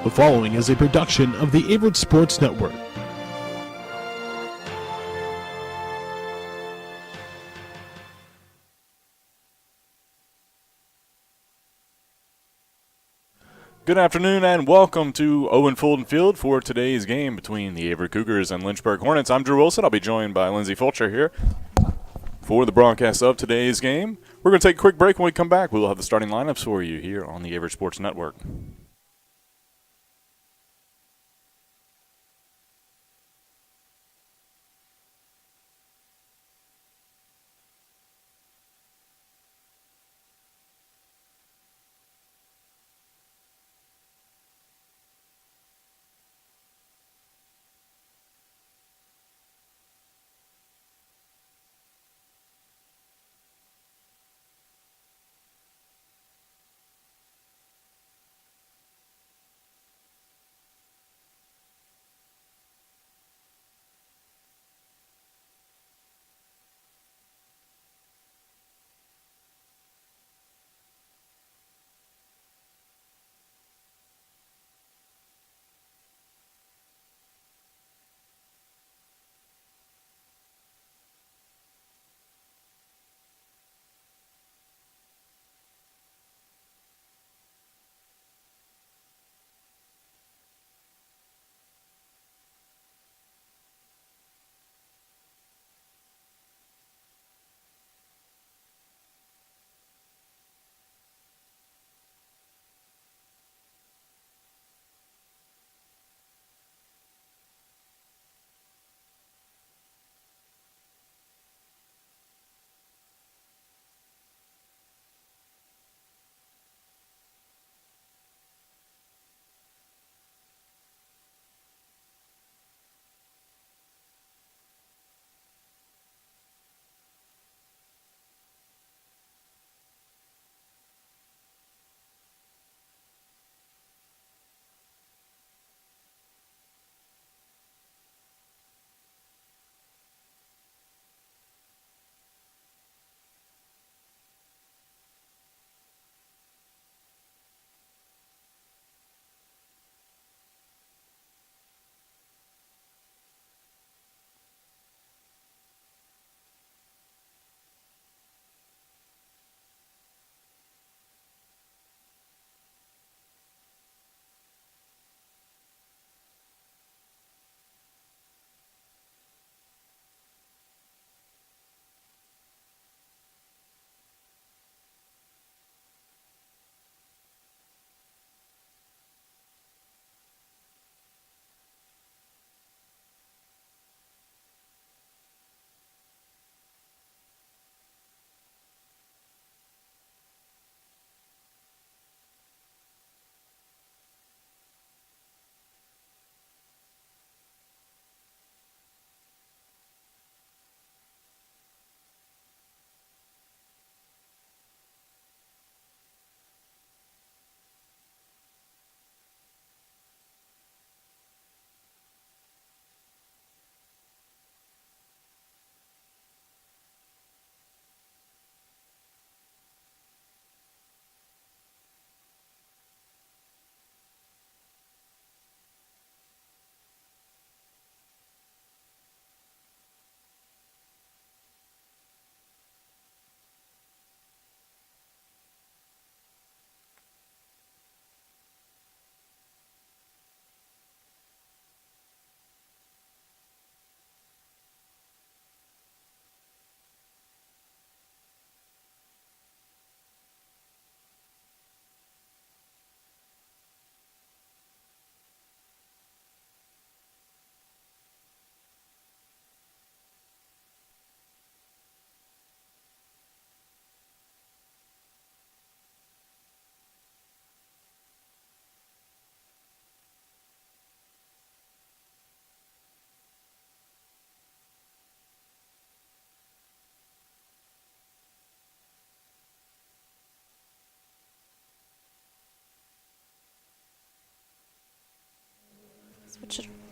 The following is a production of the Averett Sports Network. Good afternoon and welcome to Owen Fulton Field for today's game between the Averett Cougars and Lynchburg Hornets. I'm Drew Wilson. I'll be joined by Lindsey Fulcher here for the broadcast of today's game. We're going to take a quick break. When we come back, we'll have the starting lineups for you here on the Averett Sports Network.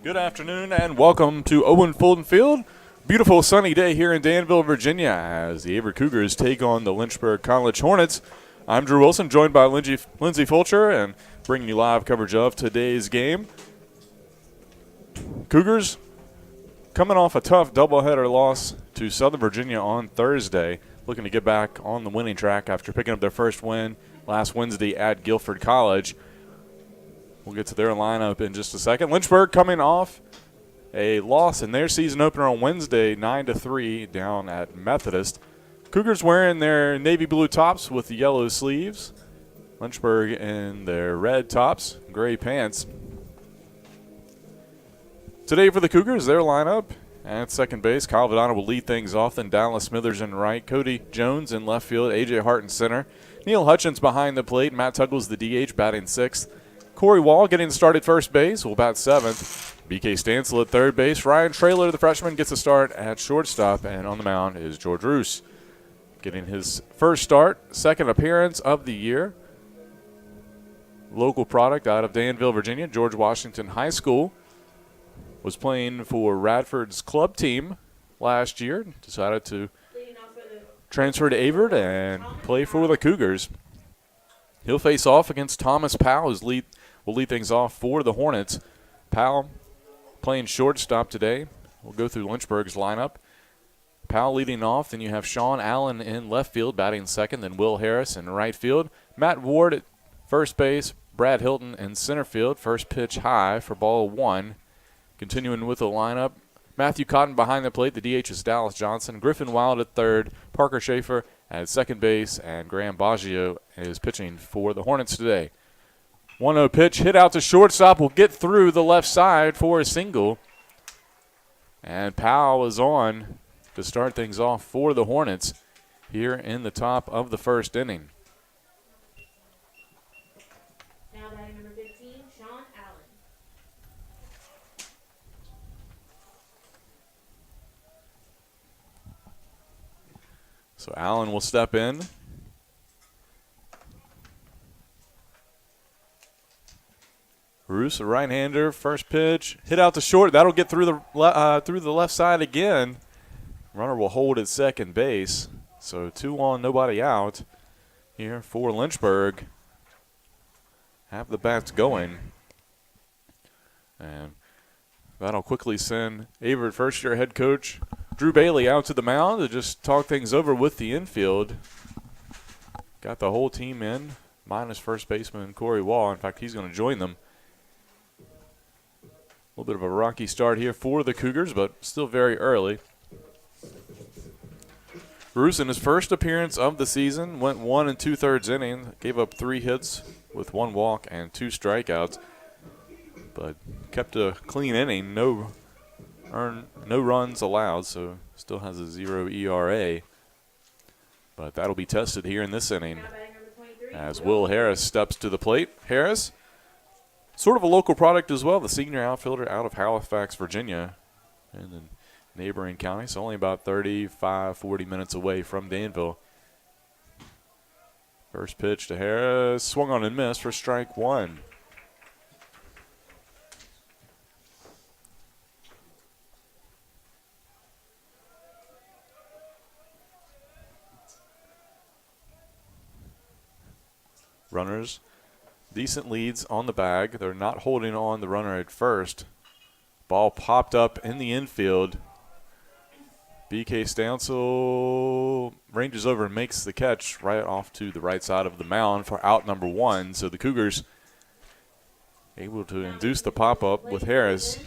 Good afternoon and welcome to Owen Fulton Field. Beautiful sunny day here in Danville, Virginia as the Averett Cougars take on the Lynchburg College Hornets. I'm Drew Wilson, joined by Lindsey Fulcher, and bringing you live coverage of today's game. Cougars coming off a tough doubleheader loss to Southern Virginia on Thursday, looking to get back on the winning track after picking up their first win last Wednesday at Guilford College. We'll get to their lineup in just a second. Lynchburg coming off a loss in their season opener on Wednesday, 9-3 down at Methodist. Cougars wearing their navy blue tops with the yellow sleeves. Lynchburg in their red tops, gray pants. Today for the Cougars, their lineup at second base, Kyle Vidano will lead things off, then Dallas Smithers in right, Cody Jones in left field, A.J. Hart in center, Neil Hutchins behind the plate, Matt Tuggles the DH batting sixth, Corey Wall getting started first base, will bat seventh, B.K. Stansel at third base, Ryan Traylor, the freshman, gets a start at shortstop, and on the mound is George Roos, getting his first start, second appearance of the year. Local product out of Danville, Virginia, George Washington High School. Was playing for Radford's club team last year. Decided to transfer to Averett and play for the Cougars. He'll face off against Thomas Powell, who will lead things off for the Hornets. Powell playing shortstop today. We'll go through Lynchburg's lineup. Powell leading off. Then you have Sean Allen in left field, batting second. Then Will Harris in right field. Matt Ward at first base. Brad Hilton in center field. First pitch high for ball one. Continuing with the lineup, Matthew Cotton behind the plate. The DH is Dallas Johnson. Griffin Wild at third. Parker Schaefer at second base. And Graham Baggio is pitching for the Hornets today. 1-0 pitch. Hit out to shortstop. Will get through the left side for a single. And Powell is on to start things off for the Hornets here in the top of the first inning. Now batting number 15, Sean Allen. So Allen will step in. Roos, a right-hander, first pitch, hit out to short. That'll get through the left side again. Runner will hold at second base. So 2 on, nobody out here for Lynchburg. Have the bats going. And that'll quickly send Averett first-year head coach Drew Bailey out to the mound to just talk things over with the infield. Got the whole team in, minus first baseman Corey Wall. In fact, he's going to join them. A little bit of a rocky start here for the Cougars, but still very early. Roos, in his first appearance of the season, went 1 2/3 inning, gave up 3 hits with 1 walk and 2 strikeouts, but kept a clean inning, no runs allowed, so still has a 0 ERA. But that'll be tested here in this inning as Will Harris steps to the plate. Harris, sort of a local product as well, the senior outfielder out of Halifax, Virginia, in the neighboring county. So only about 35-40 minutes away from Danville. First pitch to Harris, swung on and missed for strike 1. Runners, decent leads on the bag. They're not holding on the runner at first. Ball popped up in the infield. B.K. Stansel ranges over and makes the catch right off to the right side of the mound for out number 1. So the Cougars able to induce the pop-up with Harris.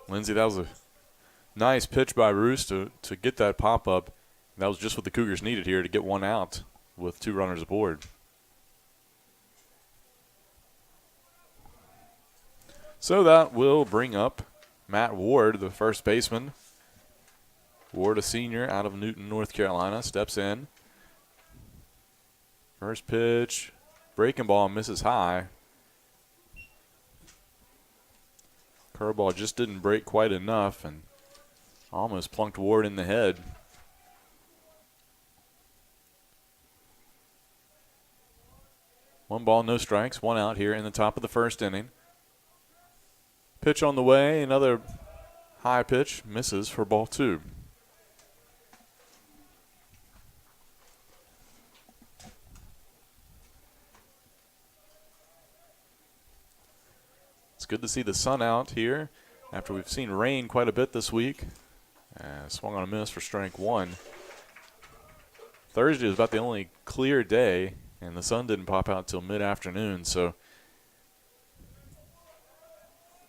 Lindsey, that was a nice pitch by Roos to get that pop-up. That was just what the Cougars needed here to get 1 out with 2 runners aboard. So that will bring up Matt Ward, the first baseman. Ward, a senior out of Newton, North Carolina, steps in. First pitch, breaking ball, misses high. Curveball just didn't break quite enough and almost plunked Ward in the head. One ball, no strikes, 1 out here in the top of the first inning. Pitch on the way, another high pitch, misses for ball 2. It's good to see the sun out here after we've seen rain quite a bit this week. Swung on a miss for strike one. Thursday was about the only clear day, and the sun didn't pop out till mid-afternoon, so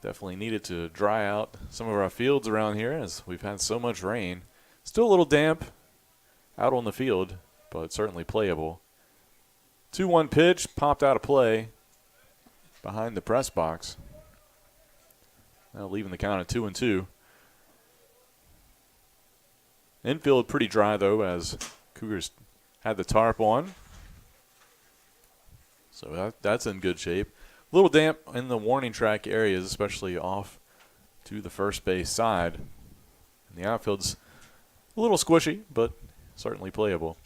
definitely needed to dry out some of our fields around here as we've had so much rain. Still a little damp out on the field, but certainly playable. 2-1 pitch, popped out of play behind the press box. Now leaving the count at 2-2. Infield pretty dry, though, as Cougars had the tarp on. So that's in good shape. A little damp in the warning track areas, especially off to the first base side. And the outfield's a little squishy, but certainly playable.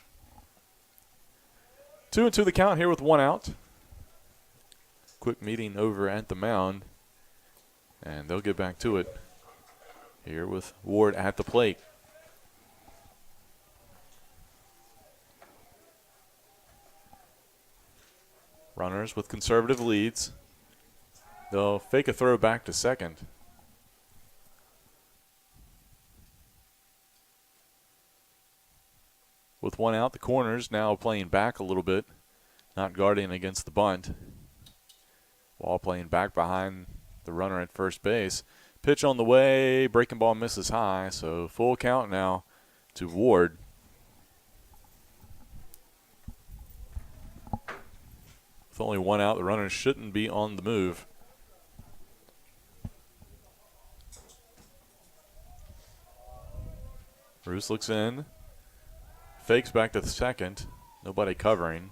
2-2 the count here with one out. Quick meeting over at the mound, and they'll get back to it here with Ward at the plate. Runners with conservative leads. They'll fake a throw back to second. With one out, the corners now playing back a little bit, not guarding against the bunt. Wall playing back behind the runner at first base. Pitch on the way, breaking ball misses high, so full count now to Ward. With only one out, the runners shouldn't be on the move. Bruce looks in. Fakes back to the second. Nobody covering.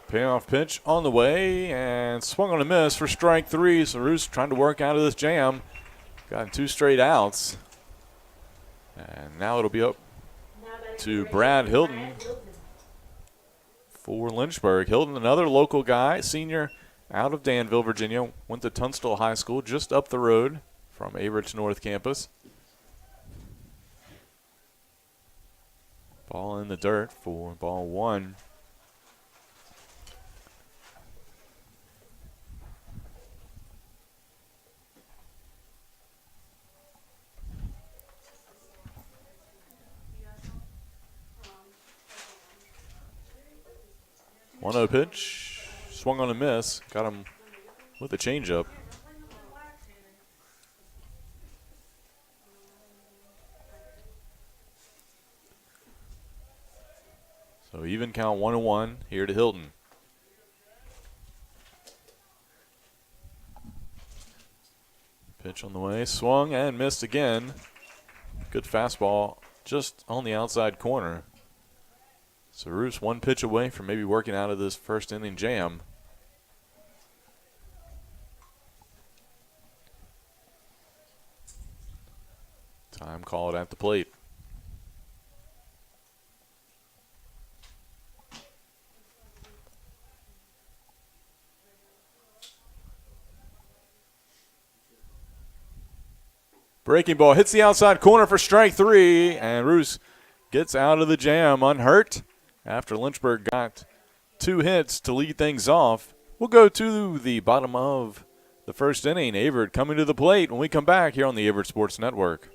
Payoff pitch on the way and swung on a miss for strike three. So Roos trying to work out of this jam. Got 2 straight outs. And now it'll be up to Brad Hilton for Lynchburg. Hilton, another local guy, senior out of Danville, Virginia. Went to Tunstall High School just up the road from Averett's North Campus. Ball in the dirt for ball one. One-0 pitch, swung on a miss, got him with a changeup. So even count 1-1 here to Hilton. Pitch on the way, swung and missed again. Good fastball just on the outside corner. So Roos 1 pitch away from maybe working out of this first inning jam. Time called at the plate. Breaking ball hits the outside corner for strike three, and Roos gets out of the jam unhurt after Lynchburg got 2 hits to lead things off. We'll go to the bottom of the first inning. Averett coming to the plate when we come back here on the Averett Sports Network.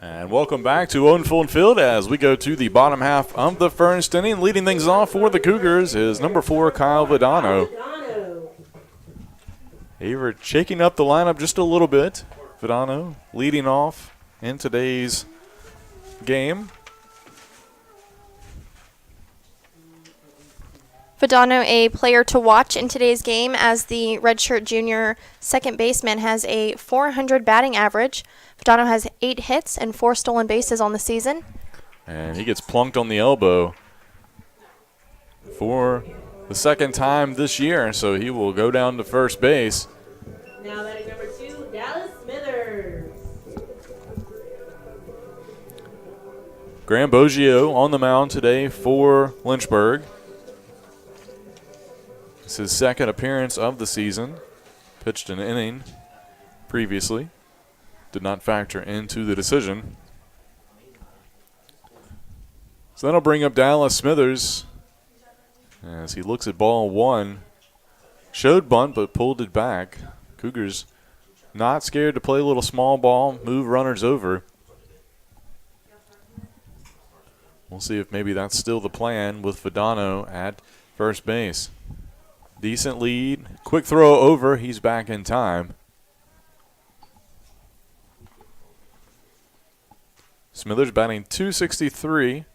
And welcome back to Owen Fulton Field as we go to the bottom half of the first inning. Leading things off for the Cougars is number 4, Kyle Vidano. Averett shaking up the lineup just a little bit. Vidano leading off in today's game. Vidano, a player to watch in today's game, as the redshirt junior second baseman has a .400 batting average. Vidano has 8 hits and 4 stolen bases on the season. And he gets plunked on the elbow for the second time this year, so he will go down to first base. Now batting number 2, Dallas Smithers. Graham Boggio on the mound today for Lynchburg. It's his second appearance of the season. Pitched an inning previously. Did not factor into the decision. So that'll bring up Dallas Smithers as he looks at ball 1. Showed bunt but pulled it back. Cougars not scared to play a little small ball, move runners over. We'll see if maybe that's still the plan with Vidano at first base. Decent lead. Quick throw over. He's back in time. Smithers batting .263.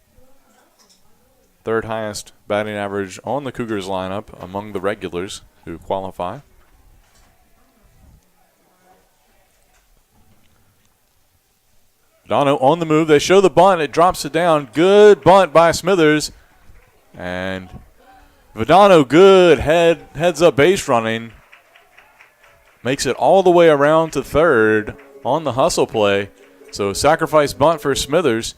Third highest batting average on the Cougars lineup among the regulars who qualify. Vidano on the move. They show the bunt. It drops it down. Good bunt by Smithers. And Vidano, good heads up base running. Makes it all the way around to third on the hustle play. So sacrifice bunt for Smithers.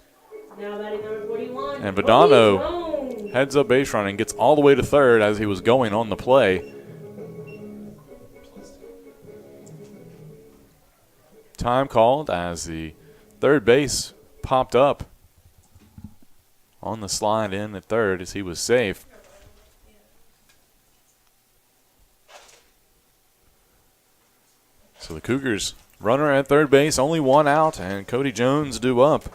Now batting number 41. And Vidano heads up base running, gets all the way to third as he was going on the play. Time called as the third base popped up on the slide in at third as he was safe. So the Cougars, runner at third base, only one out, and Cody Jones due up.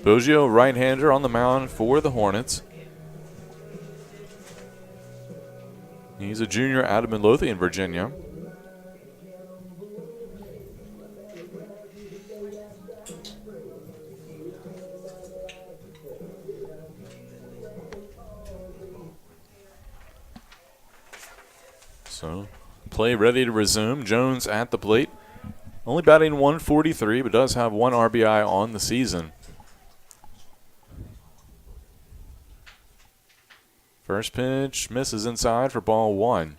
Boggio, right-hander, on the mound for the Hornets. He's a junior out of Midlothian, Virginia. So, play ready to resume. Jones at the plate. Only batting .143, but does have 1 RBI on the season. First pitch misses inside for ball 1.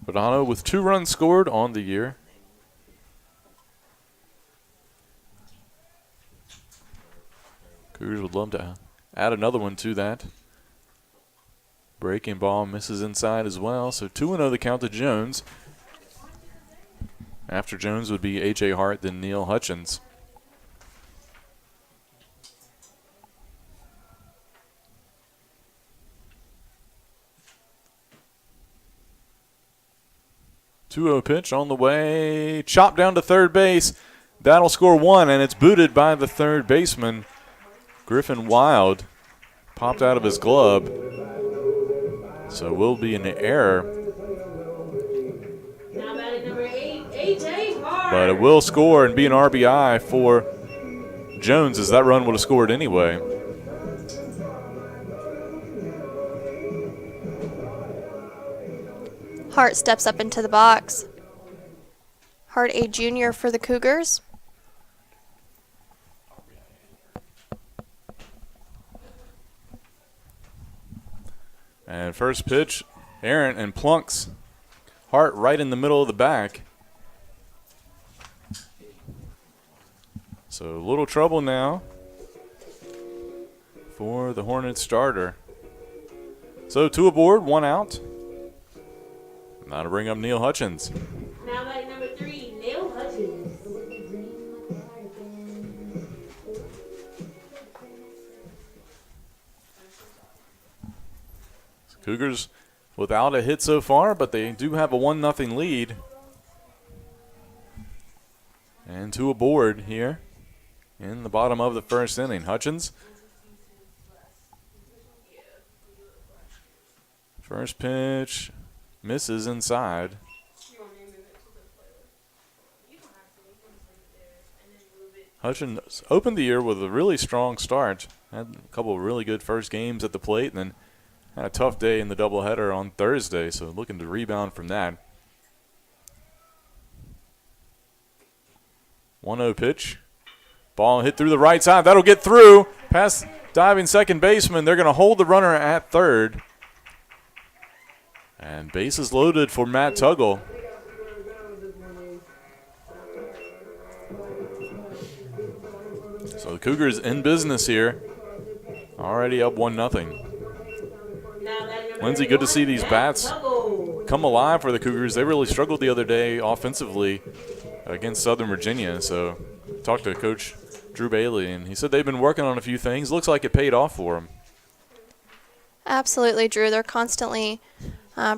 Vidano with 2 runs scored on the year. Cougars would love to add another one to that. Breaking ball misses inside as well. So 2-0 the count to Jones. After Jones would be A.J. Hart, then Neil Hutchins. .2-0 pitch on the way. Chopped down to third base. That'll score 1, and it's booted by the third baseman. Griffin Wild popped out of his glove. So will be an error. Now batting number 8, A.J. Hart. But it will score and be an RBI for Jones, as that run would have scored anyway. Hart steps up into the box. Hart, a junior for the Cougars. And first pitch, Aaron, and plunks Hart right in the middle of the back. So a little trouble now for the Hornets starter. So 2 aboard, 1 out. Now to bring up Neil Hutchins. Now batting number 3, Neil Hutchins. Cougars without a hit so far, but they do have a 1-0 lead. And 2 aboard here in the bottom of the first inning. Hutchins. First pitch misses inside. Hutchins opened the year with a really strong start. Had a couple of really good first games at the plate, and then had a tough day in the doubleheader on Thursday, so looking to rebound from that. 1-0 pitch. Ball hit through the right side. That'll get through. Past diving second baseman. They're going to hold the runner at third. And bases loaded for Matt Tuggle. So the Cougars in business here. Already up 1-0. Lindsay, good to see these bats come alive for the Cougars. They really struggled the other day offensively against Southern Virginia. So talked to Coach Drew Bailey, and he said they've been working on a few things. Looks like it paid off for them. Absolutely, Drew. They're constantly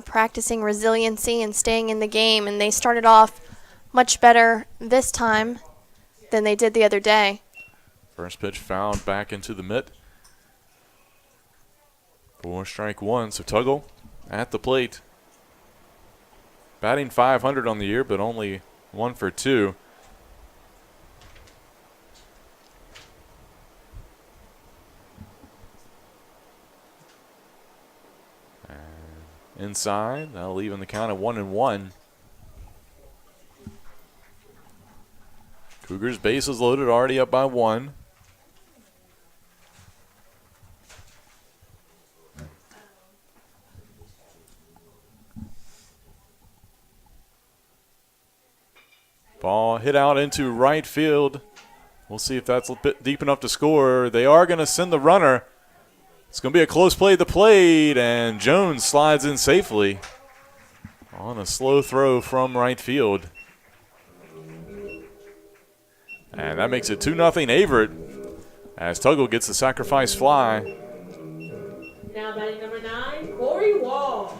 practicing resiliency and staying in the game, and they started off much better this time than they did the other day. First pitch fouled back into the mitt. For strike one, so Tuggle at the plate. Batting .500 on the year, but only 1 for 2. And inside, that'll leave in the count of 1-1. Cougars bases loaded, already up by 1. Ball hit out into right field. We'll see if that's a bit deep enough to score. They are going to send the runner. It's going to be a close play at the plate, and Jones slides in safely on a slow throw from right field. And that makes it 2-0 Averett as Tuggle gets the sacrifice fly. Now batting number 9, Corey Wall.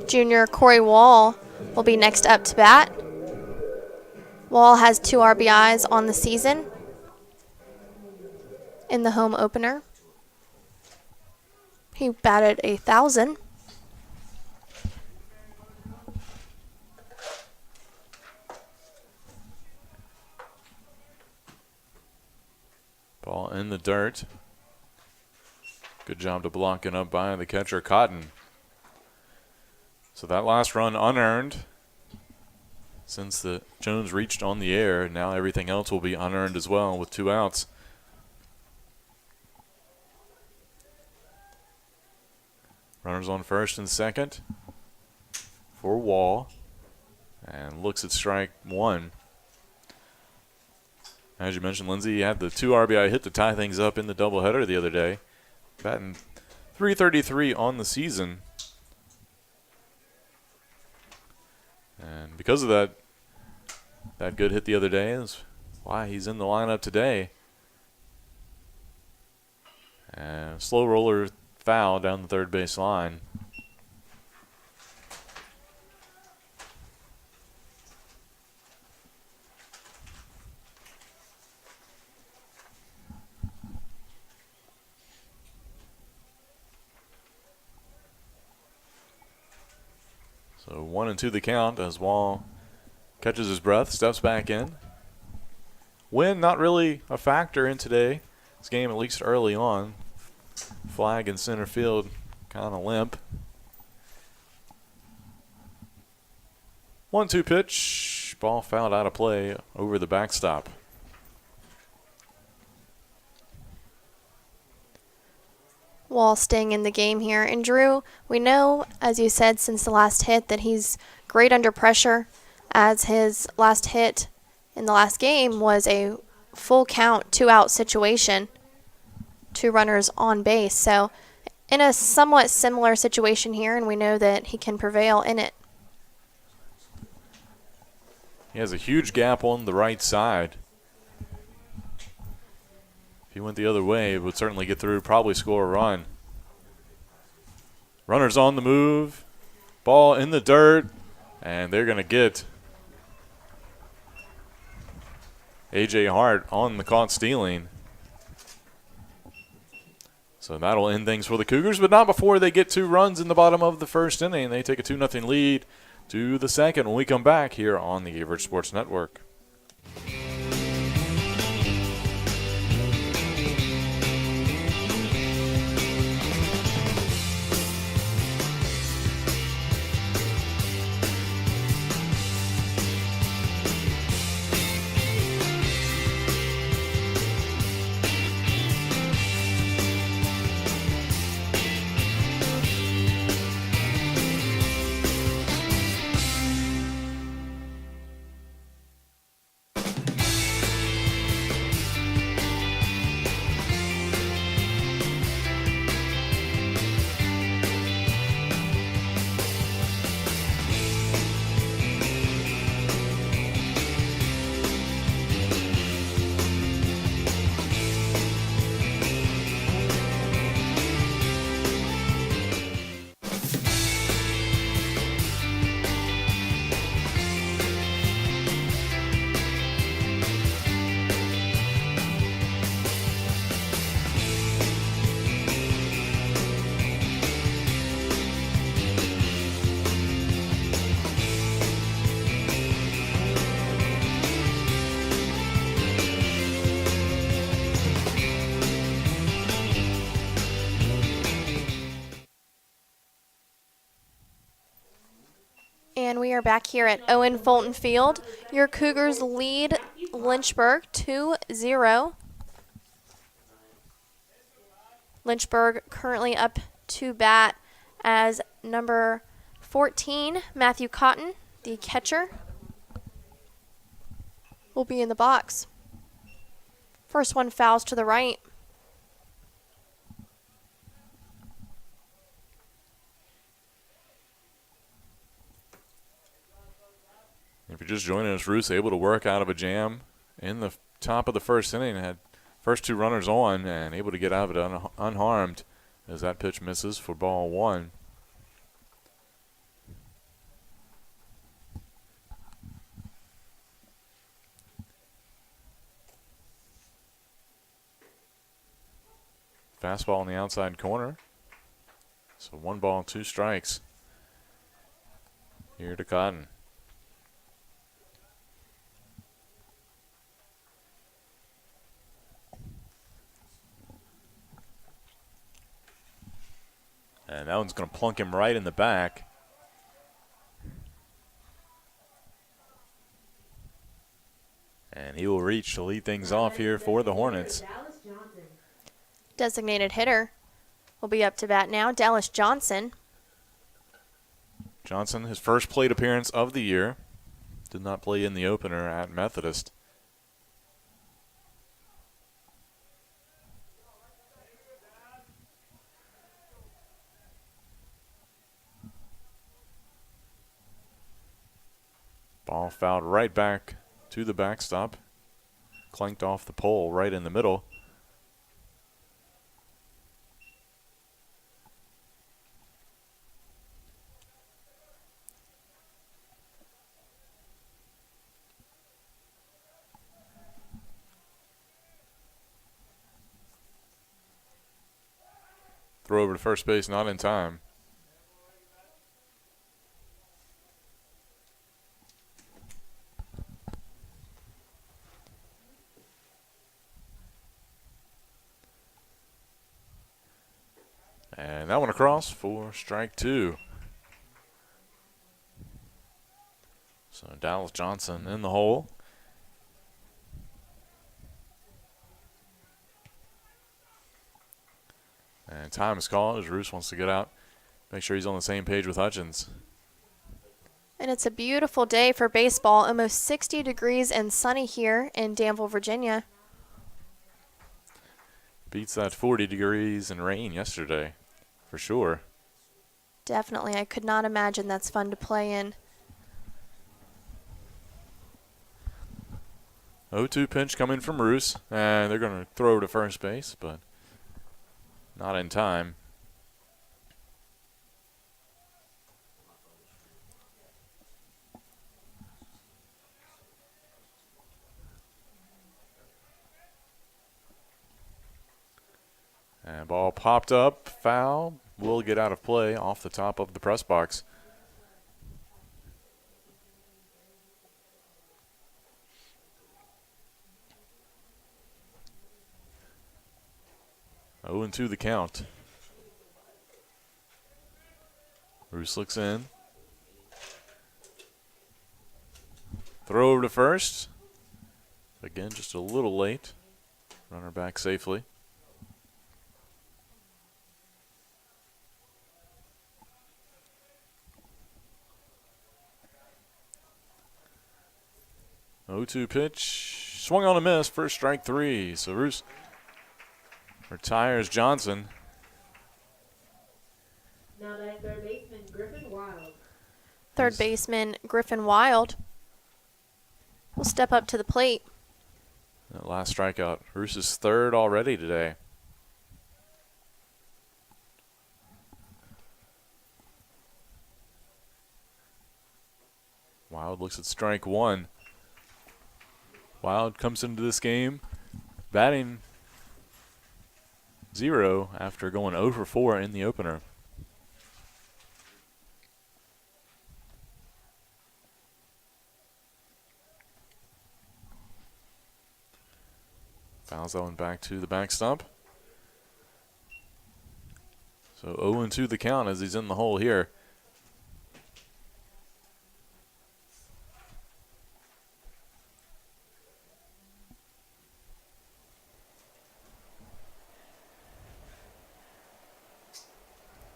Junior Corey Wall will be next up to bat. Wall has 2 RBIs on the season in the home opener. He batted 1,000. Ball in the dirt. Good job to blocking up by the catcher, Cotton. So that last run unearned. Since the Jones reached on the air, now everything else will be unearned as well with 2 outs. Runners on first and second for Wall. And looks at strike 1. As you mentioned, Lindsay, he had the 2 RBI hit to tie things up in the doubleheader the other day. Batting .333 on the season. And because of that good hit the other day is why he's in the lineup today. And slow roller foul down the third base line. So 1-2 the count as Wall catches his breath, steps back in. Wind not really a factor in today's game, at least early on. Flag in center field, kind of limp. 1-2 pitch, ball fouled out of play over the backstop. Wall staying in the game here. And Drew, we know, as you said, since the last hit that he's great under pressure, as his last hit in the last game was a full count, 2-out situation, 2 runners on base. So in a somewhat similar situation here, and we know that he can prevail in it. He has a huge gap on the right side. If he went the other way, it would certainly get through, probably score a run. Runners on the move. Ball in the dirt. And they're going to get A.J. Hart on the caught stealing. So that'll end things for the Cougars, but not before they get 2 runs in the bottom of the first inning. They take a 2-0 lead to the second when we come back here on the Averett Sports Network. And we are back here at Owen Fulton Field. Your Cougars lead Lynchburg 2-0. Lynchburg currently up to bat as number 14, Matthew Cotton, the catcher, will be in the box. First one fouls to the right. If you're just joining us, Ruth able to work out of a jam in the top of the first inning. Had first 2 runners on and able to get out of it unharmed as that pitch misses for ball 1. Fastball in the outside corner. So 1 ball, 2 strikes here to Cotton. And that one's going to plunk him right in the back. And he will reach to lead things off here for the Hornets. Designated hitter will be up to bat now, Dallas Johnson. Johnson, his first plate appearance of the year. Did not play in the opener at Methodist. Ball fouled right back to the backstop. Clanked off the pole right in the middle. Throw over to first base, not in time. And that one across for strike 2. So Dallas Johnson in the hole. And time is called as Roos wants to get out. Make sure he's on the same page with Hutchins. And it's a beautiful day for baseball, almost 60 degrees and sunny here in Danville, Virginia. Beats that 40 degrees and rain yesterday, for sure. Definitely. I could not imagine that's fun to play in. 0-2 pinch coming from Roos, and they're going to throw to first base, but not in time. And ball popped up, foul, will get out of play off the top of the press box. Oh, and 2 the count. Bruce looks in. Throw over to first. Again, just a little late. Runner back safely. Oh, 2 pitch. Swung on a miss. First strike 3. So Bruce retires Johnson. Now that third baseman Griffin Wild. Third baseman Griffin Wild will step up to the plate. That last strikeout. Bruce's 3rd already today. Wild looks at strike 1. Wild comes into this game batting 0 after going 0 for 4 in the opener. Fouls that one back to the backstop. So 0-2 the count as he's in the hole here.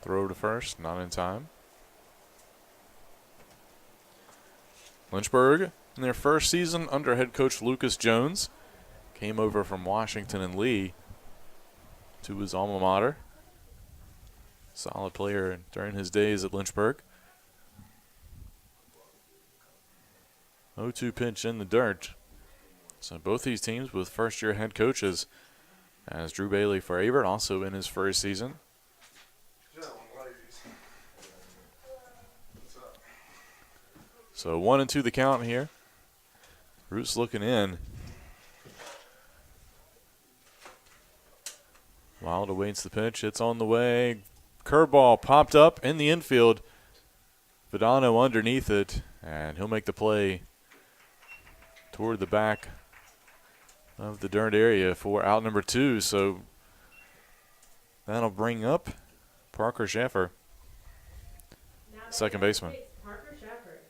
Throw to first, not in time. Lynchburg, in their first season under head coach Lucas Jones, came over from Washington and Lee to his alma mater. Solid player during his days at Lynchburg. 0-2 pitch in the dirt. So both these teams with first-year head coaches, as Drew Bailey for Averett, also in his first season. So 1-2 the count here. Roots looking in. Wild awaits the pitch. It's on the way. Curveball popped up in the infield. Vidano underneath it, and he'll make the play toward the back of the dirt area for out number 2. So that'll bring up Parker Schaffer, second baseman. Parker Schaffer.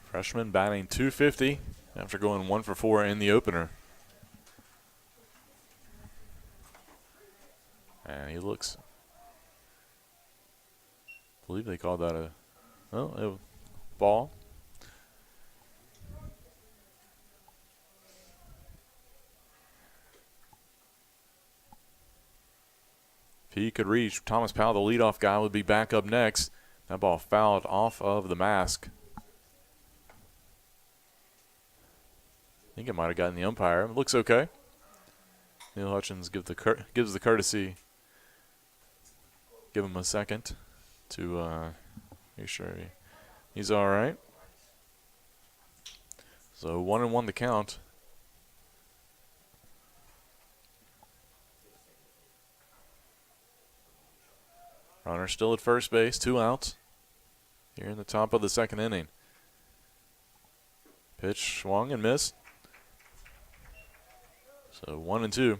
Freshman batting .250 after going 1 for 4 in the opener. And he looks, I believe they called that a ball. If he could reach, Thomas Powell, the leadoff guy, would be back up next. That ball fouled off of the mask. I think it might have gotten the umpire. It looks okay. Neil Hutchins gives the courtesy. Give him a second to make sure he's all right. So 1-1 the count. Runner still at first base, 2 outs here in the top of the second inning. Pitch swung and missed. So 1-2.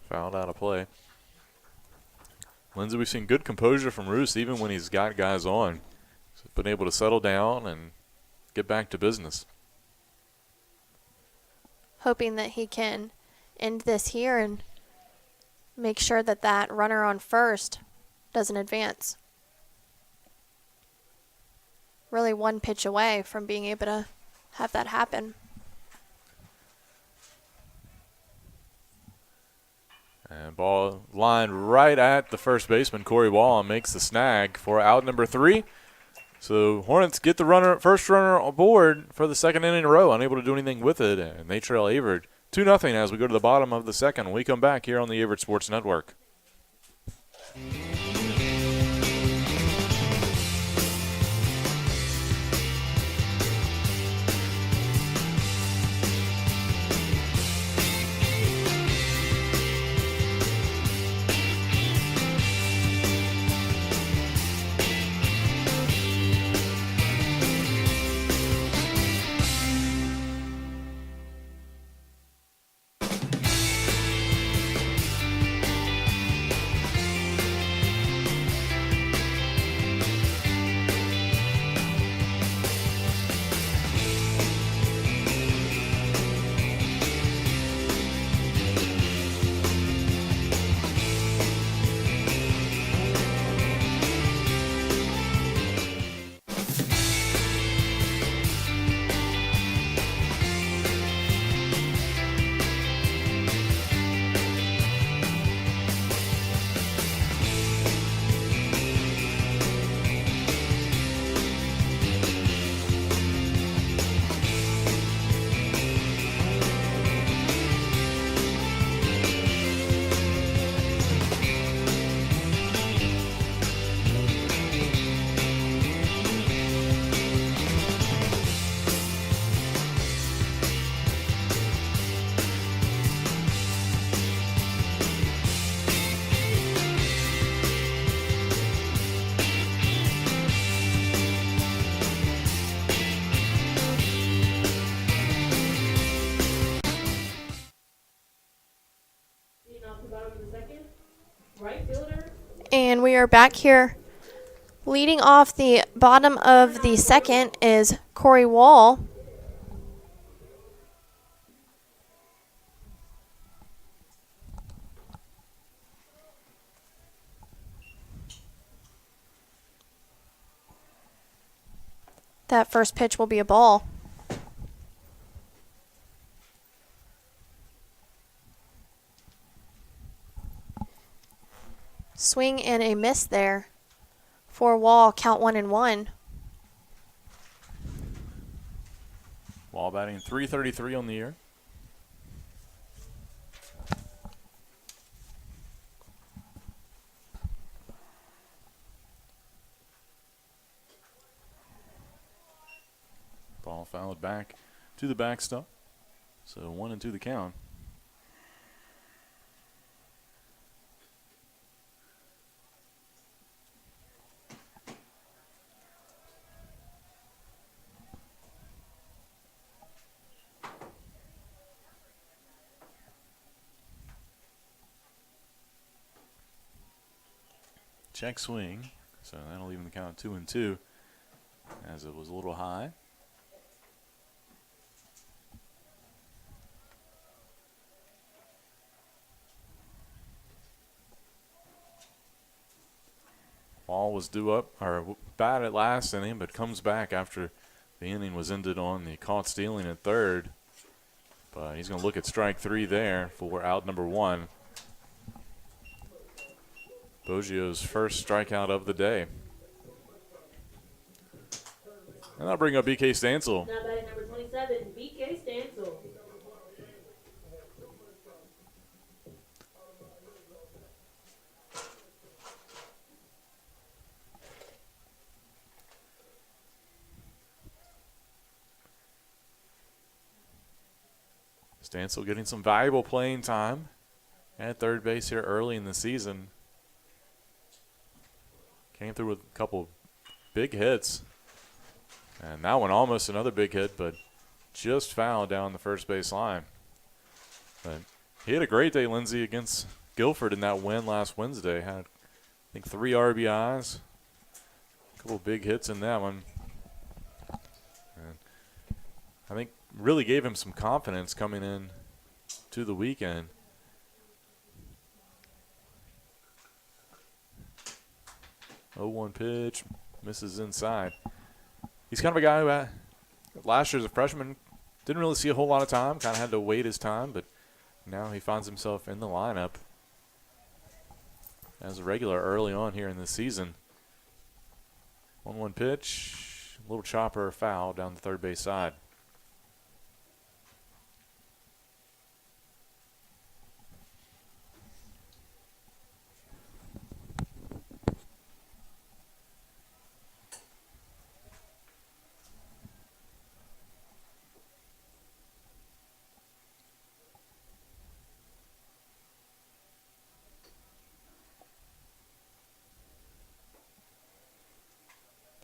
Fouled out of play. Lindsay, we've seen good composure from Roos even when he's got guys on. He's been able to settle down and get back to business. Hoping that he can end this here and make sure that that runner on first doesn't advance. Really one pitch away from being able to have that happen. And ball lined right at the first baseman, Corey Wall, and makes the snag for out number 3. So Hornets get the first runner aboard for the second inning in a row, unable to do anything with it, and they trail Averett 2-0 as we go to the bottom of the second. When we come back here on the Averett Sports Network. And we are back here. Leading off the bottom of the second is Corey Wall. That first pitch will be a ball. Swing and a miss there for Wall, count 1-1. Wall batting .333 on the year. Ball fouled back to the backstop. So 1-2 the count. Check swing, so that'll even the count 2-2 as it was a little high. Ball was due up or bat at last inning, but comes back after the inning was ended on the caught stealing at third. But he's going to look at strike 3 there for out number 1. Boggio's first strikeout of the day. And I'll bring up BK Stansel. Now batting number 27, BK Stansel. Stansel getting some valuable playing time at third base here early in the season. Came through with a couple big hits. And that one almost another big hit, but just fouled down the first base line. But he had a great day, Lindsay, against Guilford in that win last Wednesday. Had, I think, 3 RBIs. A couple big hits in that one. And I think really gave him some confidence coming in to the weekend. Oh, 1 pitch, misses inside. He's kind of a guy who last year as a freshman didn't really see a whole lot of time, kind of had to wait his time, but now he finds himself in the lineup as a regular early on here in this season. 1-1 pitch, little chopper foul down the third base side.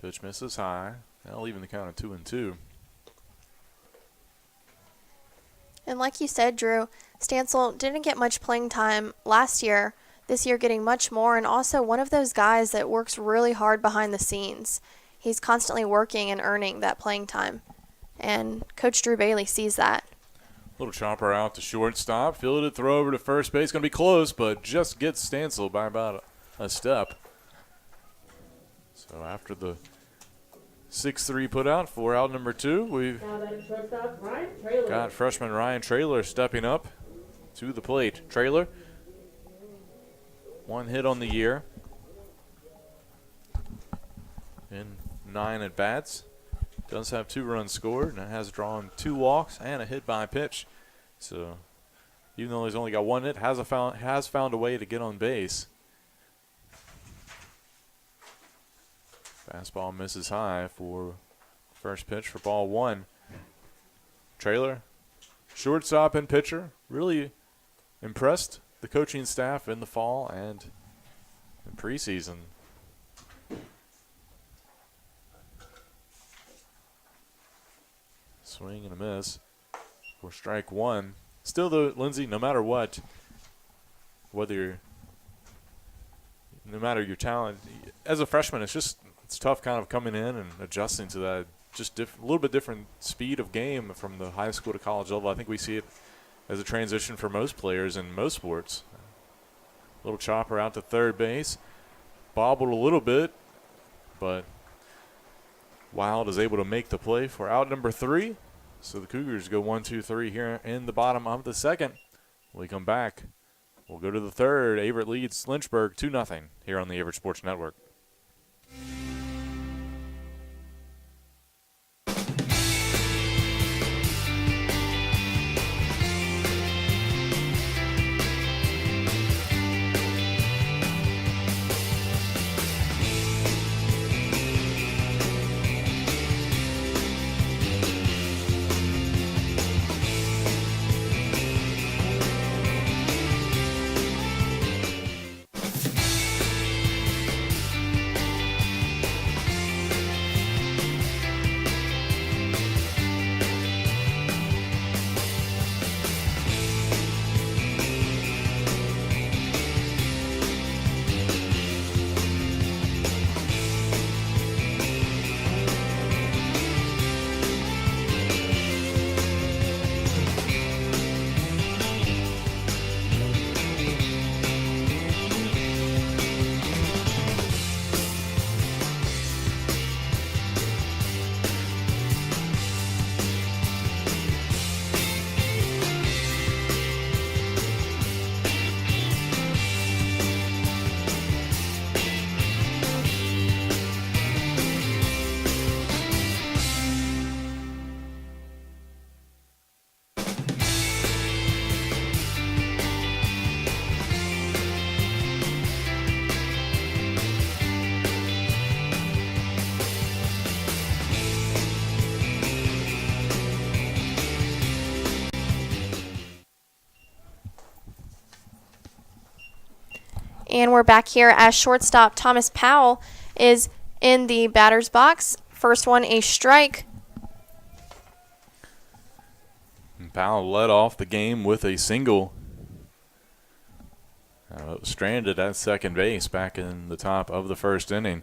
Pitch misses high. Now leaving the count at 2-2. And like you said, Drew, Stansel didn't get much playing time last year. This year getting much more, and also one of those guys that works really hard behind the scenes. He's constantly working and earning that playing time. And Coach Drew Bailey sees that. Little chopper out to shortstop. Fielded throw over to first base. Going to be close, but just gets Stansel by about a step. So after the 6-3 put out for out number 2, we've got freshman Ryan Traylor stepping up to the plate. Traylor, 1 hit on the year in 9 at-bats. Does have 2 runs scored and has drawn 2 walks and a hit by pitch. So even though he's only got 1 hit, has found a way to get on base. Fastball misses high for first pitch for ball 1. Traylor, shortstop and pitcher, really impressed the coaching staff in the fall and in preseason. Swing and a miss for strike 1. Still though, Lindsay, no matter what, no matter your talent, as a freshman, it's tough kind of coming in and adjusting to that just a little bit different speed of game from the high school to college level. I think we see it as a transition for most players in most sports. Little chopper out to third base. Bobbled a little bit, but Wild is able to make the play for out number 3. So the Cougars go 1-2-3 here in the bottom of the second. When we come back, we'll go to the third. Averett leads Lynchburg 2-0 here on the Averett Sports Network. And we're back here as shortstop Thomas Powell is in the batter's box. First one, a strike. And Powell led off the game with a single. Stranded at second base back in the top of the first inning.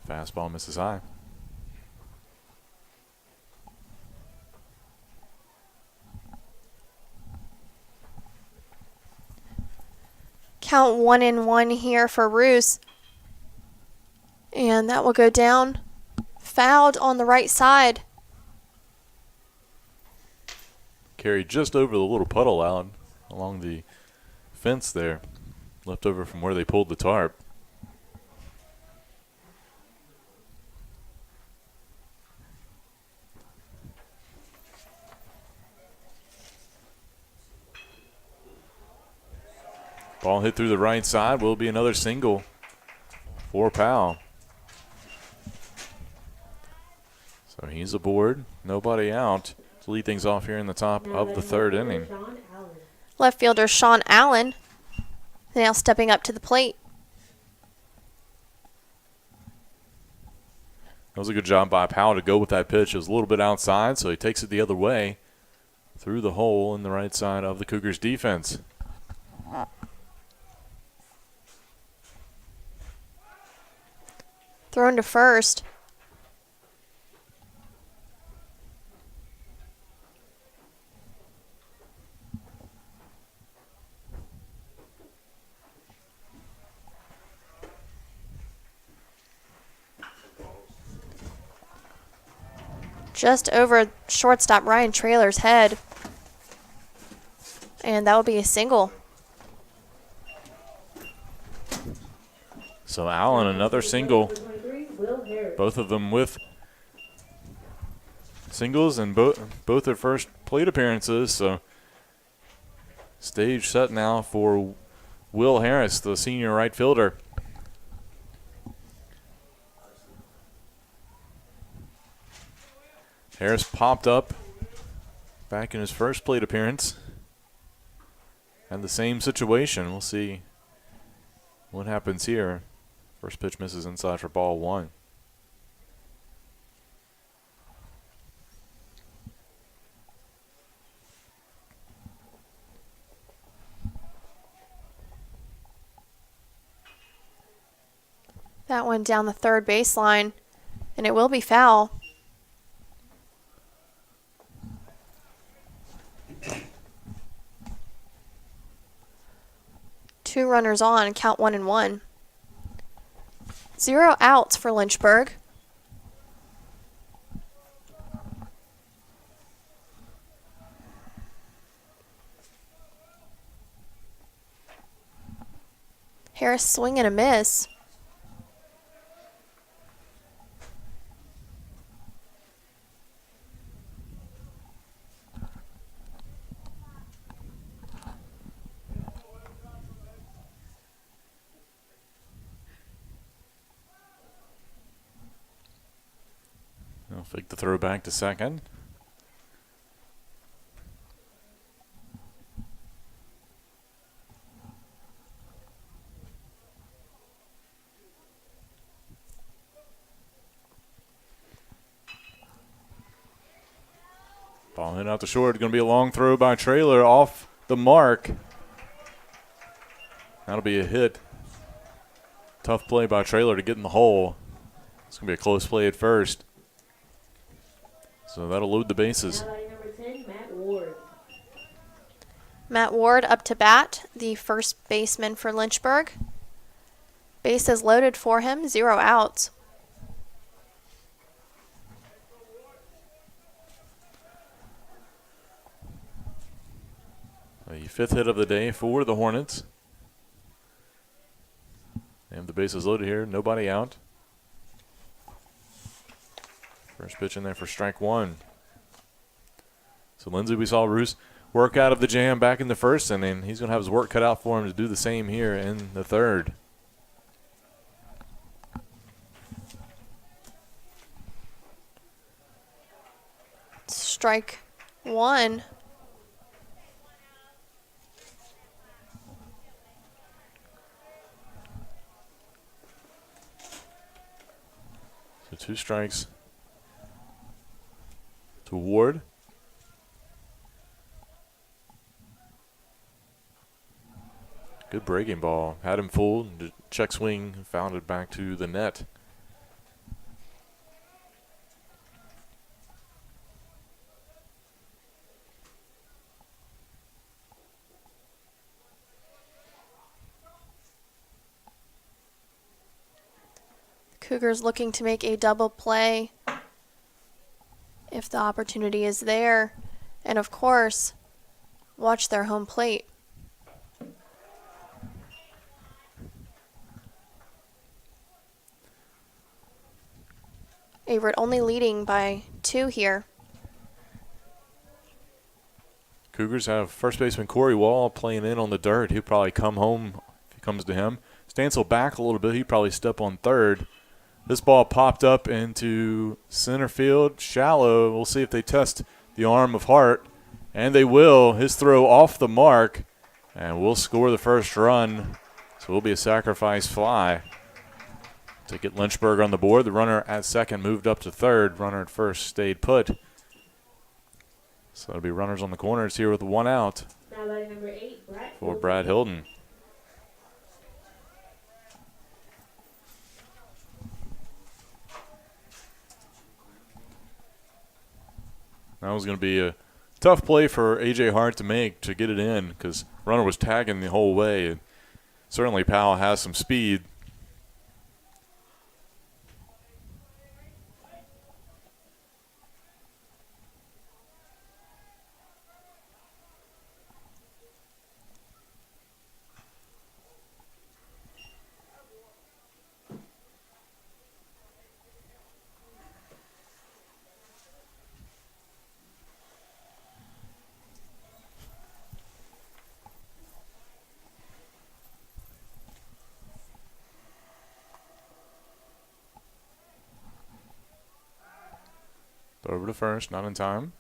Fastball misses high. Count 1-1 here for Roos. And that will go down. Fouled on the right side. Carried just over the little puddle out along the fence there, left over from where they pulled the tarp. Ball hit through the right side. Will be another single for Powell. So he's aboard. Nobody out to lead things off here in the top of the third inning. Left fielder Sean Allen now stepping up to the plate. That was a good job by Powell to go with that pitch. It was a little bit outside, so he takes it the other way through the hole in the right side of the Cougars defense. Thrown to first. Just over shortstop Ryan Traylor's head. And that will be a single. So Allen, another single. Both of them with singles and both their first plate appearances. So stage set now for Will Harris, the senior right fielder. Harris popped up back in his first plate appearance. And the same situation. We'll see what happens here. First pitch misses inside for ball one. That one down the third baseline, and it will be foul. Two runners on, count 1-1. 0 outs for Lynchburg. Harris swing and a miss. They'll fake the throw back to second. Ball hit out to short. Going to be a long throw by Traylor off the mark. That'll be a hit. Tough play by Traylor to get in the hole. It's going to be a close play at first. So that'll load the bases. Number 10, Matt Ward. Matt Ward up to bat, the first baseman for Lynchburg. Bases loaded for him, 0 outs. The fifth hit of the day for the Hornets. They have the bases loaded here, nobody out. First pitch in there for strike one. So Lindsay, we saw Roos work out of the jam back in the first inning. He's going to have his work cut out for him to do the same here in the third. Strike one. So 2 strikes to Ward. Good breaking ball. Had him fooled. The check swing found it back to the net. Cougars looking to make a double play if the opportunity is there. And of course, watch their home plate. Averett only leading by 2 here. Cougars have first baseman Corey Wall playing in on the dirt. He'll probably come home if it comes to him. Stansel back a little bit. He'd probably step on third. This ball popped up into center field, shallow. We'll see if they test the arm of Hart, and they will. His throw off the mark, and we'll score the first run. So it'll be a sacrifice fly to get Lynchburg on the board. The runner at second moved up to third. Runner at first stayed put. So it'll be runners on the corners here with 1 out Now batting number 8, Brad. for Brad Hilton. That was going to be a tough play for A.J. Hart to make to get it in because runner was tagging the whole way. And certainly Powell has some speed. Over to first, not in time.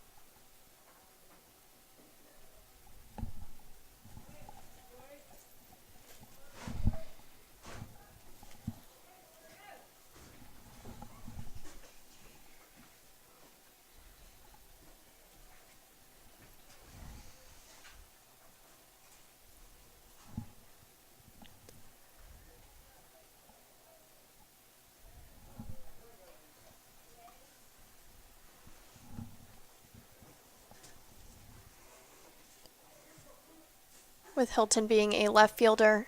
With Hilton being a left-hander,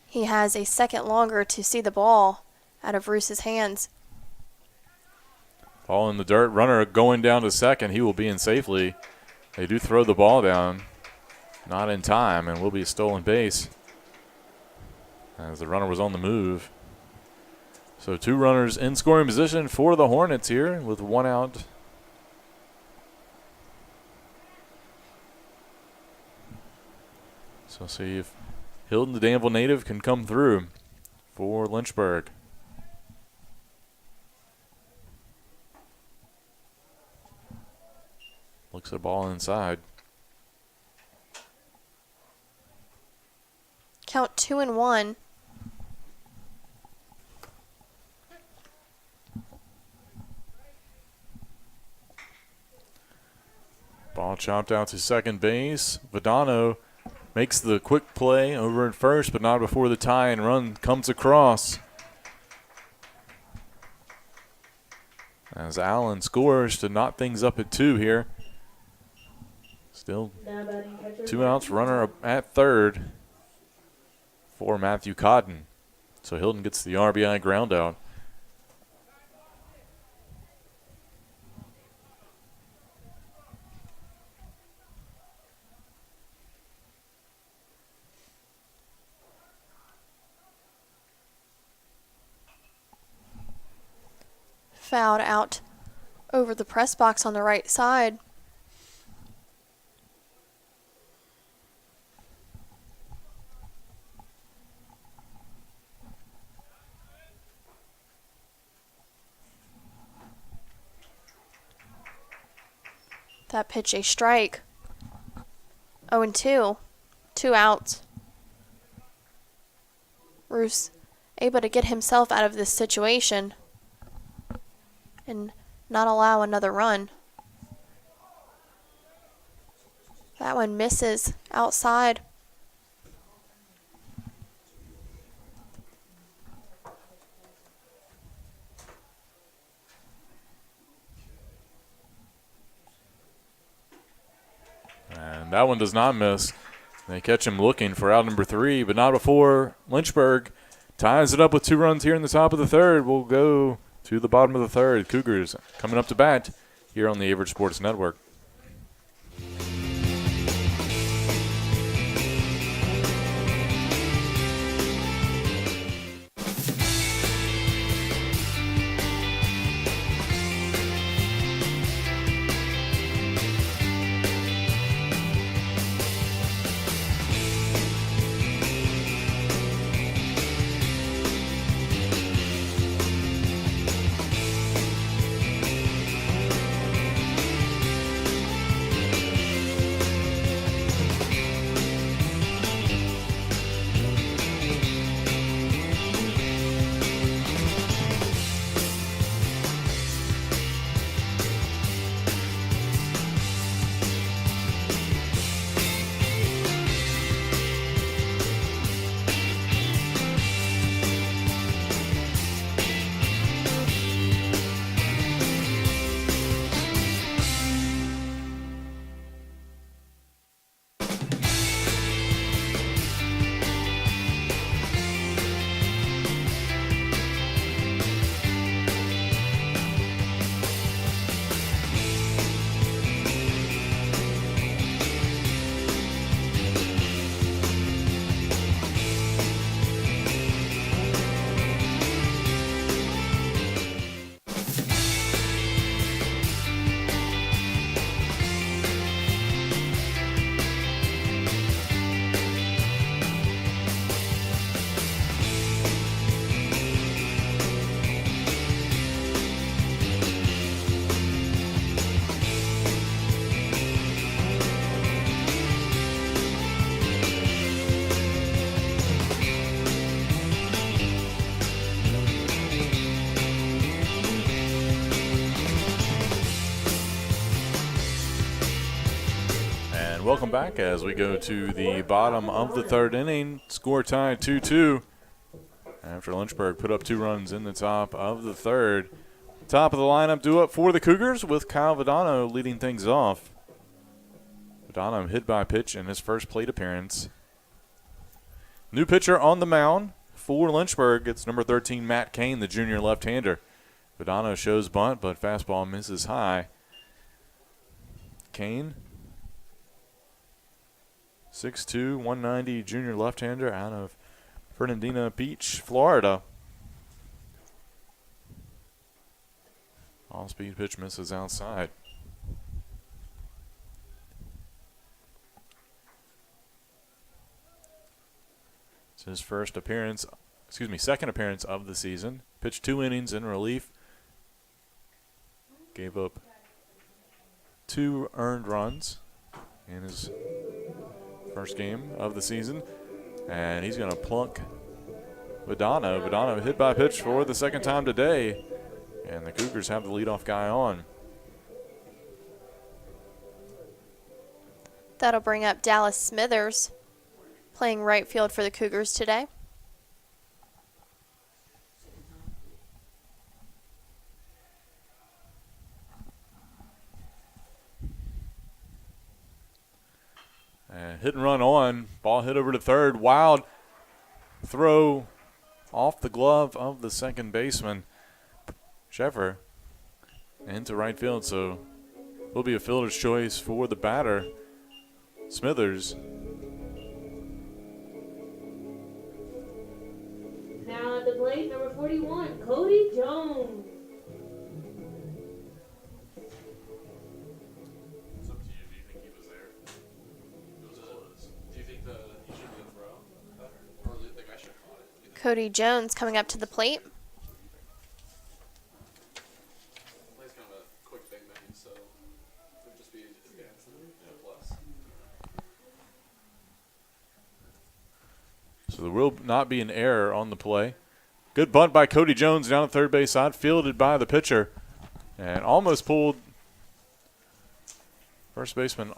he has a second longer to see the ball out of Roos's hands. Ball in the dirt. Runner going down to second. He will be in safely. They do throw the ball down. Not in time, and will be a stolen base as the runner was on the move. So 2 runners in scoring position for the Hornets here with 1 out. So see if Hilton, the Danville native, can come through for Lynchburg. Looks at the ball inside. Count 2-1. Ball chopped out to second base. Vidano makes the quick play over at first, but not before the tie and run comes across. As Allen scores to knot things up at 2 here. Still Now batting catcher, 2 outs, runner at third for Matthew Cotton. So Hilton gets the RBI ground out. Fouled out over the press box on the right side. That pitch a strike. 0-2. 2 outs. Roos able to get himself out of this situation and not allow another run. That one misses outside. And that one does not miss. They catch him looking for out number 3, but not before Lynchburg ties it up with 2 runs here in the top of the third. We'll go to the bottom of the third. Cougars coming up to bat here on the Averett Sports Network. Welcome back as we go to the bottom of the third inning. Score tied 2-2 after Lynchburg put up 2 runs in the top of the third. Top of the lineup due up for the Cougars with Kyle Vidano leading things off. Vidano hit by pitch in his first plate appearance. New pitcher on the mound for Lynchburg. It's number 13, Matt Kane, the junior left-hander. Vidano shows bunt, but fastball misses high. Kane, 6'2", 190 junior left-hander out of Fernandina Beach, Florida. All-speed pitch misses outside. It's his second appearance of the season. Pitched 2 innings in relief. Gave up 2 earned runs in his first game of the season. And he's going to plunk Vidano. Vidano hit by pitch for the second time today. And the Cougars have the leadoff guy on. That'll bring up Dallas Smithers, playing right field for the Cougars today. And hit and run on. Ball hit over to third. Wild throw off the glove of the second baseman, Sheffer, into right field. So will be a fielder's choice for the batter, Smithers. Now at the plate, number 41, Cody Jones. It's up to you. Do you think he was there? It was close. Do you think he should have been throw? Or the guy should have caught it? Cody Jones coming up to the plate. He's kind of a quick big man, so it would just be his dance and plus. So there will not be an error on the play. Good bunt by Cody Jones down the third base side, fielded by the pitcher, and almost pulled first baseman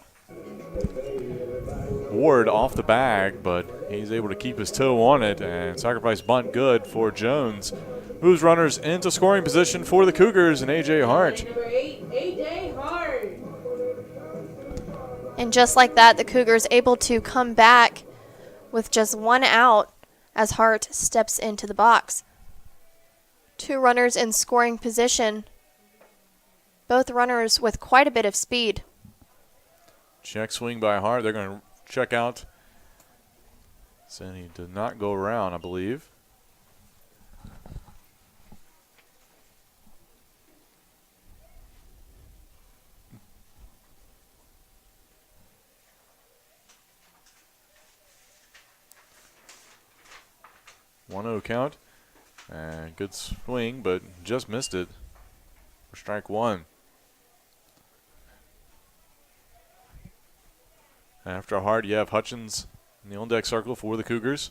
Ward off the bag, but he's able to keep his toe on it, and sacrifice bunt good for Jones. Moves runners into scoring position for the Cougars and A.J. Hart. Number 8, A.J. Hart. And just like that, the Cougars able to come back with just 1 out as Hart steps into the box. 2 runners in scoring position, both runners with quite a bit of speed. Check swing by Hart. They're going to check out. Saying he did not go around, I believe. One 0 count. And good swing, but just missed it for strike 1. After Hart, you have Hutchins in the on-deck circle for the Cougars.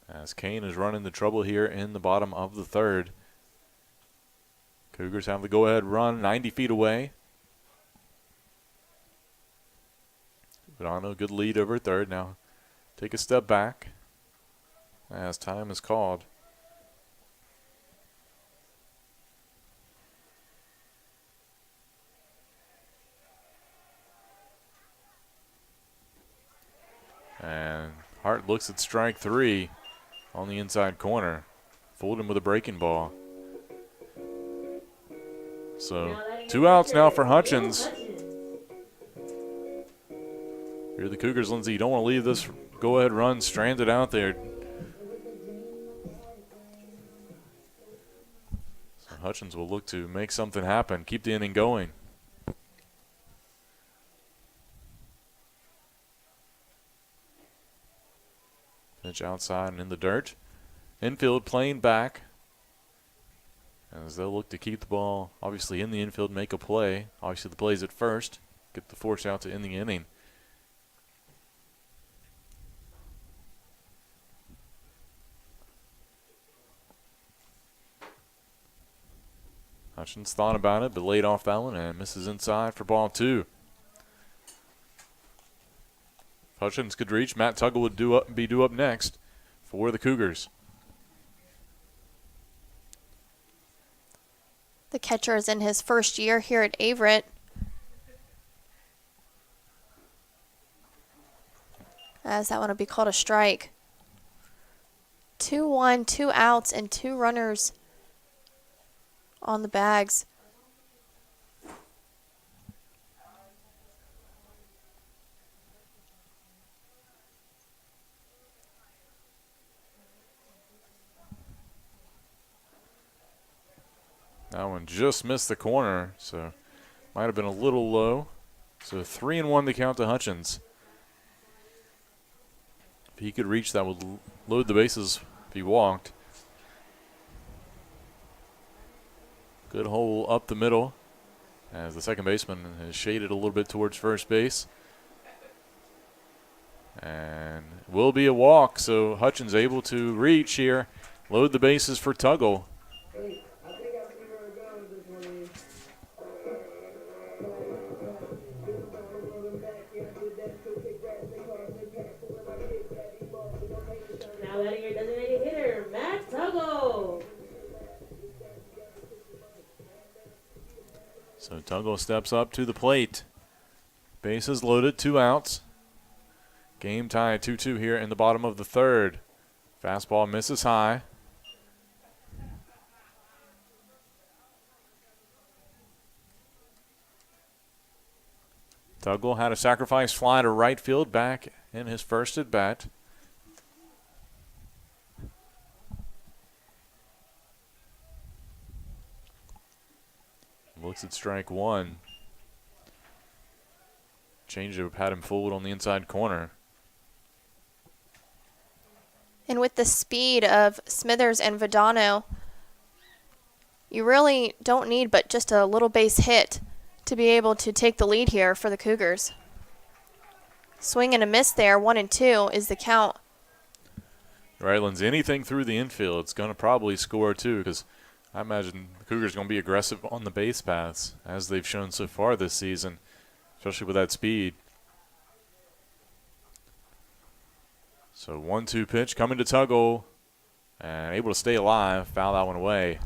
As Kane is running the trouble here in the bottom of the third. Cougars have the go-ahead run 90 feet away. Vidano, good lead over third. Now take a step back as time is called. And Hart looks at strike 3 on the inside corner. Fooled him with a breaking ball. So 2 outs now for Hutchins. You're the Cougars, Lindsay. You don't want to leave this go-ahead run stranded out there. So Hutchins will look to make something happen, keep the inning going. Pitch outside and in the dirt. Infield playing back as they'll look to keep the ball obviously in the infield, make a play. Obviously the play's at first. Get the force out to end the inning. Hutchins thought about it, but laid off that one and misses inside for ball 2. If Hutchins could reach, Matt Tuggle would be due up next for the Cougars. The catcher is in his first year here at Averett. As that one will be called a strike. 2-1, 2 outs, and 2 runners on the bags. That one just missed the corner, so might have been a little low. So 3-1 the count to Hutchins. If he could reach, that would load the bases if he walked. Good hole up the middle as the second baseman has shaded a little bit towards first base. And will be a walk, so Hutchins able to reach here, load the bases for Tuggle. Now batting your designated hitter, Matt Tuggle. So Tuggle steps up to the plate. Bases loaded, 2 outs. Game tie 2-2 here in the bottom of the third. Fastball misses high. Tuggle had a sacrifice fly to right field back in his first at bat. Looks at strike 1. Changeup had him fooled on the inside corner. And with the speed of Smithers and Vidano, you really don't need but just a little base hit to be able to take the lead here for the Cougars. Swing and a miss there, 1-2 is the count. Right, Lindsay, anything through the infield, it's going to probably score too, because I imagine the Cougars are going to be aggressive on the base paths, as they've shown so far this season, especially with that speed. So 1-2 pitch coming to Tuggle, and able to stay alive, foul that one away.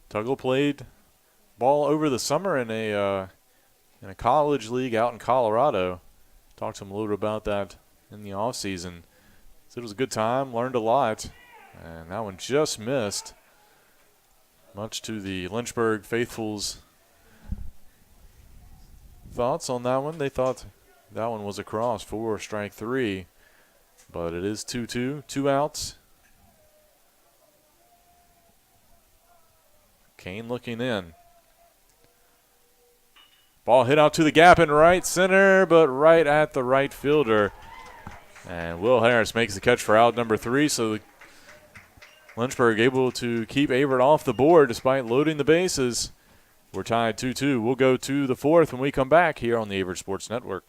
Tuggle played ball over the summer in a college league out in Colorado. Talked to him a little bit about that in the offseason. Said it was a good time, learned a lot, and that one just missed. Much to the Lynchburg faithfuls' thoughts on that one. They thought that one was a cross for strike 3, but it is 2-2, 2 outs. Kane looking in. Ball hit out to the gap in right center, but right at the right fielder. And Will Harris makes the catch for out number 3, so Lynchburg able to keep Averett off the board despite loading the bases. We're tied 2-2. We'll go to the 4th when we come back here on the Averett Sports Network.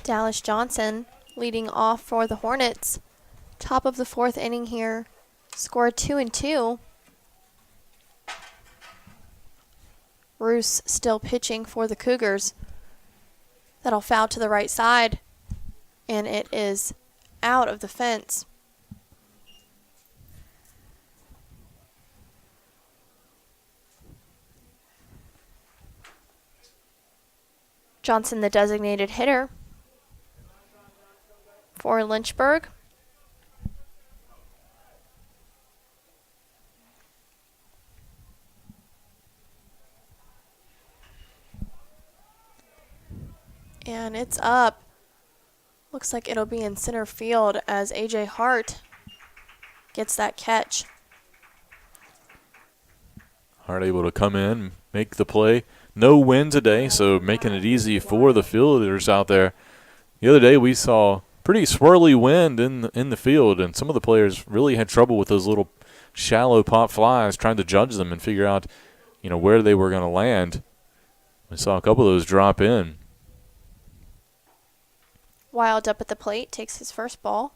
Dallas Johnson leading off for the Hornets. Top of the 4th inning here. Score 2-2. Roos still pitching for the Cougars. That'll foul to the right side, and it is out of the fence. Johnson, the designated hitter for Lynchburg. And it's up. Looks like it'll be in center field as A.J. Hart gets that catch. Hart able to come in, make the play. No wind today, so making it easy for the fielders out there. The other day we saw pretty swirly wind in the field, and some of the players really had trouble with those little shallow pop flies, trying to judge them and figure out, where they were going to land. We saw a couple of those drop in. Wild up at the plate, takes his first ball.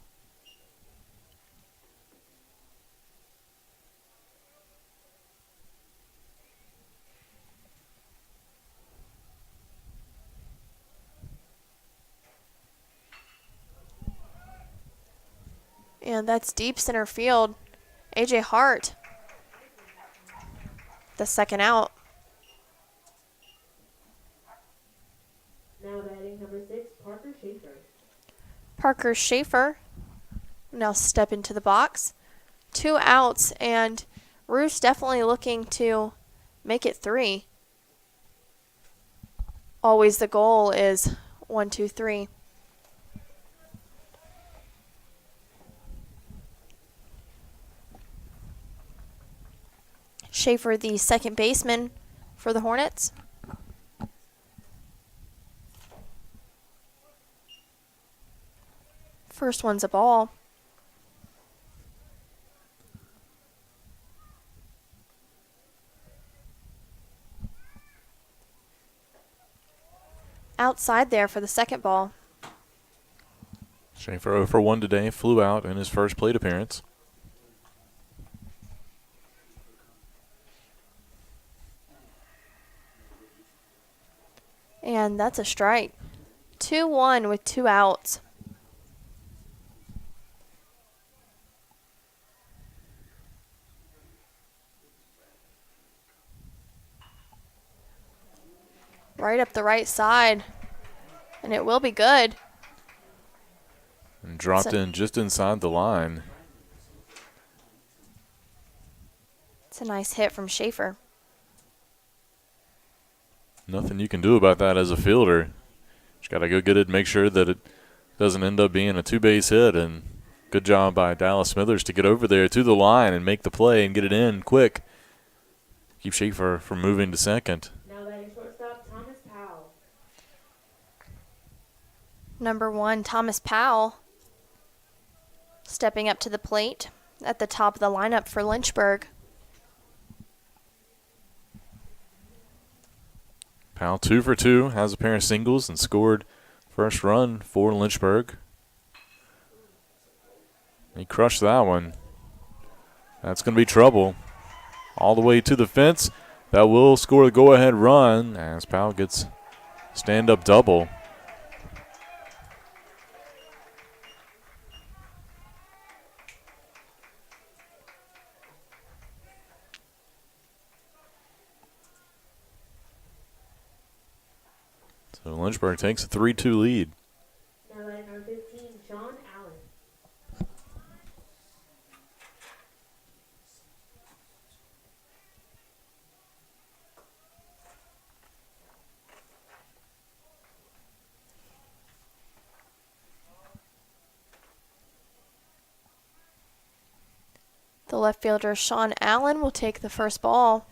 And that's deep center field. A.J. Hart, the second out. Now batting number 6, Parker Schaefer. Parker Schaefer now step into the box. 2 outs, and Roos definitely looking to make it 3. Always the goal is 1, 2, 3. Schaefer, the second baseman for the Hornets. First one's a ball. Outside there for the second ball. Schaefer 0 for 1 today, flew out in his first plate appearance. And that's a strike. 2-1 with 2 outs. Right up the right side. And it will be good. And dropped in just inside the line. It's a nice hit from Schaefer. Nothing you can do about that as a fielder. Just got to go get it, make sure that it doesn't end up being a 2-base hit. And good job by Dallas Smithers to get over there to the line and make the play and get it in quick. Keep Schaefer from moving to second. Now batting shortstop, Thomas Powell. Number 1, Thomas Powell, stepping up to the plate at the top of the lineup for Lynchburg. Powell 2 for 2, has a pair of singles and scored first run for Lynchburg. He crushed that one. That's going to be trouble. All the way to the fence. That will score the go-ahead run as Powell gets stand-up double. So Lynchburg takes a 3-2 lead. Now batting number 15, Sean Allen. The left fielder, Sean Allen, will take the first ball.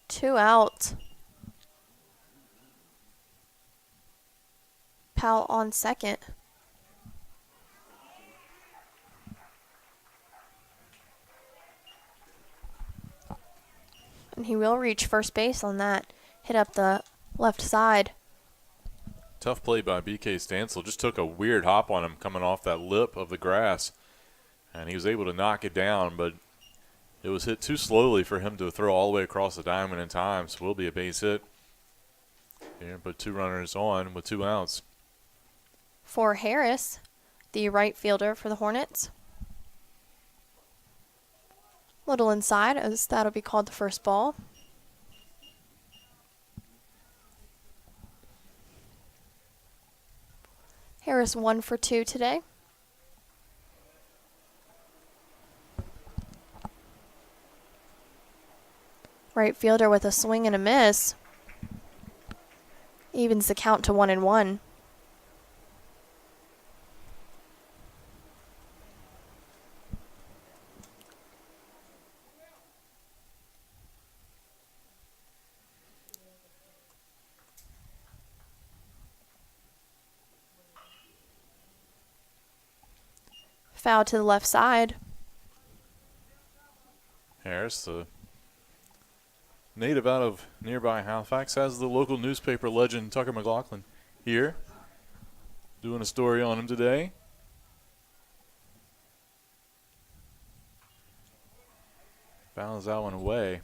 Two outs. Powell on second. And he will reach first base on that. Hit up the left side. Tough play by BK Stansel. Just took a weird hop on him coming off that lip of the grass. And he was able to knock it down, but it was hit too slowly for him to throw all the way across the diamond in time. So it will be a base hit. Here, put 2 runners on with 2 outs. For Harris, the right fielder for the Hornets. Little inside, as that'll be called the first ball. Harris 1 for 2 today. Right fielder with a swing and a miss. Evens the count to 1-1. Foul to the left side. Harris, the native out of nearby Halifax, has the local newspaper legend Tucker McLaughlin here doing a story on him today. Fouls that one away.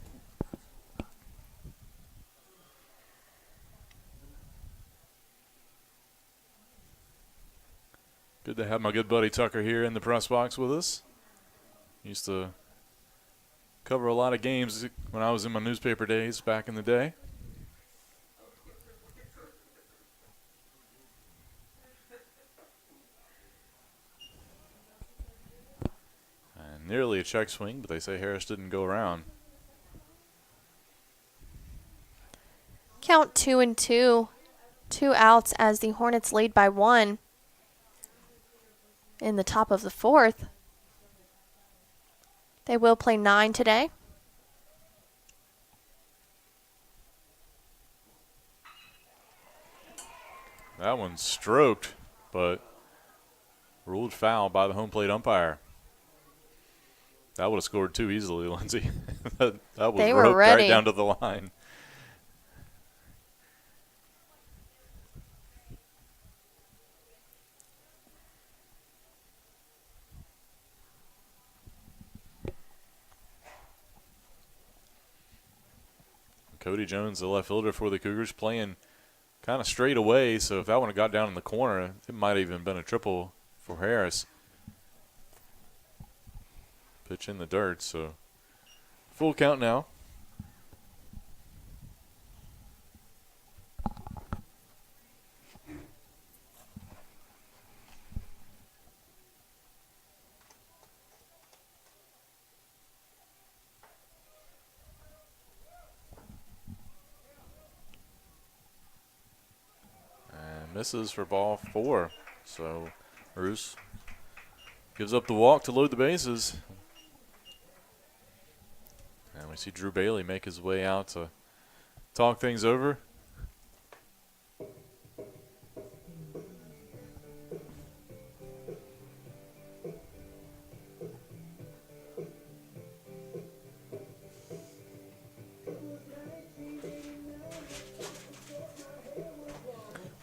Good to have my good buddy Tucker here in the press box with us. Used to cover a lot of games when I was in my newspaper days back in the day. And nearly a check swing, but they say Harris didn't go around. Count 2-2. 2 outs as the Hornets lead by 1 in the top of the 4th. They will play 9 today. That one's stroked, but ruled foul by the home plate umpire. That would have scored 2 easily, Lindsay. that was They were roped ready. right down to the line. Cody Jones, the left fielder for the Cougars, playing kind of straight away. So if that one had got down in the corner, it might have even been a triple for Harris. Pitch in the dirt. So full count now. Misses for ball 4. So Roos gives up the walk to load the bases. And we see Drew Bailey make his way out to talk things over.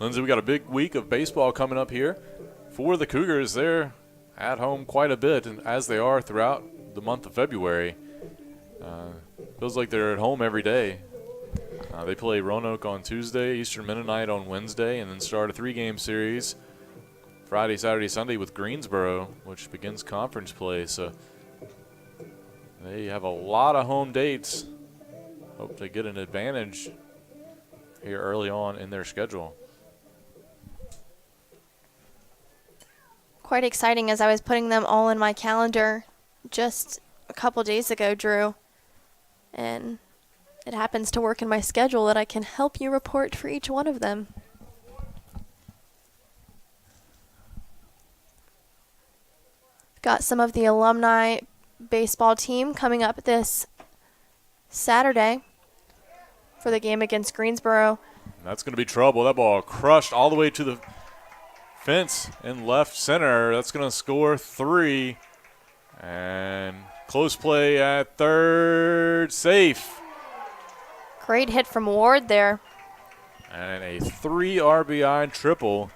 Lindsay, we got a big week of baseball coming up here. For the Cougars, they're at home quite a bit, and as they are throughout the month of February. Feels like they're at home every day. They play Roanoke on Tuesday, Eastern Mennonite on Wednesday, and then start a 3-game series Friday, Saturday, Sunday with Greensboro, which begins conference play. So they have a lot of home dates. Hope to get an advantage here early on in their schedule. Quite exciting as I was putting them all in my calendar just a couple days ago, Drew. And it happens to work in my schedule that I can help you report for each one of them. Got some of the alumni baseball team coming up this Saturday for the game against Greensboro. That's going to be trouble. That ball crushed all the way to the fence in left center. That's going to score 3. And close play at third, safe. Great hit from Ward there. And a 3 RBI triple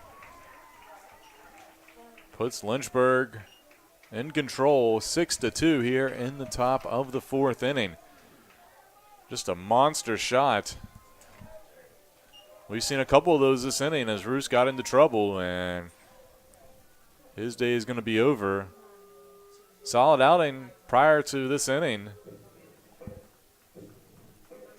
puts Lynchburg in control, 6-2 here in the top of the 4th inning. Just a monster shot. We've seen a couple of those this inning as Roos got into trouble, and his day is going to be over. Solid outing prior to this inning.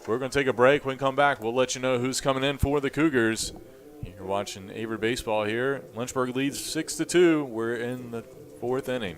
We're going to take a break. When we come back, we'll let you know who's coming in for the Cougars. You're watching Averett baseball here. Lynchburg leads 6-2. We're in the 4th inning.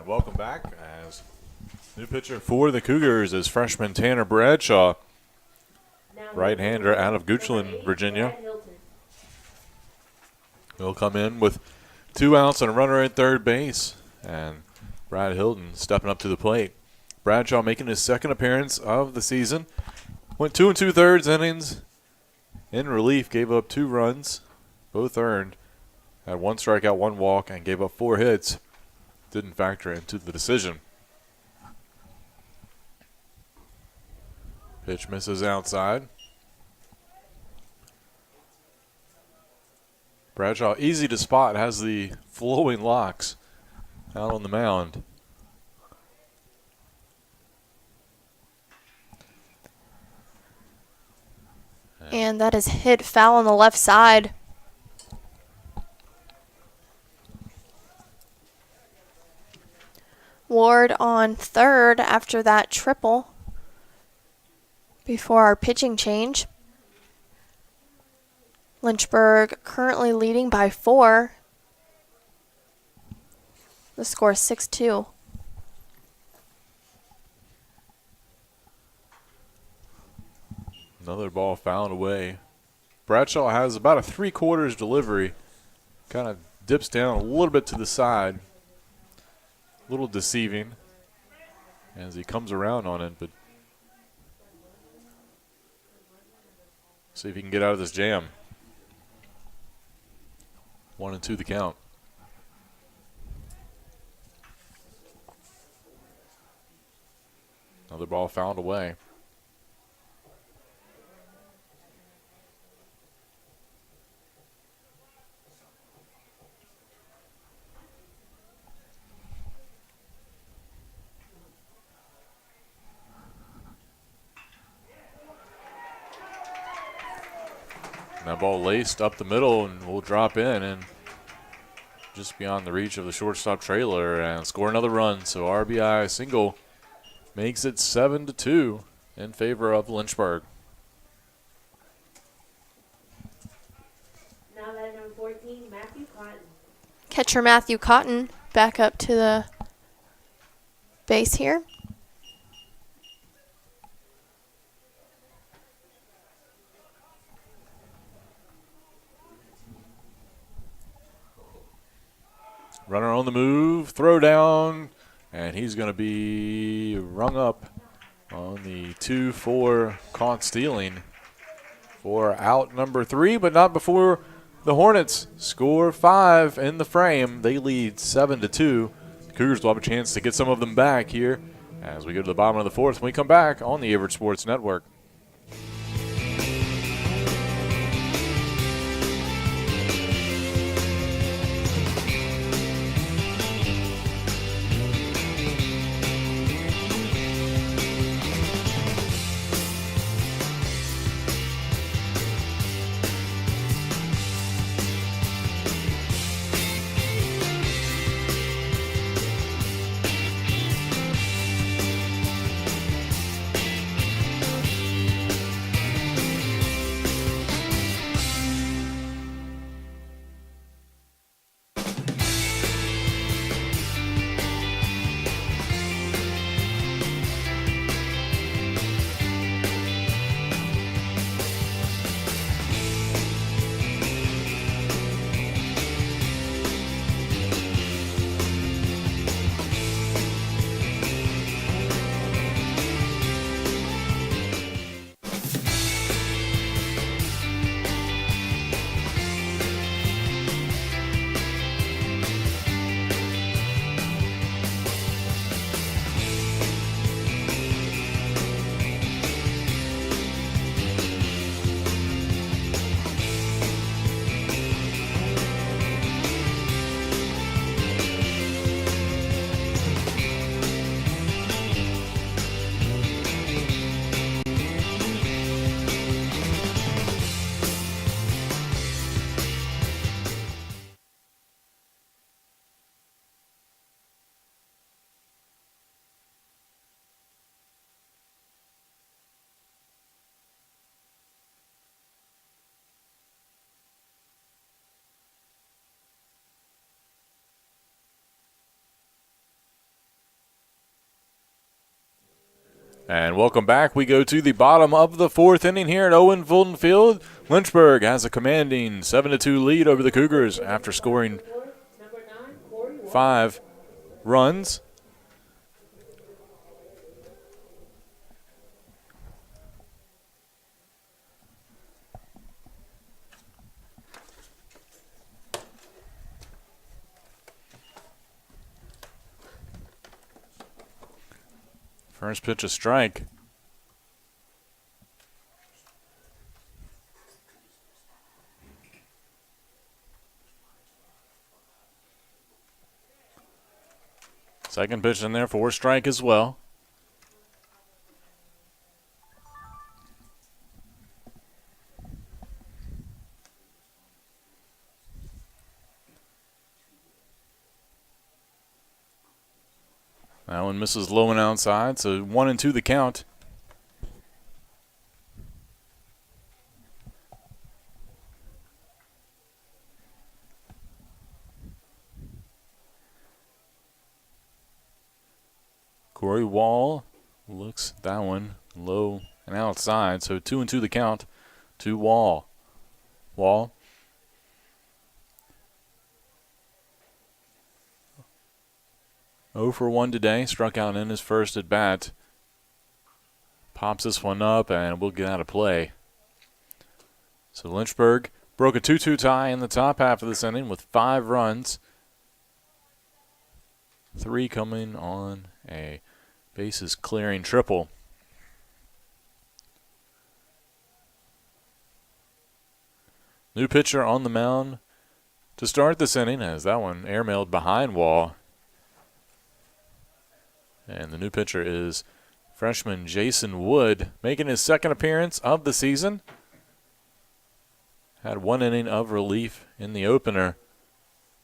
Welcome back. As new pitcher for the Cougars is freshman Tanner Bradshaw, right-hander out of Goochland, Virginia. He'll come in with 2 outs and a runner at third base, and Brad Hilton stepping up to the plate. Bradshaw making his 2nd appearance of the season. Went 2 2/3 innings in relief, gave up 2 runs, both earned. Had 1 strikeout, 1 walk, and gave up 4 hits. Didn't factor into the decision. Pitch misses outside. Bradshaw, easy to spot, has the flowing locks out on the mound. And that is hit foul on the left side. Ward on third after that triple before our pitching change. Lynchburg currently leading by 4. The score is 6-2. Another ball fouled away. Bradshaw has about a 3/4 delivery. Kind of dips down a little bit to the side. A little deceiving as he comes around on it, but see if he can get out of this jam. 1-2 the count. Another ball fouled away. That ball laced up the middle and will drop in and just beyond the reach of the shortstop trailer and score another run. So RBI single makes it 7-2 in favor of Lynchburg. 14, Matthew Cotton. Catcher Matthew Cotton back up to the base here. Runner on the move, throw down, and he's going to be rung up on the 2-4 caught stealing for out number 3, but not before the Hornets score 5 in the frame. They lead 7-2. The Cougars will have a chance to get some of them back here as we go to the bottom of the 4th when we come back on the Averett Sports Network. And welcome back. We go to the bottom of the 4th inning here at Owen Fulton Field. Lynchburg has a commanding 7-2 lead over the Cougars after scoring 5 runs. First pitch, a strike. Second pitch in there for a strike as well. That one misses low and outside, so 1-2 the count. Corey Wall looks that one low and outside, so 2-2 the count to Wall. Wall. Oh for 1 today, struck out in his first at bat. Pops this one up and we'll get out of play. So Lynchburg broke a 2-2 tie in the top half of this inning with 5 runs. 3 coming on a bases clearing triple. New pitcher on the mound to start this inning as that one airmailed behind Wall. And the new pitcher is freshman Jason Wood, making his second appearance of the season. Had 1 inning of relief in the opener.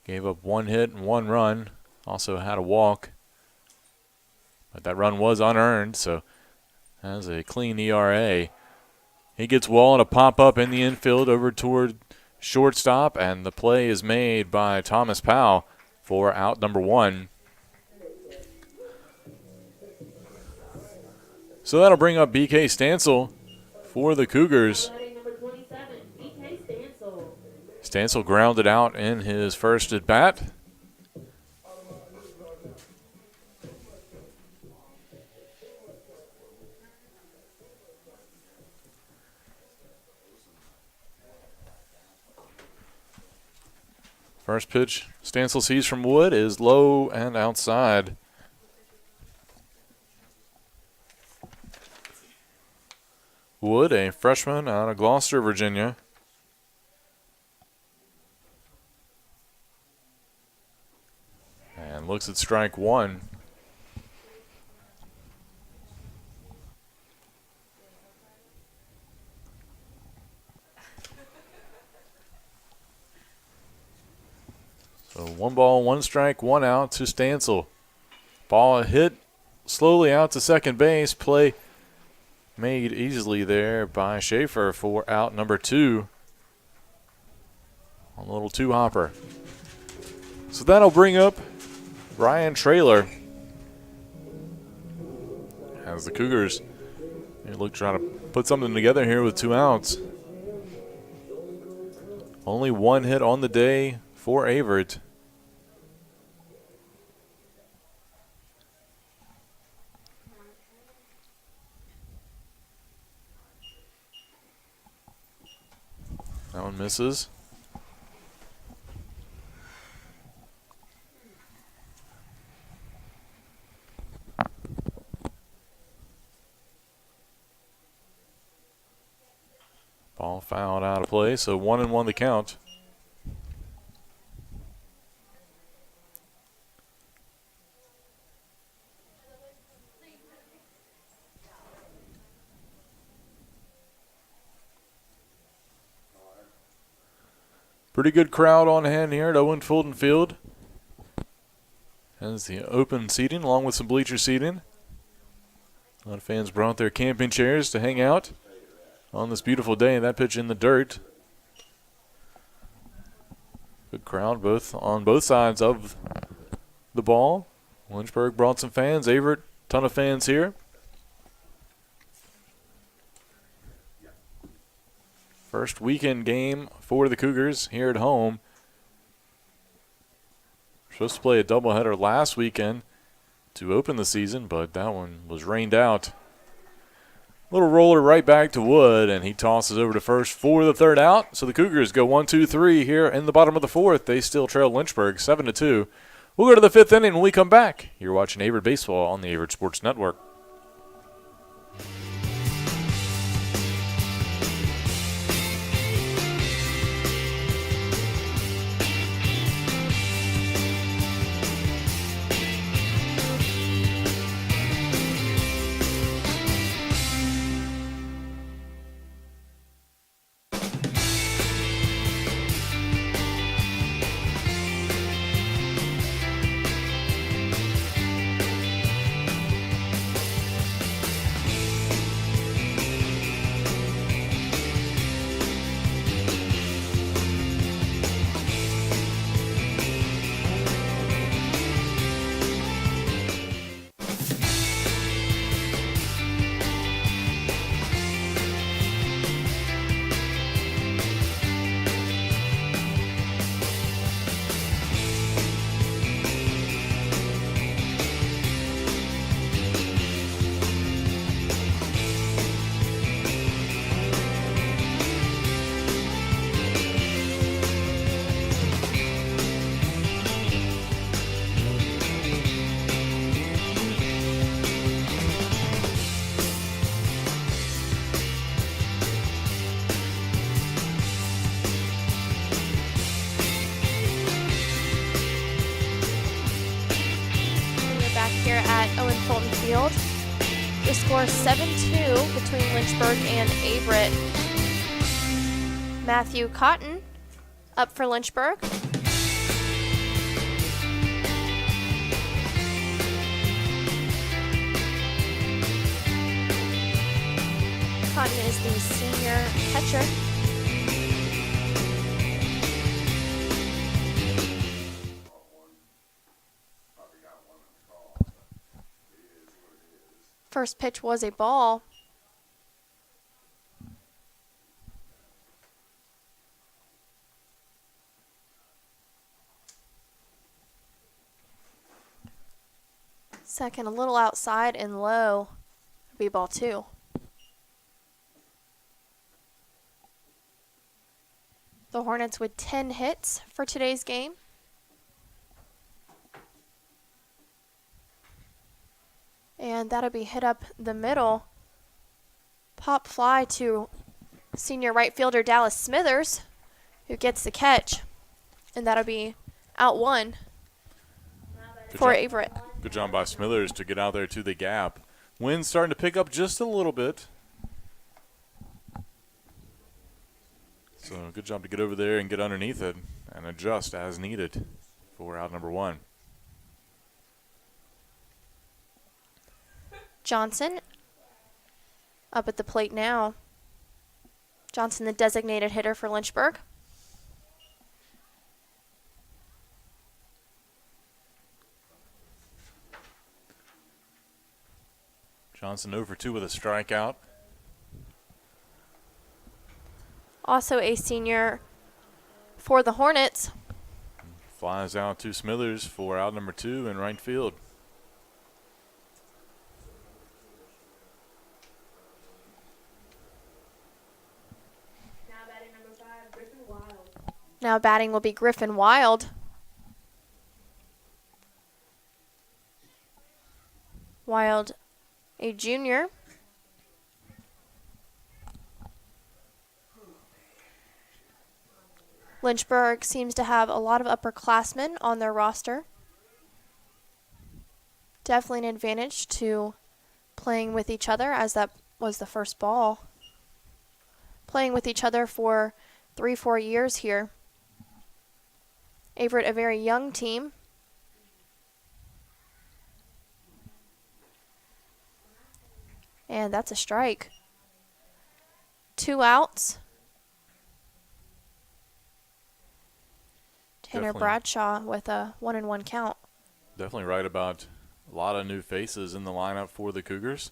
Gave up 1 hit and 1 run. Also had a walk. But that run was unearned, so has a clean ERA. He gets Wall to pop up in the infield over toward shortstop, and the play is made by Thomas Powell for out number 1. So that'll bring up BK Stansel for the Cougars. Batting number 27, BK Stansel. Stansel grounded out in his first at bat. First pitch Stansel sees from Wood is low and outside. Wood, a freshman out of Gloucester, Virginia. And looks at strike 1. So 1 ball, 1 strike, 1 out to Stansel. Ball hit slowly out to second base. Play made easily there by Schaefer for out number 2. A little 2-hopper. So that'll bring up Ryan Traylor as the Cougars look trying to put something together here with 2 outs. Only 1 hit on the day for Averett. That one misses. Ball fouled out of play, so 1-1 the count. Pretty good crowd on hand here at Owen Fulton Field. As the open seating along with some bleacher seating. A lot of fans brought their camping chairs to hang out on this beautiful day. That pitch in the dirt. Good crowd on both sides of the ball. Lynchburg brought some fans. Averett, ton of fans here. First weekend game for the Cougars here at home. Supposed to play a doubleheader last weekend to open the season, but that one was rained out. Little roller right back to Wood, and he tosses over to first for the 3rd out. So the Cougars go 1-2-3 here in the bottom of the 4th. They still trail Lynchburg 7-2. We'll go to the 5th inning when we come back. You're watching Averett Baseball on the Averett Sports Network. Here at Owen Fulton Field. The score 7-2 between Lynchburg and Averett. Matthew Cotton up for Lynchburg. Cotton is the senior catcher. First pitch was a ball. Second a little outside and low. Be ball 2. The Hornets with 10 hits for today's game. And that'll be hit up the middle. Pop fly to senior right fielder Dallas Smithers, who gets the catch. And that'll be out 1 for Averett. Good job by Smithers to get out there to the gap. Wind's starting to pick up just a little bit. So good job to get over there and get underneath it and adjust as needed for out number 1. Johnson up at the plate now. Johnson, the designated hitter for Lynchburg. Johnson 0 for 2 with a strikeout. Also a senior for the Hornets. Flies out to Smithers for out number 2 in right field. Now batting will be Griffin Wild. Wild, a junior. Lynchburg seems to have a lot of upperclassmen on their roster. Definitely an advantage to playing with each other, as that was the first ball. Playing with each other for 3-4 years here. Averett, a very young team. And that's a strike. 2 outs. Tanner Definitely. Bradshaw with a 1-1 count. Definitely right about a lot of new faces in the lineup for the Cougars.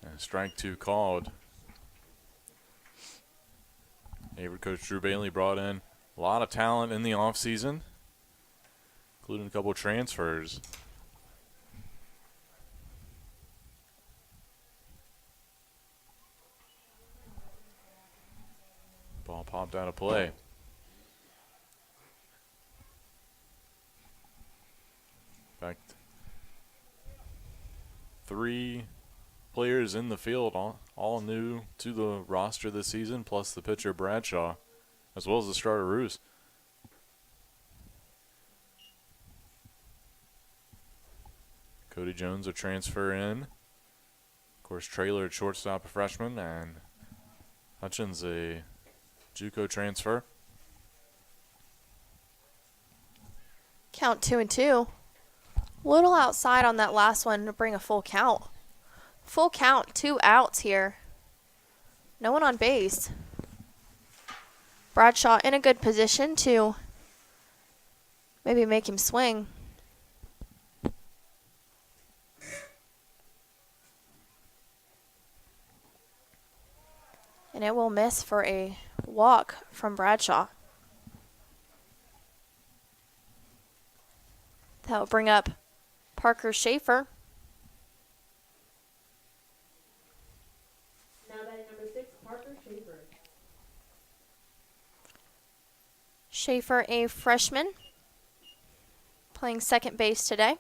And strike 2 called. Averett coach Drew Bailey brought in a lot of talent in the offseason, including a couple of transfers. Ball popped out of play. In fact, 3 players in the field, all new to the roster this season, plus the pitcher Bradshaw, as well as the starter Roos. Cody Jones a transfer in. Of course, Traylor at shortstop, a freshman, and Hutchins a JUCO transfer. Count 2-2. Little outside on that last one to bring a full count. Full count, 2 outs here. No one on base. Bradshaw in a good position to maybe make him swing. And it will miss for a walk from Bradshaw. That will bring up Parker Schaefer. Now batting number 6, Parker Schaefer. Schaefer, a freshman, playing second base today.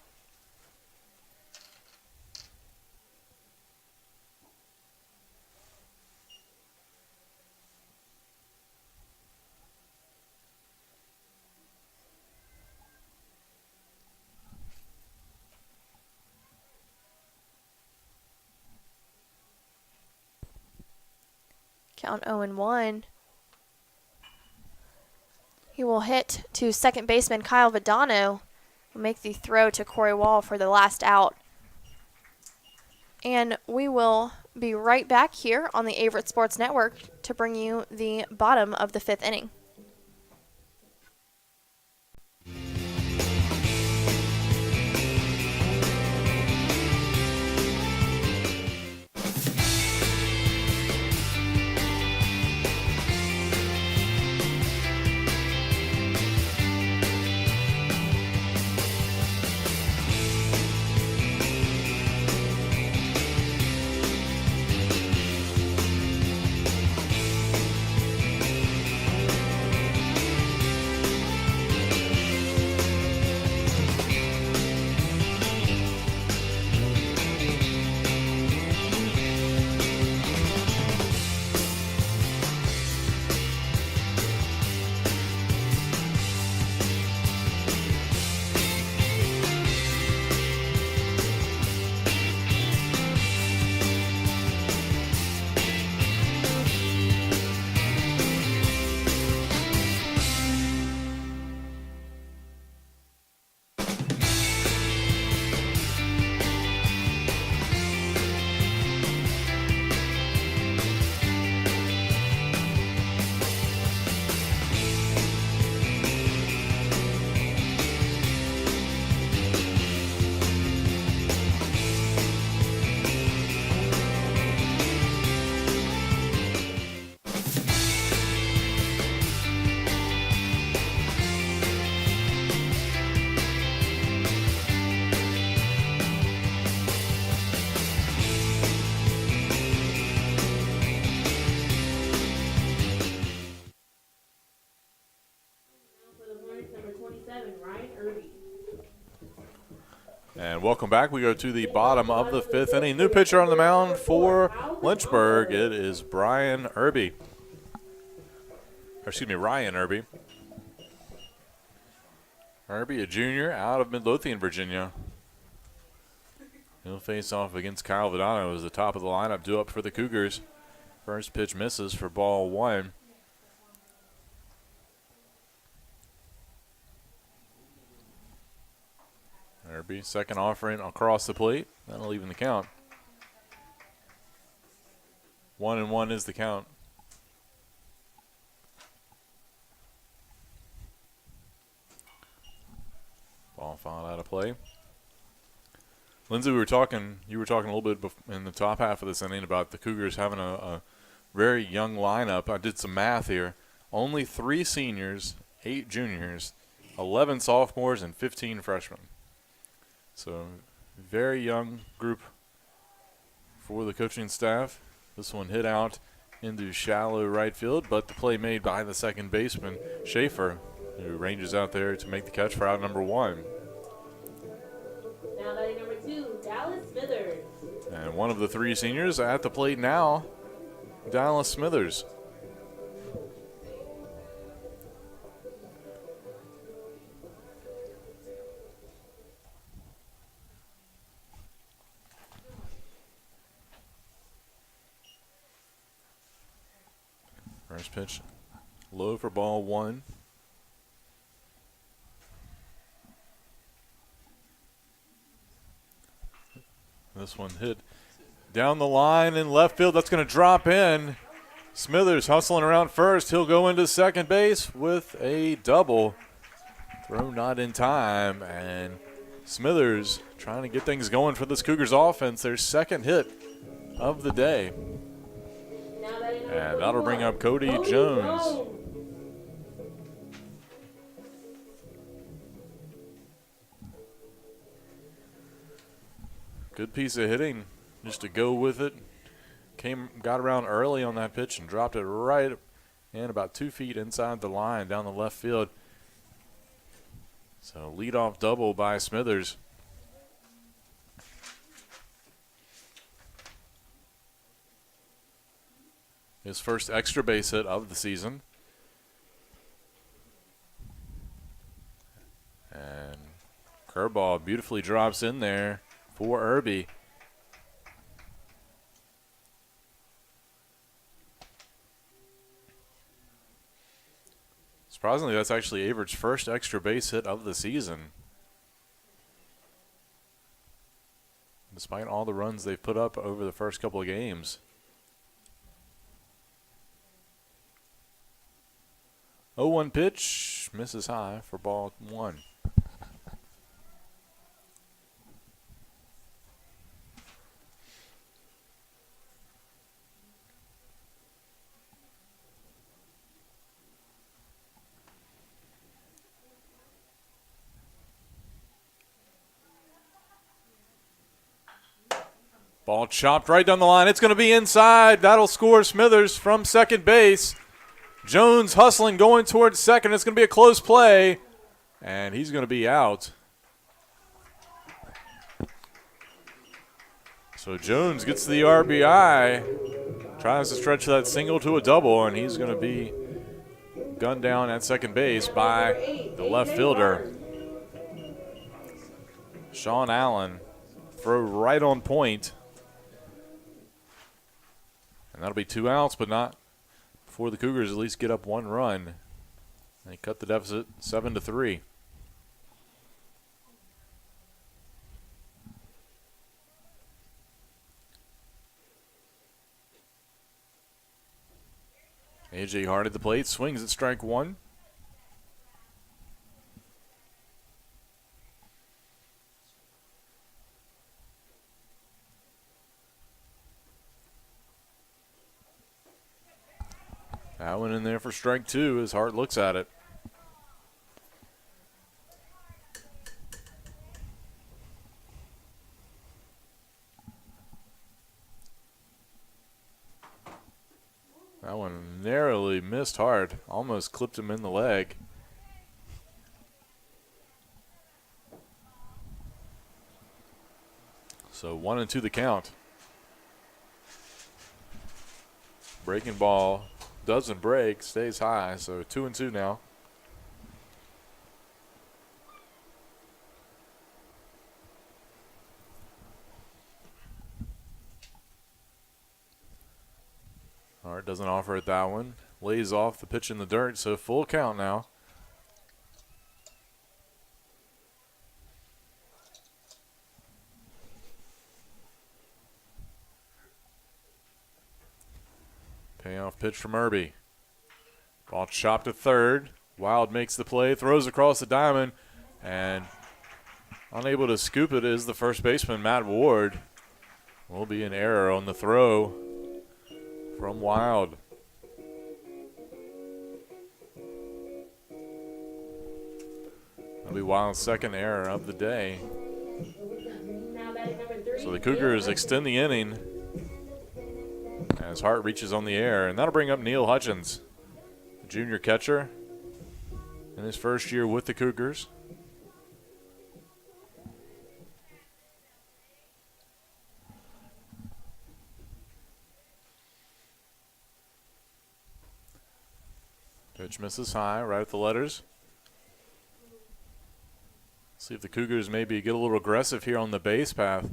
Count 0-1. He will hit to second baseman Kyle Vidano. Will make the throw to Corey Wall for the last out. And we will be right back here on the Averett Sports Network to bring you the bottom of the 5th inning. 27, Ryan Irby. And welcome back. We go to the bottom of the fifth inning. New pitcher on the mound for Lynchburg. It is Ryan Irby. Irby, a junior out of Midlothian, Virginia. He'll face off against Kyle Vidano as the top of the lineup due up for the Cougars. First pitch misses for ball one. Irby, second offering across the plate. That'll even the count. 1-1 is the count. Ball fouled out of play. Lindsay, you were talking a little bit in the top half of this inning about the Cougars having a very young lineup. I did some math here. Only 3 seniors, 8 juniors, 11 sophomores, and 15 freshmen. So, very young group for the coaching staff. This one hit out into shallow right field, but the play made by the second baseman, Schaefer, who ranges out there to make the catch for out number 1. Now batting number 2, Dallas Smithers. And one of the 3 seniors at the plate now, Dallas Smithers. First pitch low for ball 1. This one hit down the line in left field. That's going to drop in. Smithers hustling around first. He'll go into second base with a double. Throw not in time. And Smithers trying to get things going for this Cougars offense. Their second hit of the day. And that'll bring up Cody Jones. Good piece of hitting just to go with it. Got around early on that pitch and dropped it right in about 2 feet inside the line down the left field. So leadoff double by Smithers. His first extra base hit of the season. And curveball beautifully drops in there for Irby. Surprisingly, that's actually Averett's first extra base hit of the season. Despite all the runs they've put up over the first couple of games. 0-1 pitch, misses high for ball 1. Ball chopped right down the line. It's going to be inside. That'll score Smithers from second base. Jones hustling, going towards second. It's going to be a close play, and he's going to be out. So Jones gets the RBI, tries to stretch that single to a double, and he's going to be gunned down at second base by the left fielder. Sean Allen, throw right on point. And that'll be 2 outs, but not before the Cougars at least get up 1 run. They cut the deficit 7-3. A.J. Hart at the plate, swings at strike 1. That one in there for strike 2 as Hart looks at it. That one narrowly missed Hart, almost clipped him in the leg. So 1-2 the count. Breaking ball doesn't break, stays high, so 2-2 now. Hart doesn't offer it that one. Lays off the pitch in the dirt, so full count now. Payoff pitch from Irby. Ball chopped to third. Wild makes the play, throws across the diamond, and unable to scoop it is the first baseman, Matt Ward. Will be an error on the throw from Wild. That'll be Wild's second error of the day. Now batting number 3. So the Cougars extend the inning as Hart reaches on the air, and that'll bring up Neil Hutchins, the junior catcher in his first year with the Cougars. Pitch misses high, right at the letters. See if the Cougars maybe get a little aggressive here on the base path.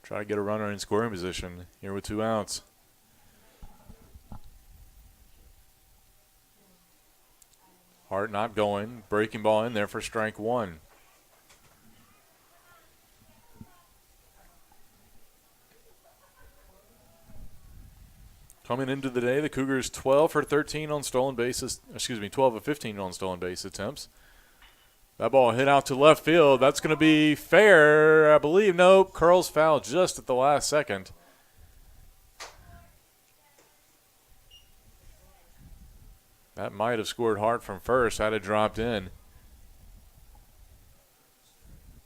Try to get a runner in scoring position here with 2 outs. Hart not going. Breaking ball in there for strike 1. Coming into the day, the Cougars 12 for 13 on stolen bases. 12 of 15 on stolen base attempts. That ball hit out to left field. That's going to be fair, I believe. Nope, curls foul just at the last second. That might have scored Hart from first had it dropped in.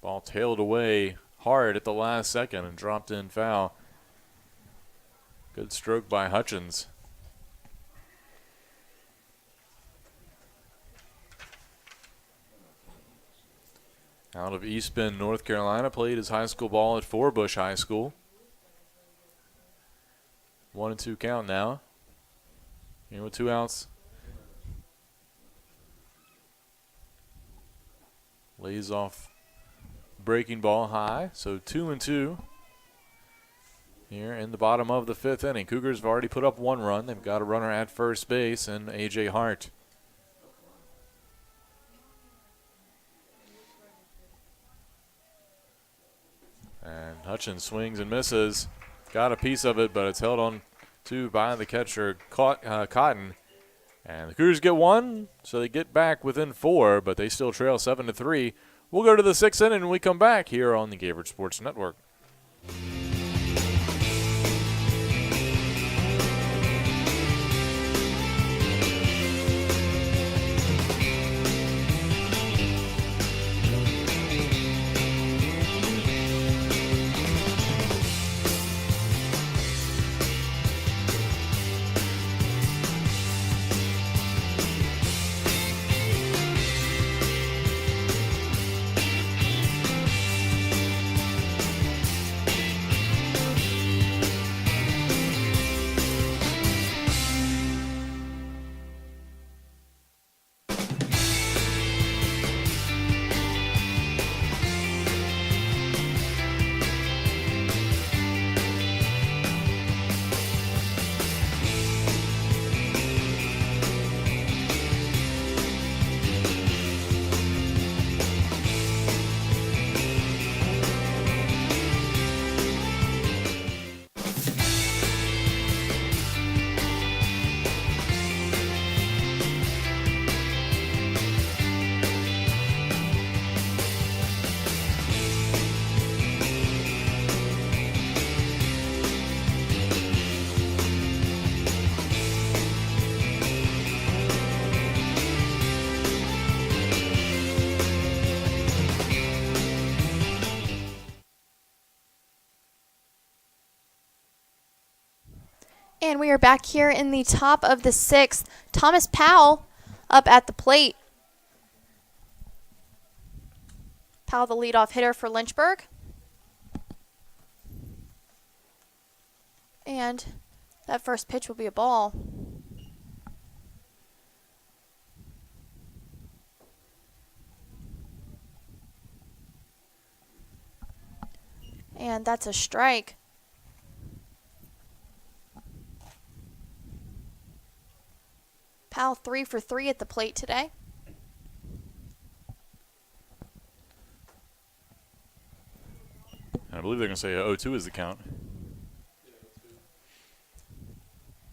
Ball tailed away hard at the last second and dropped in foul. Good stroke by Hutchins. Out of East Bend, North Carolina, played his high school ball at Forbush High School. 1-2 count now. Here with 2 outs. Lays off breaking ball high, so 2-2. Here in the bottom of the 5th inning. Cougars have already put up 1 run. They've got a runner at first base and A.J. Hart. And Hutchins swings and misses. Got a piece of it, but it's held on to by the catcher, Cotton. And the Cougars get 1, so they get back within 4, but they still trail 7-3. We'll go to the 6th inning when we come back here on the Averett Sports Network. And we are back here in the top of the 6th. Thomas Powell up at the plate. Powell, the leadoff hitter for Lynchburg. And that first pitch will be a ball. And that's a strike. Powell 3 for 3 at the plate today. I believe they're going to say 0-2 is the count. Yeah, 2.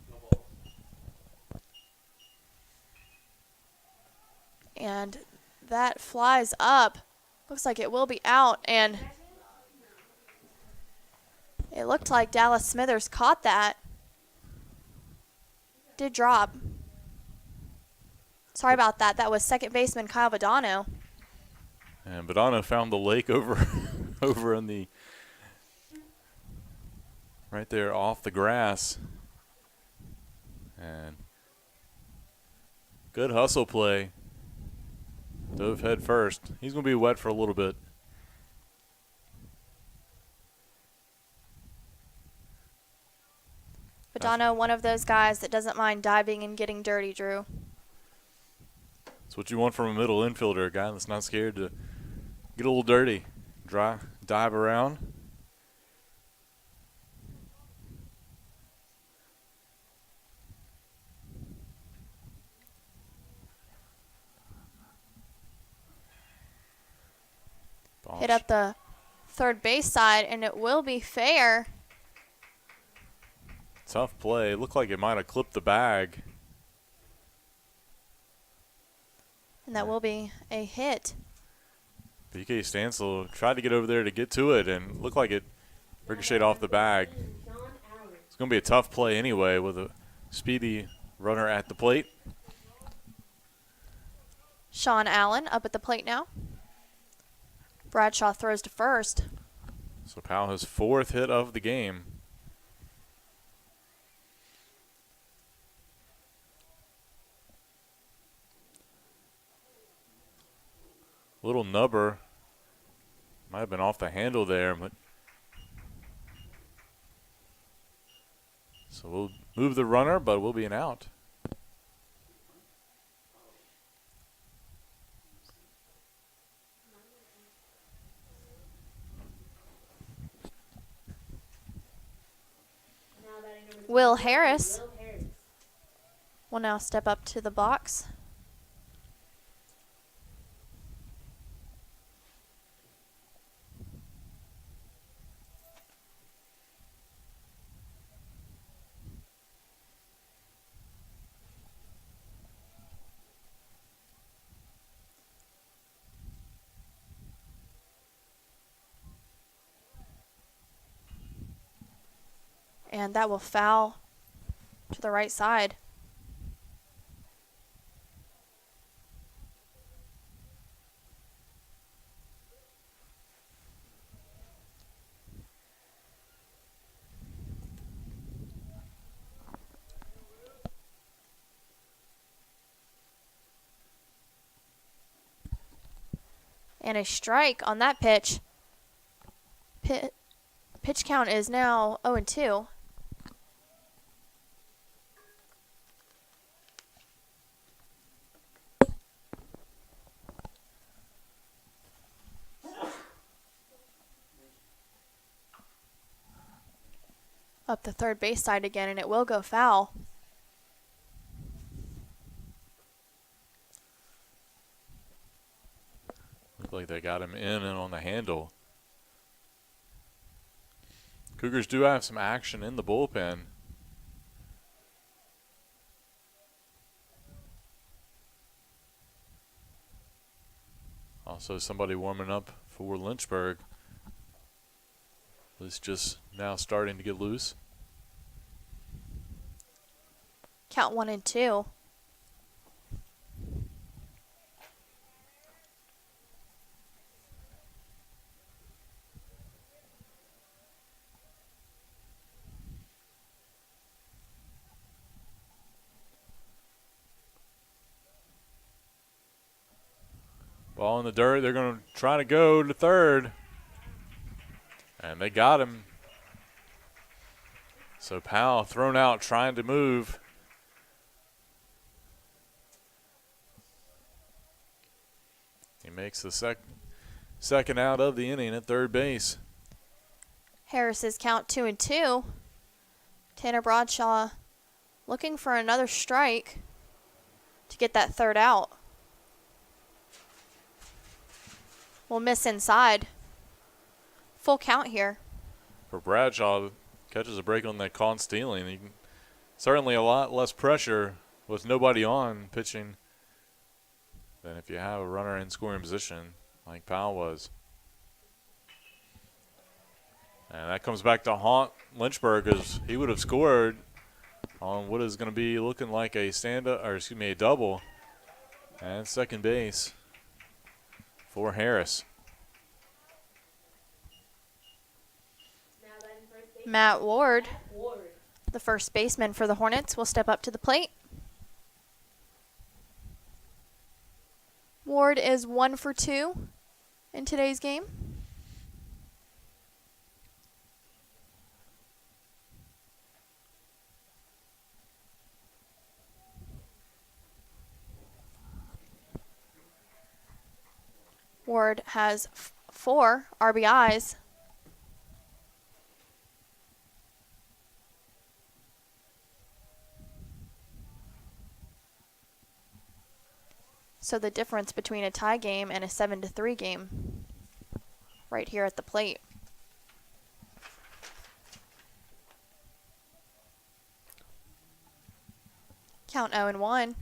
No balls. And that flies up. Looks like it will be out. And it looked like Dallas Smithers caught that. Did drop. Sorry about that. That was second baseman Kyle Vadano. And Badano found the lake over over in the right there off the grass. And good hustle play. Dove head first. He's going to be wet for a little bit. Vadano, one of those guys that doesn't mind diving and getting dirty, Drew. That's what you want from a middle infielder, a guy that's not scared to get a little dirty, dive around. Hit up the third base side, and it will be fair. Tough play. It looked like it might have clipped the bag. And that will be a hit. PK Stansel tried to get over there to get to it, and looked like it ricocheted off the bag. It's going to be a tough play anyway with a speedy runner at the plate. Sean Allen up at the plate now. Bradshaw throws to first. So Powell his 4th hit of the game. Little nubber. Might have been off the handle there, but so we'll move the runner, but we'll be an out. Will Harris will now step up to the box. And that will foul to the right side. And a strike on that pitch. Pitch count is now 0-2. Up the third base side again, and it will go foul. Looked like they got him in and on the handle. Cougars do have some action in the bullpen. Also somebody warming up for Lynchburg. Is just now starting to get loose. Count 1-2. Ball in the dirt. They're going to try to go to third. And they got him. So Powell thrown out trying to move. He makes the second out of the inning at third base. Harris's count 2-2. Tanner Bradshaw looking for another strike to get that third out. Will miss inside. Full count here. For Bradshaw, catches a break on that con stealing. Certainly a lot less pressure with nobody on pitching than if you have a runner in scoring position like Powell was. And that comes back to haunt Lynchburg, as he would have scored on what is going to be looking like a a double at second base for Harris. Matt Ward, the first baseman for the Hornets, will step up to the plate. Ward is 1 for 2 in today's game. Ward has 4 RBIs. So the difference between a tie game and a 7-3 game right here at the plate. Count 0-1.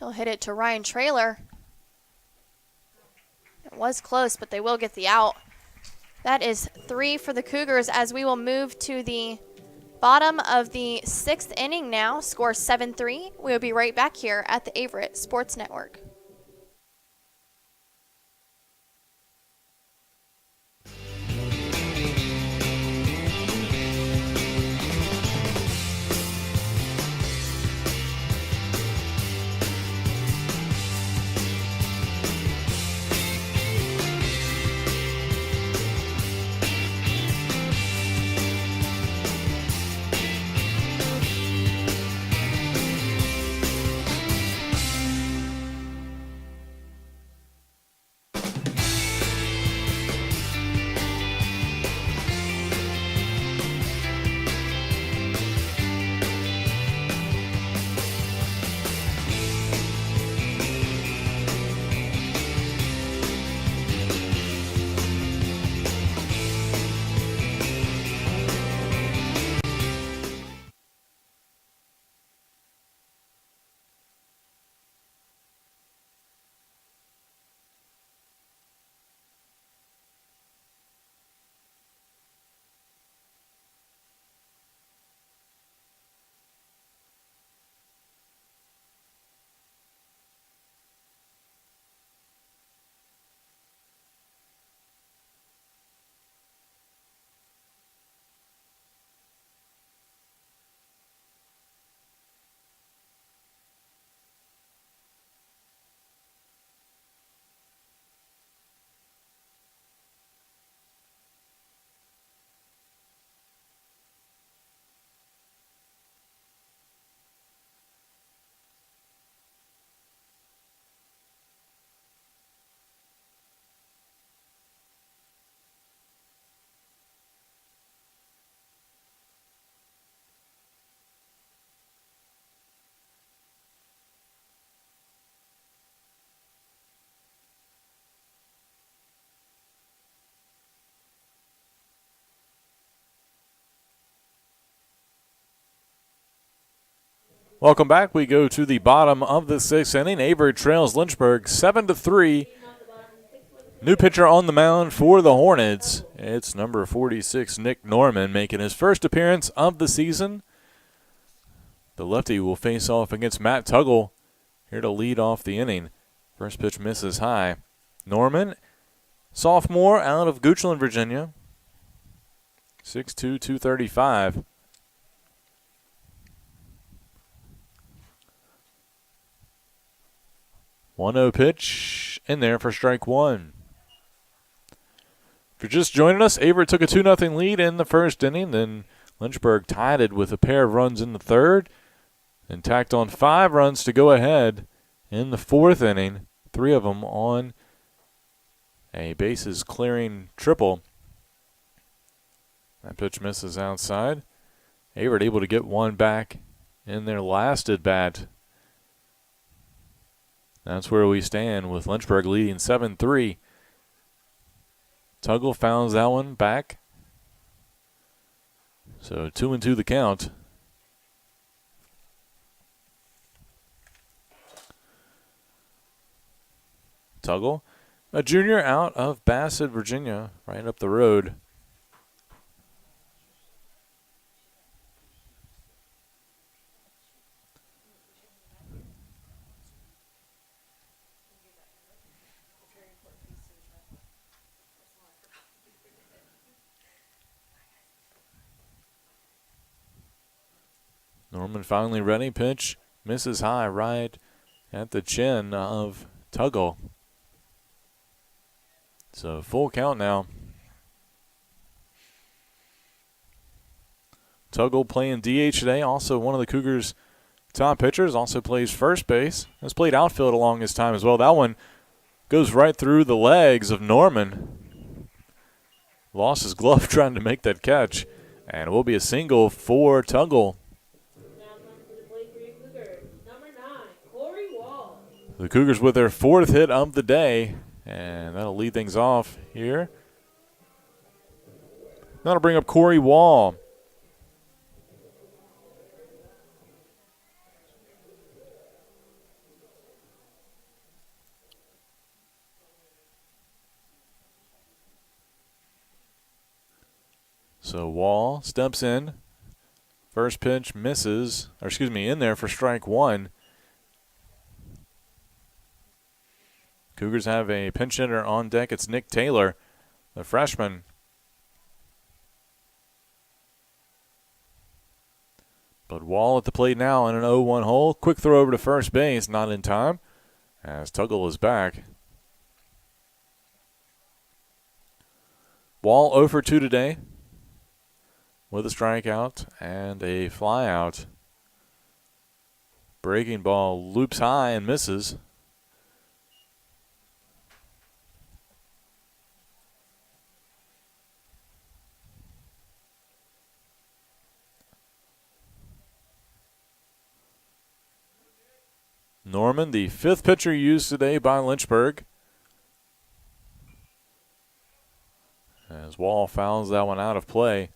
He'll hit it to Ryan Traylor. It was close, but they will get the out. That is 3 for the Cougars as we will move to the bottom of the 6th inning now. Score 7-3. We will be right back here at the Averett Sports Network. Welcome back. We go to the bottom of the 6th inning. Averett trails Lynchburg 7-3. New pitcher on the mound for the Hornets. It's number 46, Nick Norman, making his first appearance of the season. The lefty will face off against Matt Tuggle here to lead off the inning. First pitch misses high. Norman, sophomore out of Goochland, Virginia. 6'2", 235. One 0 pitch in there for strike one. If you're just joining us, Averett took a 2-0 lead in the first inning. Then Lynchburg tied it with a pair of runs in the third and tacked on 5 runs to go ahead in the fourth inning, 3 of them on a bases clearing triple. That pitch misses outside. Averett able to get one back in their last at bat. That's where we stand with Lynchburg leading 7-3. Tuggle fouls that one back. So 2-2 the count. Tuggle, a junior out of Bassett, Virginia, right up the road. Norman finally ready. Pitch misses high right at the chin of Tuggle. So full count now. Tuggle playing DH today. Also one of the Cougars' top pitchers. Also plays first base. Has played outfield along his time as well. That one goes right through the legs of Norman. Lost his glove trying to make that catch. And it will be a single for Tuggle. The Cougars with their 4th hit of the day, and that'll lead things off here. That'll bring up Corey Wall. So Wall steps in. First pitch misses, in there for strike one. Cougars have a pinch hitter on deck. It's Nick Taylor, the freshman. But Wall at the plate now in an 0-1 hole. Quick throw over to first base, not in time, as Tuggle is back. Wall 0 for 2 today with a strikeout and a flyout. Breaking ball loops high and misses. Norman, the 5th pitcher used today by Lynchburg. As Wall fouls that one out of play.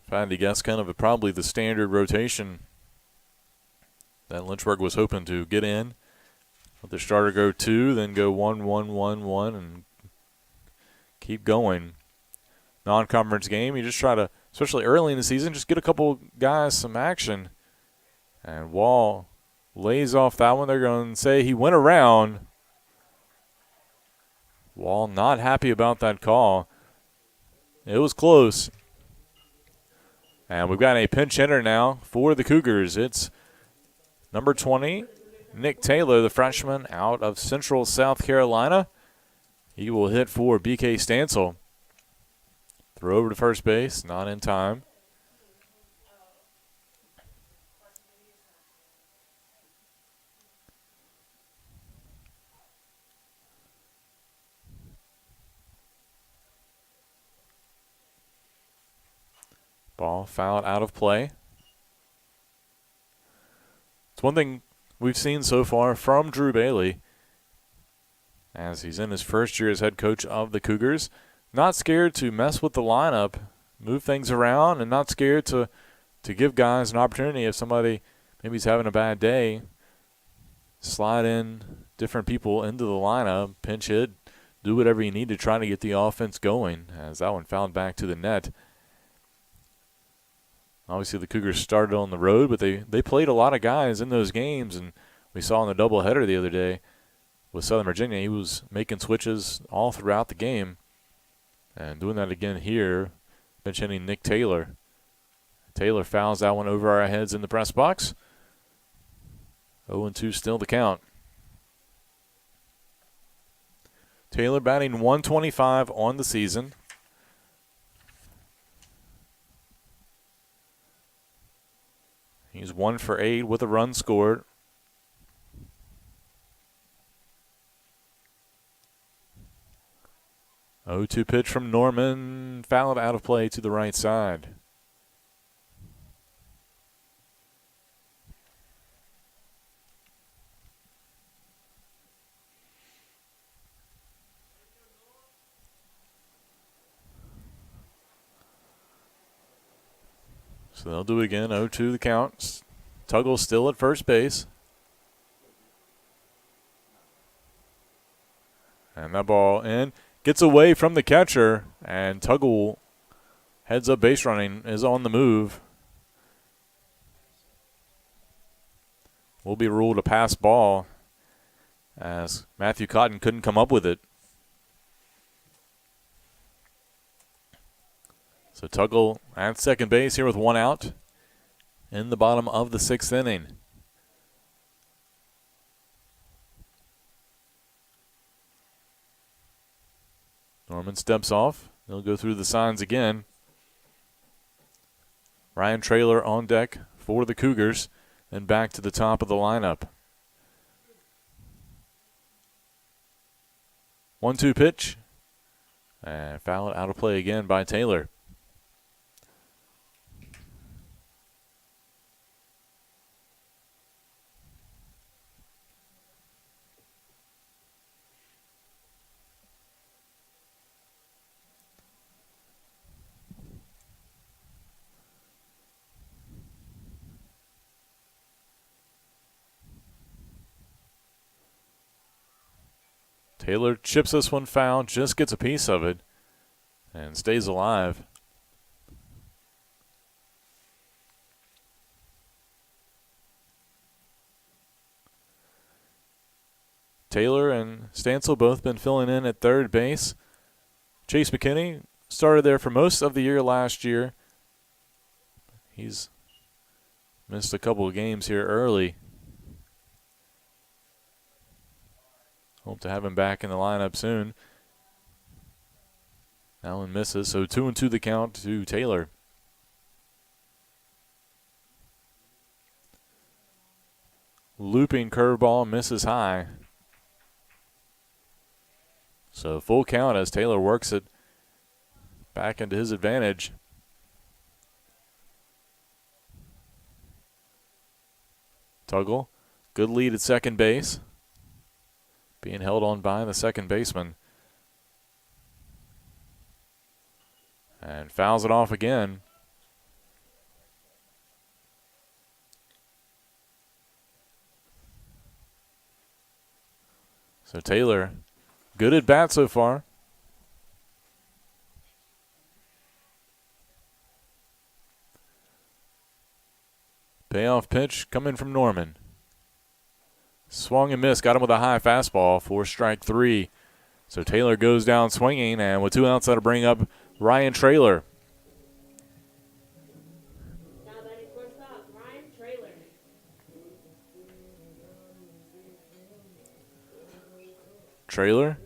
If I had to guess, kind of probably the standard rotation that Lynchburg was hoping to get in. Let the starter go 2, then go 1-1-1-1, and keep going. Non-conference game, you just try to, especially early in the season, just get a couple guys some action. And Wall lays off that one. They're going to say he went around. Wall not happy about that call. It was close. And we've got a pinch hitter now for the Cougars. It's number 20, Nick Taylor, the freshman out of Central South Carolina. He will hit for BK Stansel. Throw over to first base, not in time. Ball fouled out of play. It's one thing we've seen so far from Drew Bailey as he's in his first year as head coach of the Cougars. Not scared to mess with the lineup, move things around, and not scared to give guys an opportunity if somebody maybe is having a bad day. Slide in different people into the lineup, pinch hit, do whatever you need to try to get the offense going, as that one fouled back to the net. Obviously, the Cougars started on the road, but they played a lot of guys in those games, and we saw in the doubleheader the other day, with Southern Virginia, he was making switches all throughout the game. And doing that again here, bench hitting Nick Taylor. Taylor fouls that one over our heads in the press box. 0-2 still the count. Taylor batting 125 on the season. He's 1 for 8 with a run scored. Oh, 2 pitch from Norman, fouled out of play to the right side. So they'll do it again, 0-2 the count. Tuggle still at first base. And that ball in. Gets away from the catcher, and Tuggle heads up base running, is on the move. Will be ruled a pass ball as Matthew Cotton couldn't come up with it. So Tuggle at second base here with 1 out in the bottom of the 6th inning. Norman steps off. He'll go through the signs again. Ryan Traylor on deck for the Cougars and back to the top of the lineup. 1-2 pitch. And foul out of play again by Taylor. Taylor chips this one foul, just gets a piece of it, and stays alive. Taylor and Stansel both been filling in at third base. Chase McKinney started there for most of the year last year. He's missed a couple of games here early. Hope to have him back in the lineup soon. Allen misses, so 2-2 the count to Taylor. Looping curveball misses high. So full count as Taylor works it back into his advantage. Tuggle, good lead at second base. Being held on by the second baseman. And fouls it off again. So Taylor, good at bat so far. Payoff pitch coming from Norman. Swung and missed, got him with a high fastball for strike 3. So Taylor goes down swinging, and with 2 outs, that'll bring up Ryan Traylor. Now batting shortstop, Ryan Traylor. Traylor.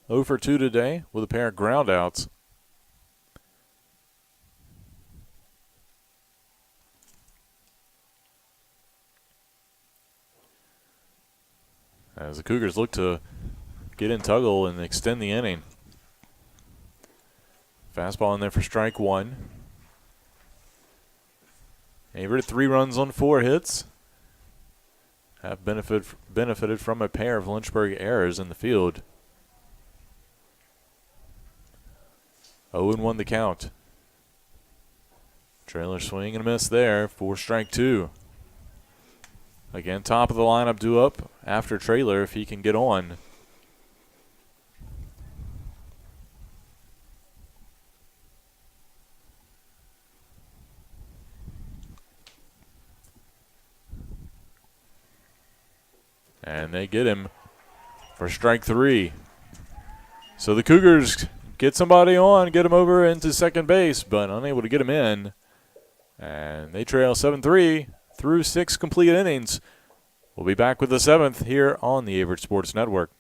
Oh for 2 today with a pair of ground outs. As the Cougars look to get in Tuggle and extend the inning. Fastball in there for strike 1. Averett 3 runs on 4 hits. Have benefited from a pair of Lynchburg errors in the field. 0-1 the count. Trailer swing and a miss there for strike 2. Again, top of the lineup due up after Traylor if he can get on. And they get him for strike 3. So the Cougars get somebody on, get him over into second base, but unable to get him in. And they trail 7-3 through 6 complete innings. We'll be back with the 7th here on the Averett Sports Network.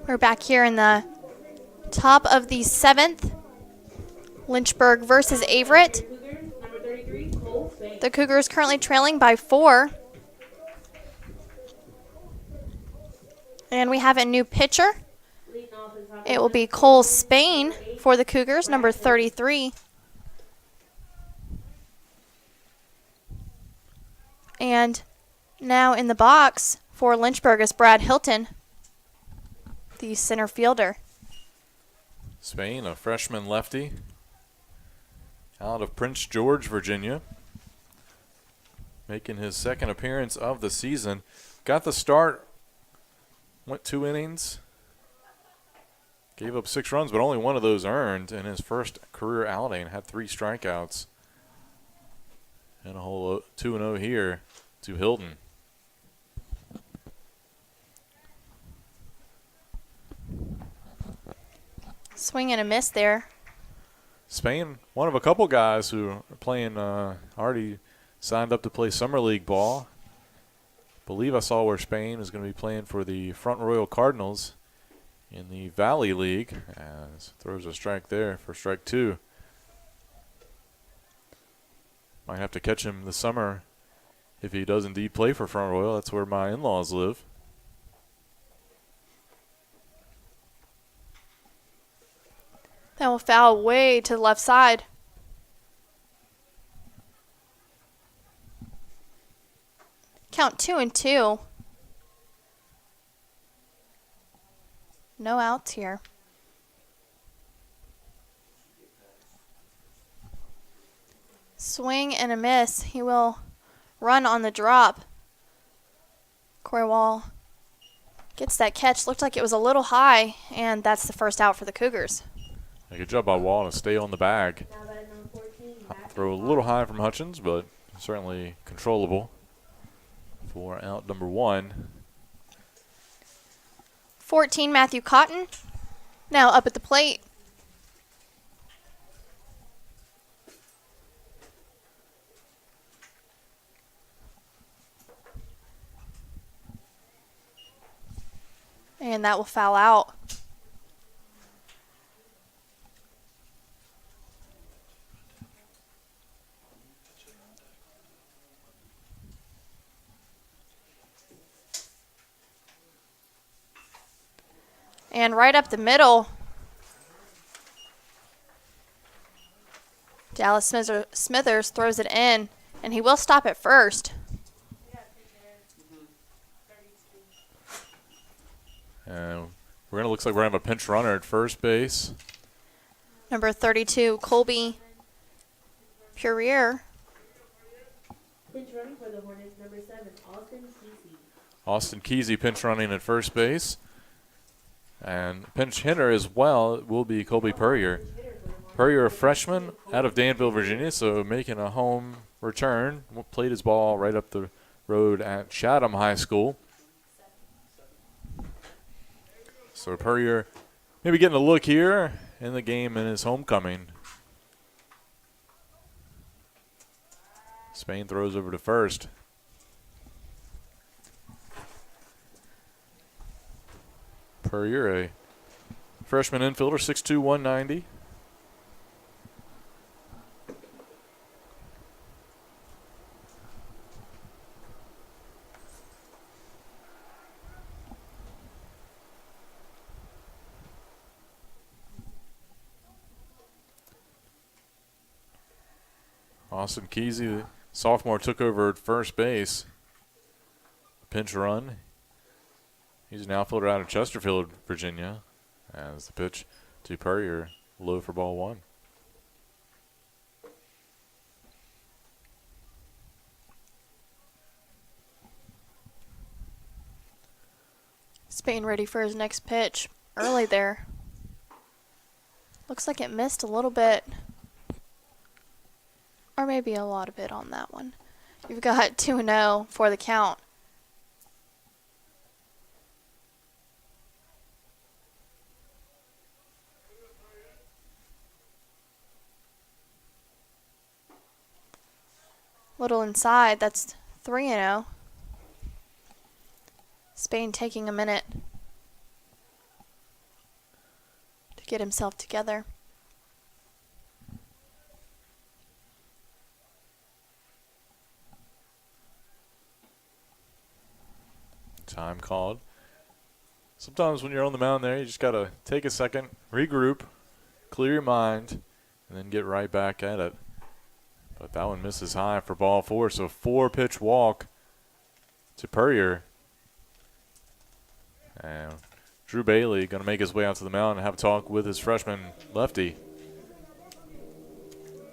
We're back here in the top of the 7th. Lynchburg versus Averett. Cougars, number 33, Cole Spain. The Cougars currently trailing by 4. And we have a new pitcher. Leading off is It will be Cole Spain for the Cougars, number 33. And now in the box for Lynchburg is Brad Hilton, the center fielder. Spain, a freshman lefty out of Prince George, Virginia, making his second appearance of the season. Got the start, went 2 innings, gave up 6 runs, but only one of those earned in his first career outing. Had 3 strikeouts and a whole 2-0 here to Hilton. Swing and a miss there. Spain, one of a couple guys who are playing, already signed up to play Summer League ball. Believe I saw where Spain is going to be playing for the Front Royal Cardinals in the Valley League. As throws a strike there for strike 2. Might have to catch him this summer if he does indeed play for Front Royal. That's where my in-laws live. That will foul way to the left side. Count 2-2. No outs here. Swing and a miss. He will run on the drop. Corey Wall gets that catch. Looked like it was a little high, and that's the first out for the Cougars. A good job by Wall to stay on the bag. Now that is number 14, Matt Throw a little high from Hutchins, but certainly controllable for out number 1. 14, Matthew Cotton. Now up at the plate. And that will foul out. And right up the middle, Dallas Smithers throws it in, and he will stop at first. And looks like we're going to have a pinch runner at first base. Number 32, Colby Purier. Pinch running for the Hornets, number 7, Austin Kesey. Austin Kesey pinch running at first base. And pinch hitter as well will be Colby Purrier. Purrier, a freshman out of Danville, Virginia, so making a home return. Played his ball right up the road at Chatham High School. So Purrier maybe getting a look here in the game in his homecoming. Spain throws over to first. Purrier, a freshman infielder, 6'2", 190. Austin Kesey, the sophomore, took over at first base. Pinch run. He's an outfielder out of Chesterfield, Virginia. As the pitch to Purrier, low for ball 1. Spain ready for his next pitch. Early there. Looks like it missed a little bit. Or maybe a lot of it on that one. You've got 2-0 for the count. Little inside, that's 3-0. Spain taking a minute to get himself together. Time called. Sometimes when you're on the mound there, you just got to take a second, regroup, clear your mind, and then get right back at it. But that one misses high for ball 4, so 4-pitch walk to Purrier. And Drew Bailey going to make his way out to the mound and have a talk with his freshman lefty.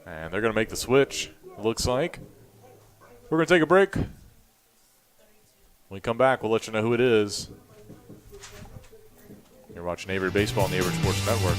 And they're going to make the switch, it looks like. We're going to take a break. When we come back, we'll let you know who it is. You're watching Averett Baseball on the Averett Sports Network.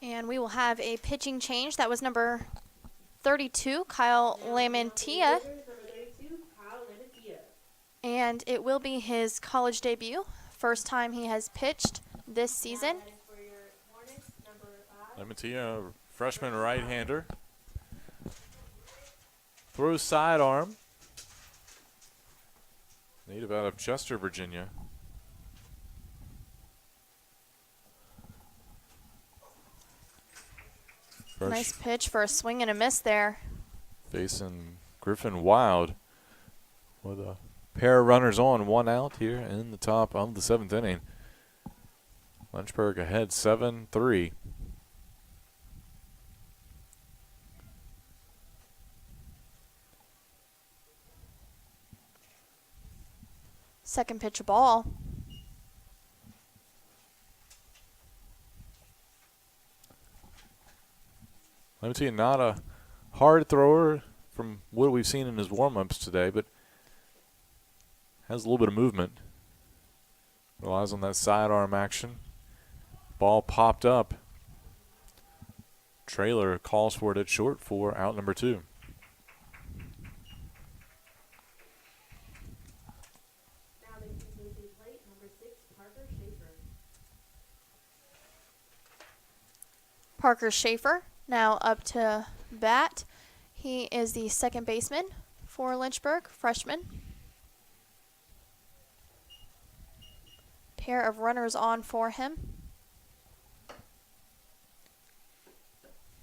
And we will have a pitching change. That was number 32, Kyle Lamantia. And it will be his college debut. First time he has pitched this season. Lamantia, freshman right-hander. Throws sidearm. Native out of Chester, Virginia. Nice pitch for a swing and a miss there. Facing Griffin Wild with a pair of runners on, 1 out here in the top of the 7th inning. Lynchburg ahead 7-3. Second pitch ball. Lamantia not a hard thrower from what we've seen in his warm-ups today, but has a little bit of movement. Relies on that sidearm action. Ball popped up. Trailer calls for it at short for out number 2. Parker Schaefer now up to bat. He is the second baseman for Lynchburg, freshman. Pair of runners on for him.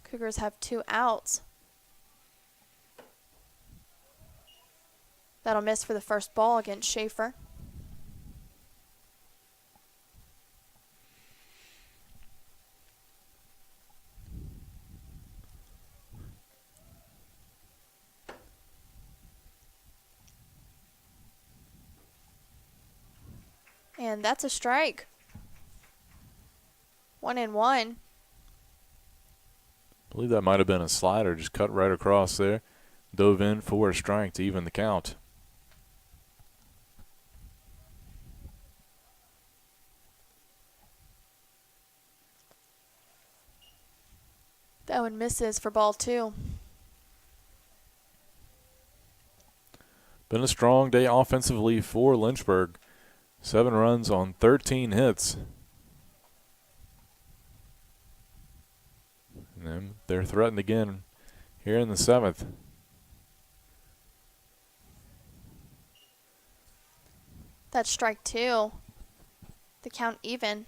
Cougars have 2 outs. That'll miss for the first ball against Schaefer. And that's a strike. 1-1. I believe that might have been a slider, just cut right across there. Dove in for a strike to even the count. That one misses for ball 2. Been a strong day offensively for Lynchburg. 7 runs on 13 hits. And then they're threatened again here in the 7th. That's strike 2. The count even.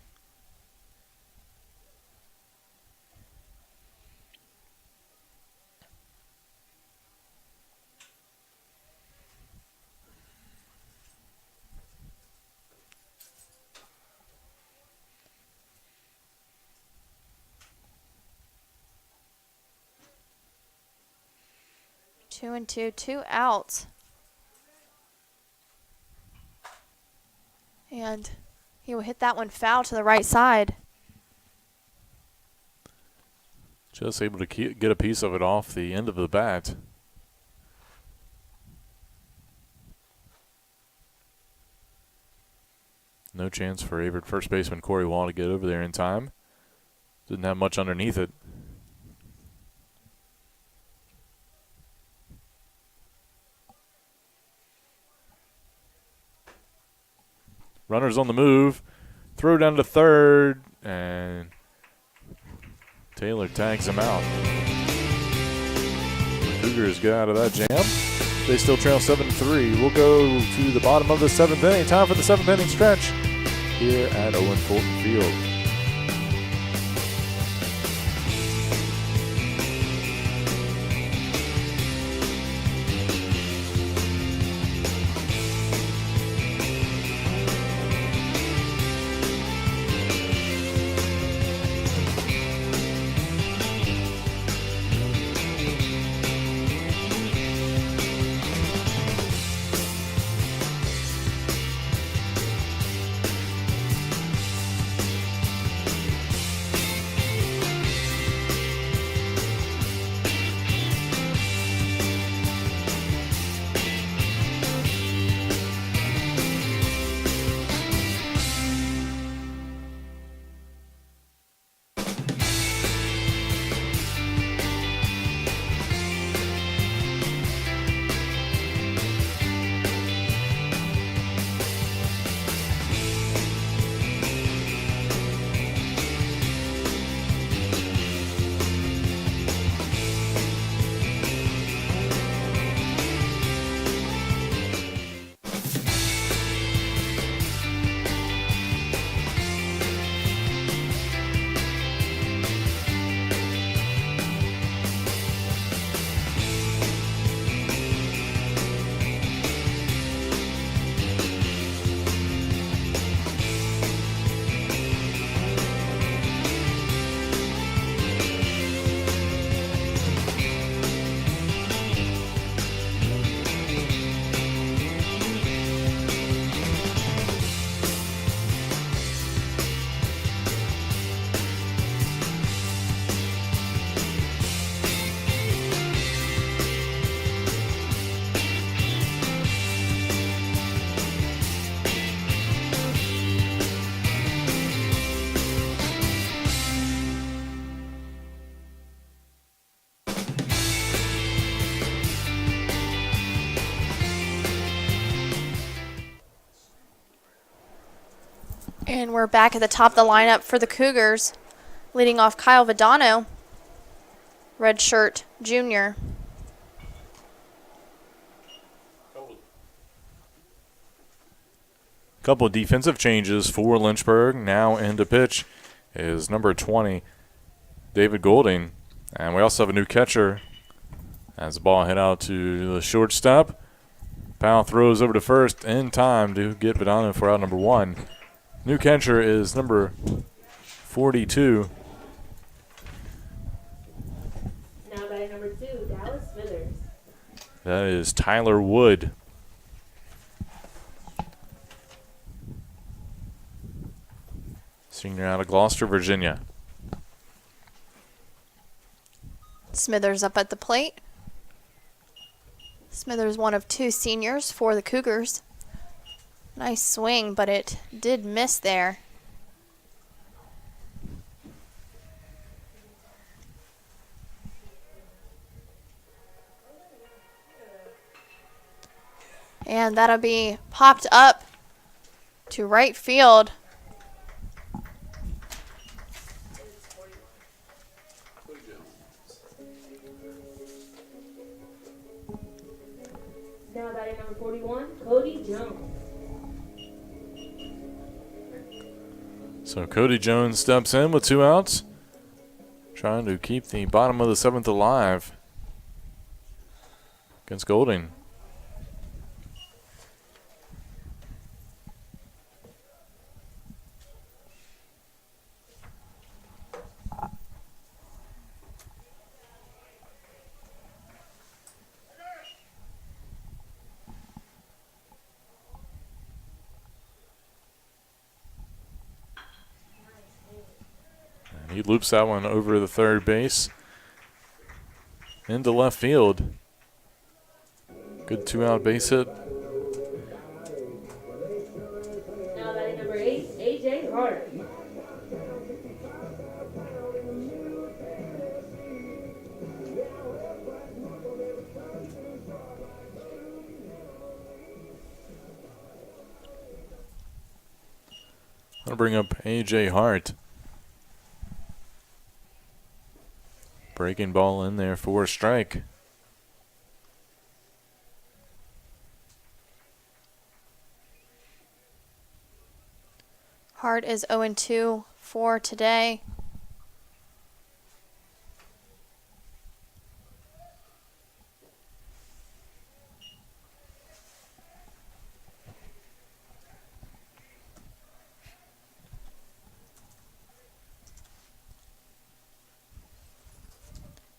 Two and two, 2 outs. And he will hit that one foul to the right side. Just able to get a piece of it off the end of the bat. No chance for Averett first baseman Corey Wall to get over there in time. Didn't have much underneath it. Runners on the move. Throw down to third, and Taylor tags him out. The Cougars get out of that jam. They still trail 7-3. We'll go to the bottom of the 7th inning. Time for the 7th inning stretch here at Owen Fulton Field. And we're back at the top of the lineup for the Cougars. Leading off Kyle Vidano, redshirt junior. Couple of defensive changes for Lynchburg. Now into pitch is number 20, David Golding. And we also have a new catcher as the ball hit out to the shortstop. Powell throws over to first in time to get Vidano for out number 1. New catcher is number 42. Now batting number 2, Dallas Smithers. That is Tyler Wood. Senior out of Gloucester, Virginia. Smithers up at the plate. Smithers, one of 2 seniors for the Cougars. Nice swing, but it did miss there. And that'll be popped up to right field. Now batting number 41, Cody Jones. So Cody Jones steps in with 2 outs, trying to keep the bottom of the 7th alive against Golding. He loops that one over the third base into left field. Good 2-out base hit. Now batting number 8, AJ Hart. I'll bring up AJ Hart. Breaking ball in there for a strike. Hart is 0-2 for today.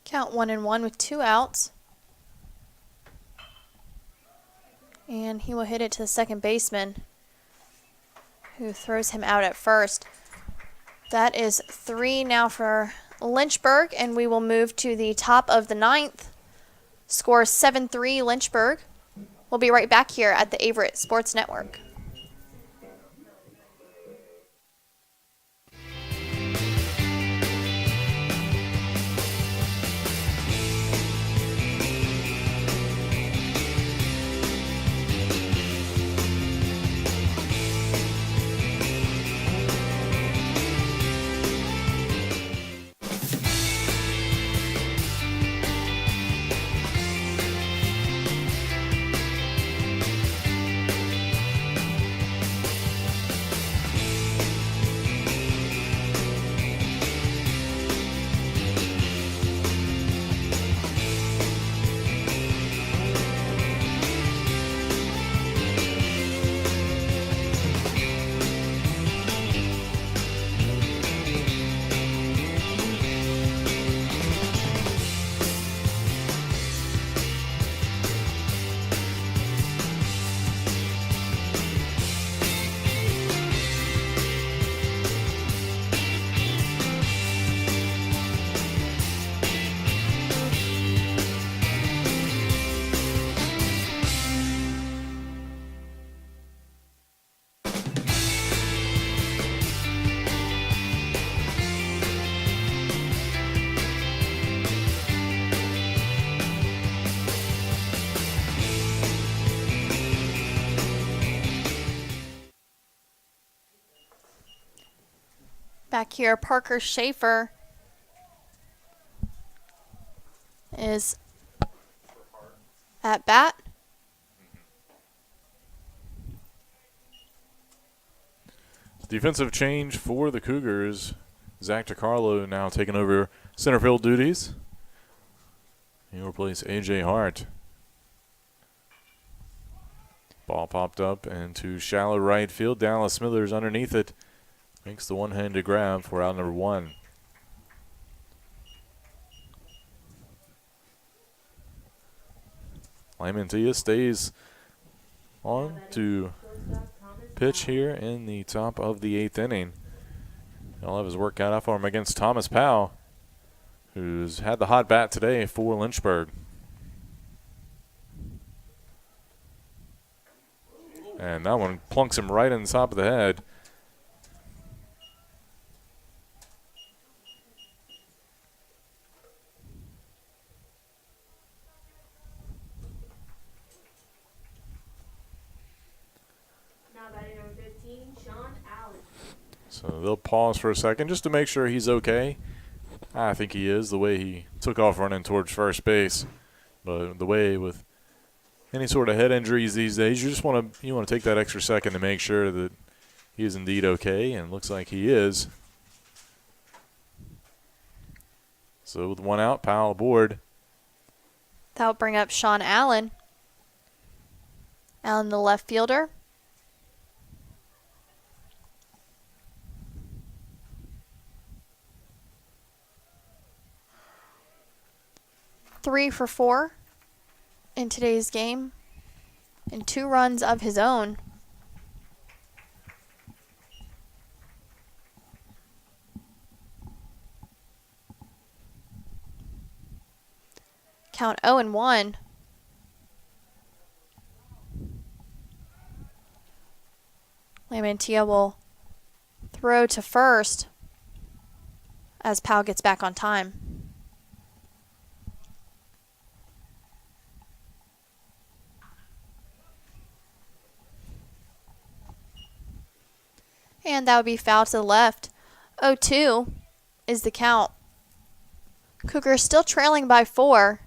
Count 1-1 with 2 outs. And he will hit it to the second baseman, who throws him out at first. That is 3 now for Lynchburg, and we will move to the top of the 9th. Score 7-3 Lynchburg. We'll be right back here at the Averett Sports Network. Back here, Parker Schaefer is at bat. Defensive change for the Cougars. Zach DiCarlo now taking over center field duties. He'll replace A.J. Hart. Ball popped up into shallow right field. Dallas Smithers underneath it. Makes the one-handed grab for out number 1. Lamantia stays on to pitch here in the top of the 8th inning. He'll have his work cut out for him against Thomas Powell, who's had the hot bat today for Lynchburg. And that one plunks him right in the top of the head. So they'll pause for a second just to make sure he's okay. I think he is, the way he took off running towards first base. But the way with any sort of head injuries these days, you just want to take that extra second to make sure that he is indeed okay, and looks like he is. So with 1 out, Powell aboard. That'll bring up Sean Allen. Allen, the left fielder. Three for 4 in today's game, and 2 runs of his own. Count 0-1. Lamantia will throw to first as Powell gets back on time. And that would be foul to the left. 0-2 is the count. Cougars still trailing by 4.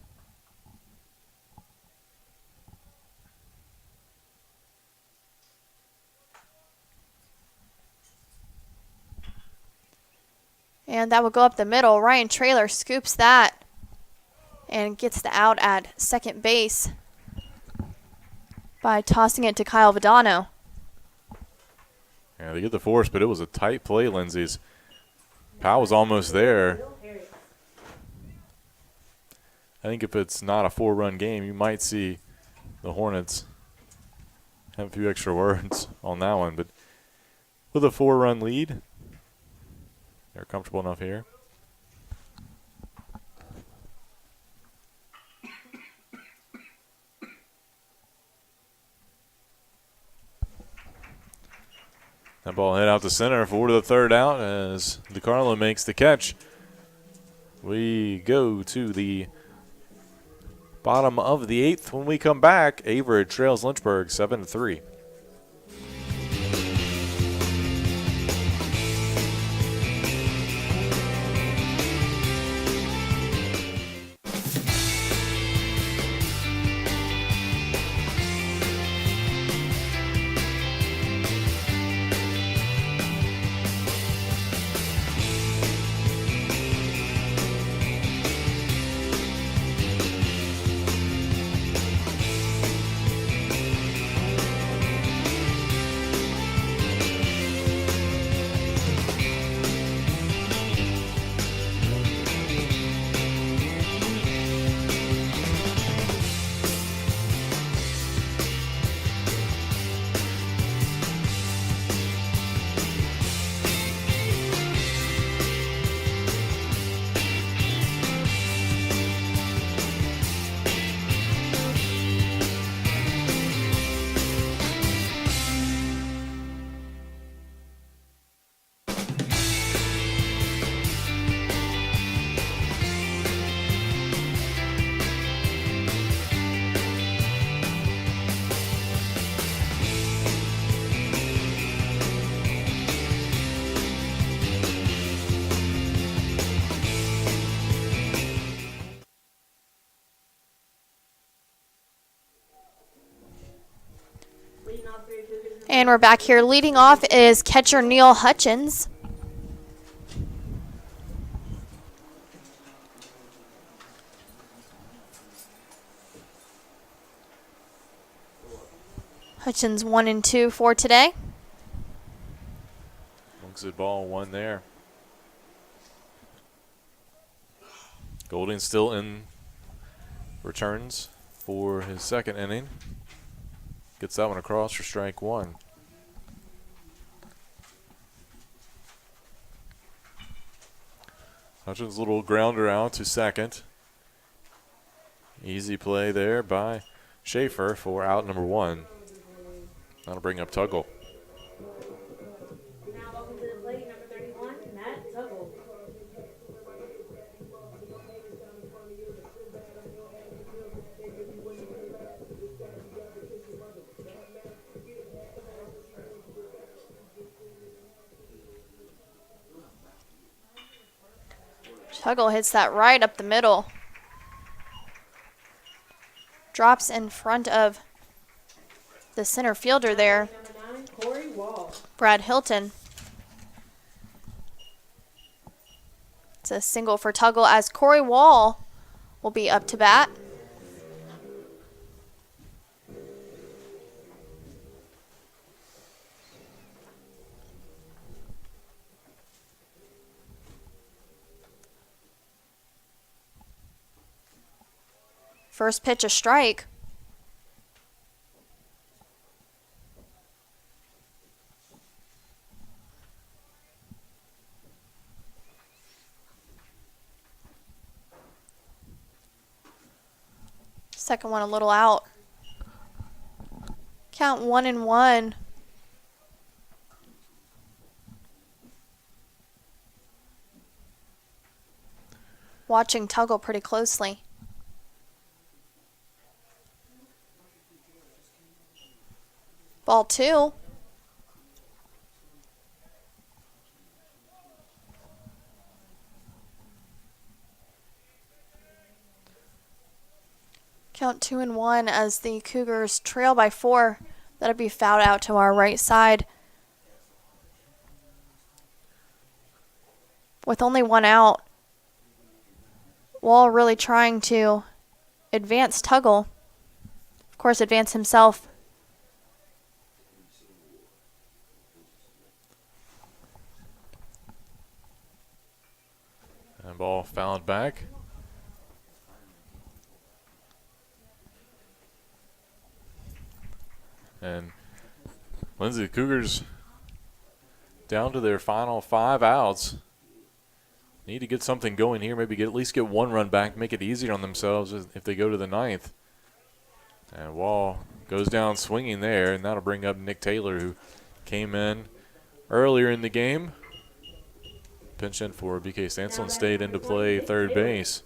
And that will go up the middle. Ryan Traylor scoops that and gets the out at second base by tossing it to Kyle Vidano. Yeah, they get the force, but it was a tight play, Lindsay's. Powell was almost there. I think if it's not a 4-run game, you might see the Hornets have a few extra words on that one. But with a 4-run lead, they're comfortable enough here. That ball hit out to center, 4 to the 3rd out as DiCarlo makes the catch. We go to the bottom of the 8th. When we come back, Averett trails Lynchburg 7-3. And we're back here. Leading off is catcher Neil Hutchins. Hutchins 1-2 for today. Looks at ball one there. Golding still in returns for his second inning. Gets that one across for strike one. Hutchins' little grounder out to second. Easy play there by Schaefer for out number one. That'll bring up Tuggle. Now welcome to the plate, number 31, Matt Tuggle. Tuggle hits that right up the middle. Drops in front of the center fielder there, Number 9, Corey Wall. Brad Hilton. It's a single for Tuggle as Corey Wall will be up to bat. First pitch, a strike. Second one a little out. Count 1-1. Watching Tuggle pretty closely. Ball two. Count 2-1 as the Cougars trail by 4. That'll be fouled out to our right side. With only one out, Wall really trying to advance Tuggle. Of course, advance himself. And ball fouled back. And Lindsay, the Cougars down to their final 5 outs. Need to get something going here, maybe at least get one run back, make it easier on themselves if they go to the 9th. And Wall goes down swinging there, and that'll bring up Nick Taylor, who came in earlier in the game. Pinch in for BK Stansel stayed into play third base.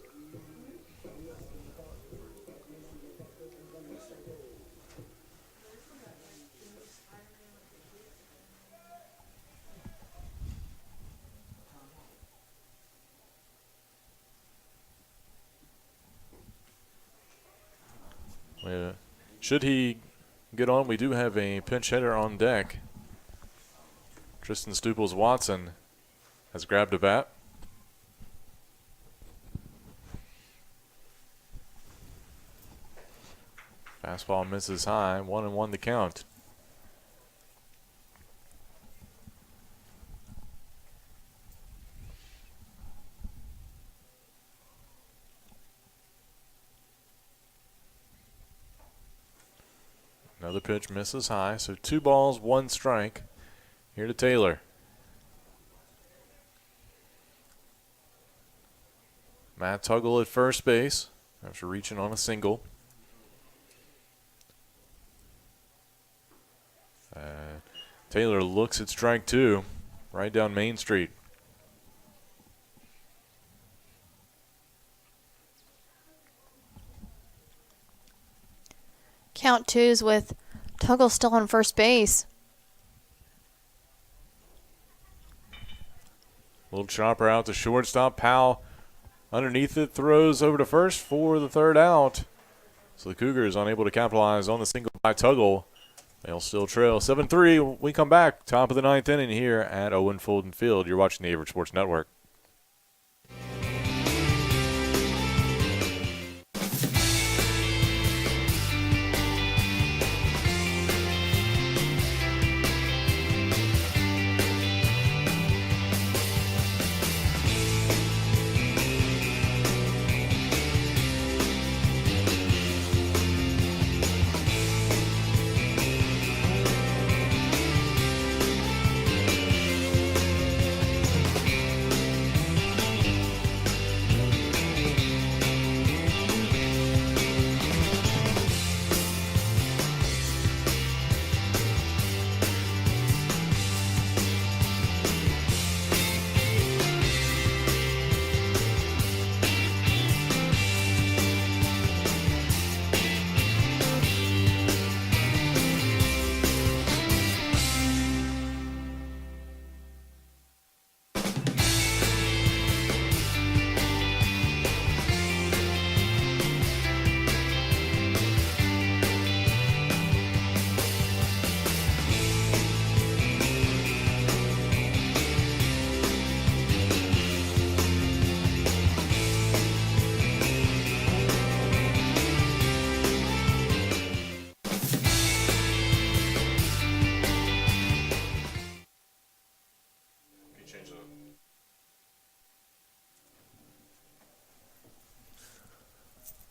Should he get on, we do have a pinch hitter on deck. Tristan Stuples-Watson has grabbed a bat. Fastball misses high, 1-1 the count. Another pitch misses high, so 2 balls, 1 strike. Here to Taylor. Matt Tuggle at first base after reaching on a single. Taylor looks at strike 2, right down Main Street. Count 2s with Tuggle still on first base. Little chopper out to shortstop. Powell underneath it, throws over to first for the 3rd out. So the Cougars unable to capitalize on the single by Tuggle. They'll still trail 7-3. We come back, top of the ninth inning here at Owen Fulton Field. You're watching the Averett Sports Network.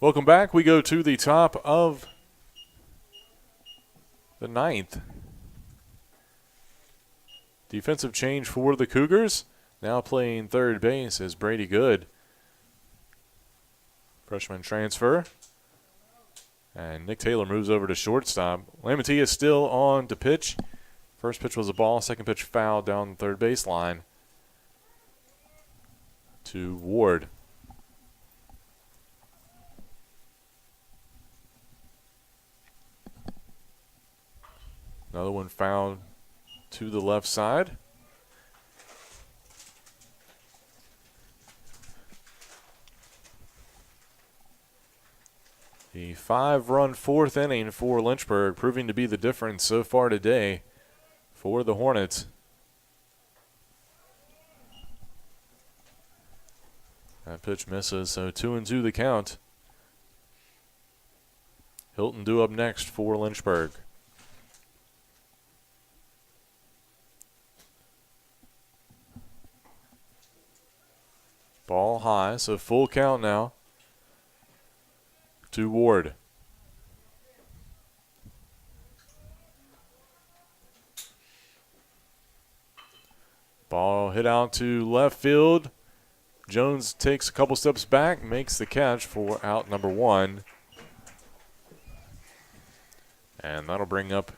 Welcome back. We go to the top of the ninth. Defensive change for the Cougars. Now playing third base is Brady Good. Freshman transfer. And Nick Taylor moves over to shortstop. Lamantia is still on to pitch. First pitch was a ball. Second pitch foul down the third baseline to Ward. Another one fouled to the left side. The 5-run fourth inning for Lynchburg, proving to be the difference so far today for the Hornets. That pitch misses, so 2-2 the count. Hilton due up next for Lynchburg. Ball high, so full count now to Ward. Ball hit out to left field. Jones takes a couple steps back, makes the catch for out number one. And that'll bring up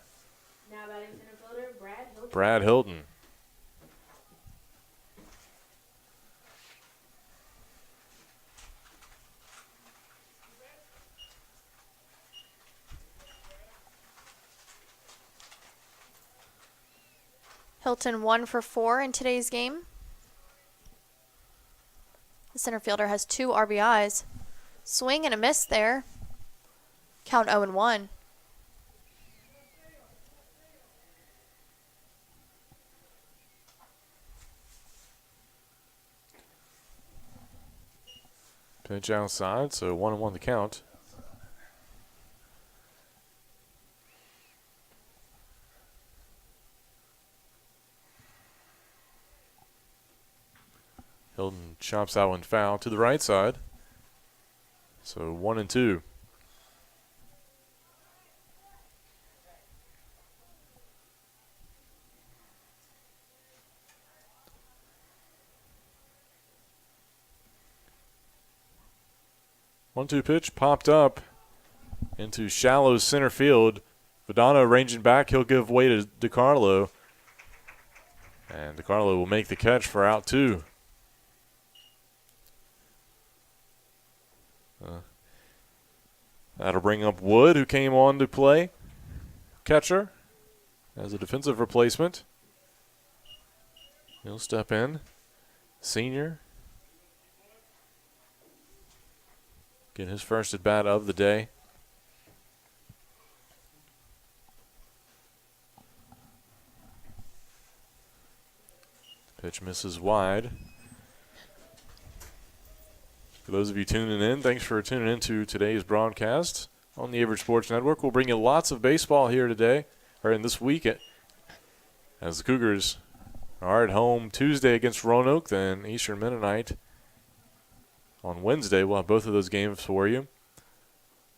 Now batting center fielder, Brad Hilton. Brad Hilton. Hilton 1 for 4 in today's game. The center fielder has 2 RBIs. Swing and a miss there. Count 0-1. Pitch outside, so 1-1 the count. Hilton chops that one foul to the right side. So 1-2. One-two pitch popped up into shallow center field. Vidano ranging back. He'll give way to DiCarlo. And DiCarlo will make the catch for out 2. That'll bring up Wood, who came on to play catcher as a defensive replacement. He'll step in. Senior. Get his first at bat of the day. Pitch misses wide. For those of you tuning in, thanks for tuning in to today's broadcast on the Averett Sports Network. We'll bring you lots of baseball here today, or in this week, as the Cougars are at home Tuesday against Roanoke, then Eastern Mennonite on Wednesday. We'll have both of those games for you.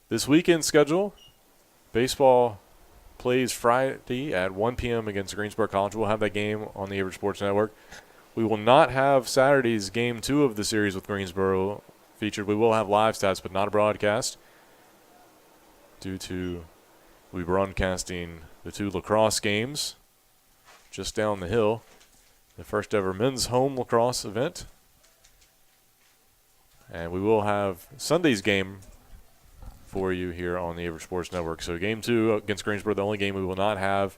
This weekend schedule, baseball plays Friday at 1 p.m. against Greensboro College. We'll have that game on the Averett Sports Network. We will not have Saturday's game 2 of the series with Greensboro featured. We will have live stats, but not a broadcast, due to we'll be broadcasting the 2 lacrosse games just down the hill. The first ever men's home lacrosse event. And we will have Sunday's game for you here on the Averett Sports Network. So game 2 against Greensboro, the only game we will not have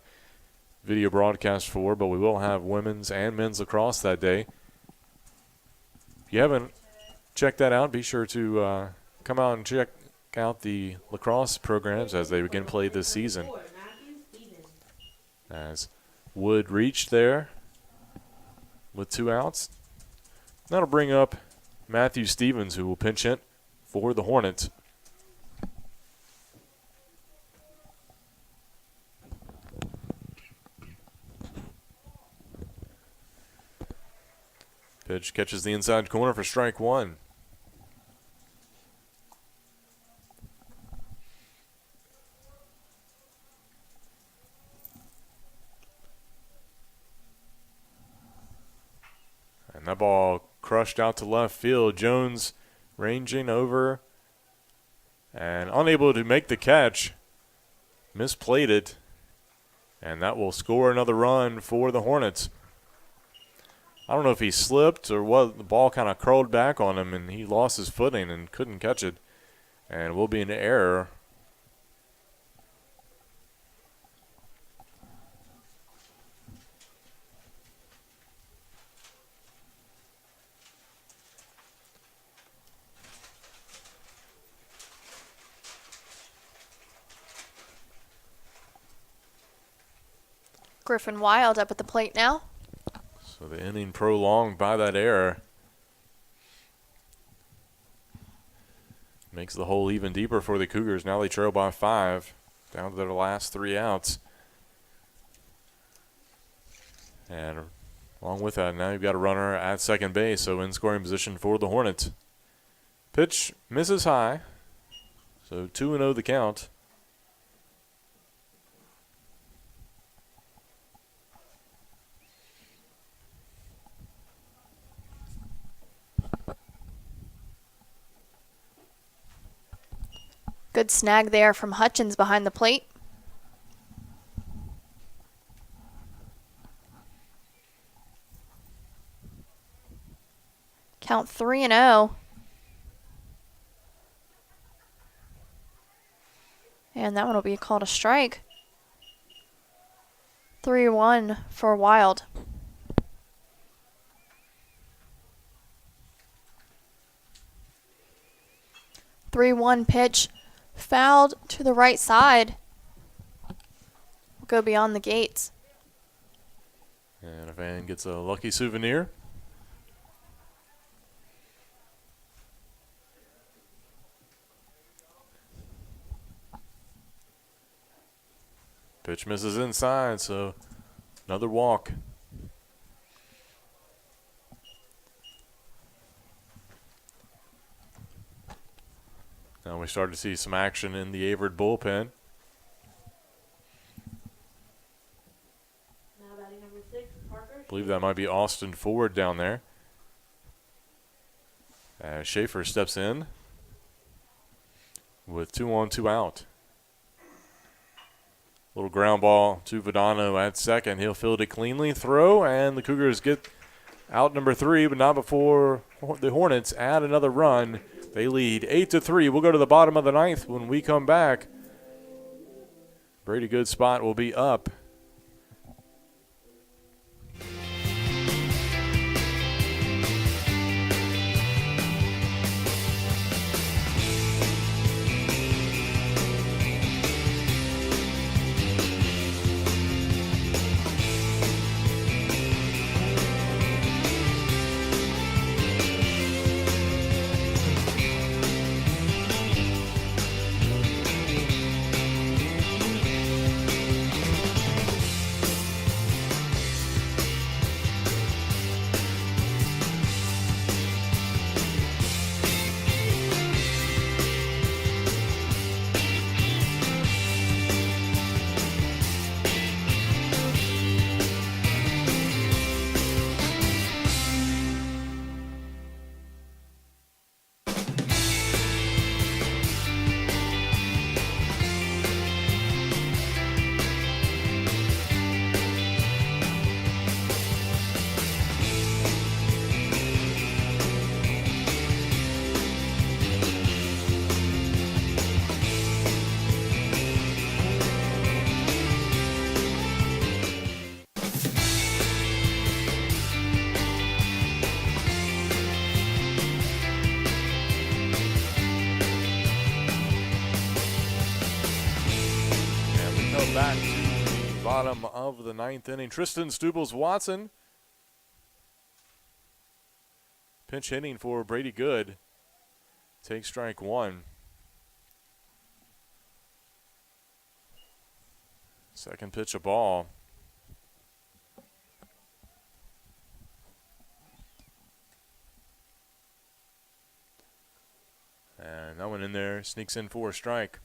video broadcast for, but we will have women's and men's lacrosse that day. If you haven't checked that out, be sure to come out and check out the lacrosse programs as they begin play this season. As Wood reached there with 2 outs. That'll bring up Matthew Stevens, who will pinch hit for the Hornets. Pitch catches the inside corner for strike 1. And that ball crushed out to left field. Jones ranging over and unable to make the catch. Misplayed it. And that will score another run for the Hornets. I don't know if he slipped or what. The ball kind of curled back on him and he lost his footing and couldn't catch it. And will be an error. Griffin Wild up at the plate now. So the inning prolonged by that error. Makes the hole even deeper for the Cougars. Now they trail by 5, down to their last 3 outs. And along with that, now you've got a runner at second base, so in scoring position for the Hornets. Pitch misses high, so 2-0 the count. Good snag there from Hutchins behind the plate. Count 3-0. And that one will be called a strike. 3-1 for Wild. (3-1) pitch. Fouled to the right side. Will go beyond the gates. And a fan gets a lucky souvenir. Pitch misses inside, so another walk. Now we start to see some action in the Averett bullpen. Now batting number 6, Parker. I believe that might be Austin Ford down there. As Schaefer steps in with 2 on, 2 out. Little ground ball to Vidano at second. He'll field it cleanly. Throw, and the Cougars get out number 3, but not before the Hornets add another run. They lead 8-3. We'll go to the bottom of the 9th when we come back. Brady Good spot will be up. back to the bottom of the ninth inning. Tristan Stubbles-Watson pinch hitting for Brady Good. Takes strike one. Second pitch, a ball. And that one in there, sneaks in for a strike.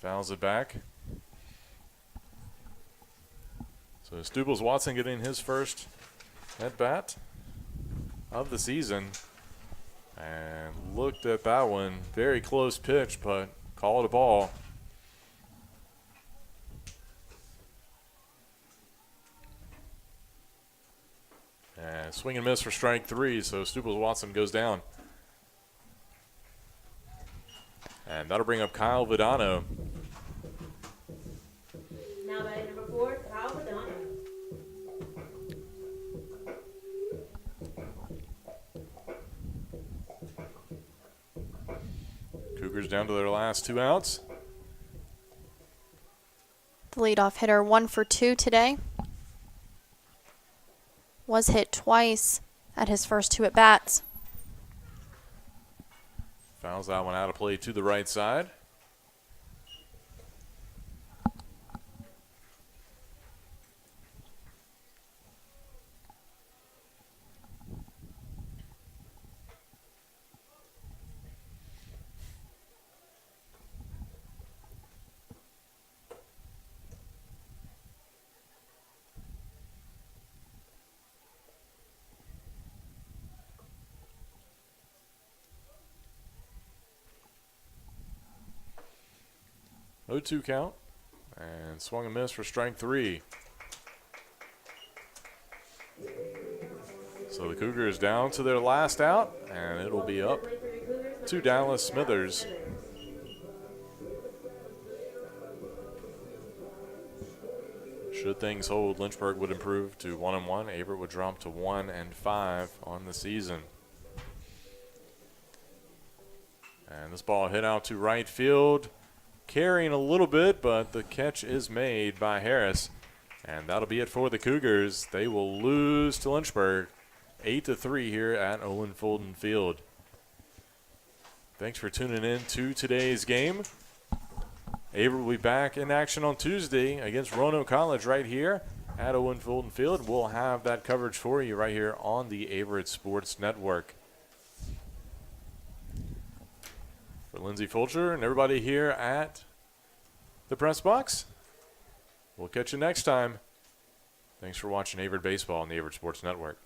Fouls it back. So Stubbles-Watson getting his first at bat of the season. And looked at that one. Very close pitch, but called a ball. And swing and miss for strike three, so Stubbles-Watson goes down. And that'll bring up Kyle Vidano. Now batting number 4, Kyle Madonna. Cougars down to their last 2 outs. The leadoff hitter 1 for 2 today. Was hit twice at his first 2 at-bats. Fouls that one out of play to the right side. Oh, 2 count, and swung and missed for strike 3. So the Cougars down to their last out, and it'll be up to Dallas Smithers. Should things hold, Lynchburg would improve to 1-1. Averett would drop to 1-5 on the season. And this ball hit out to right field. Carrying a little bit, but the catch is made by Harris. And that'll be it for the Cougars. They will lose to Lynchburg 8-3 here at Owen Fulton Field. Thanks for tuning in to today's game. Averett will be back in action on Tuesday against Roanoke College right here at Owen Fulton Field. We'll have that coverage for you right here on the Averett Sports Network. For Lindsey Fulcher and everybody here at the press box, we'll catch you next time. Thanks for watching Averett Baseball on the Averett Sports Network.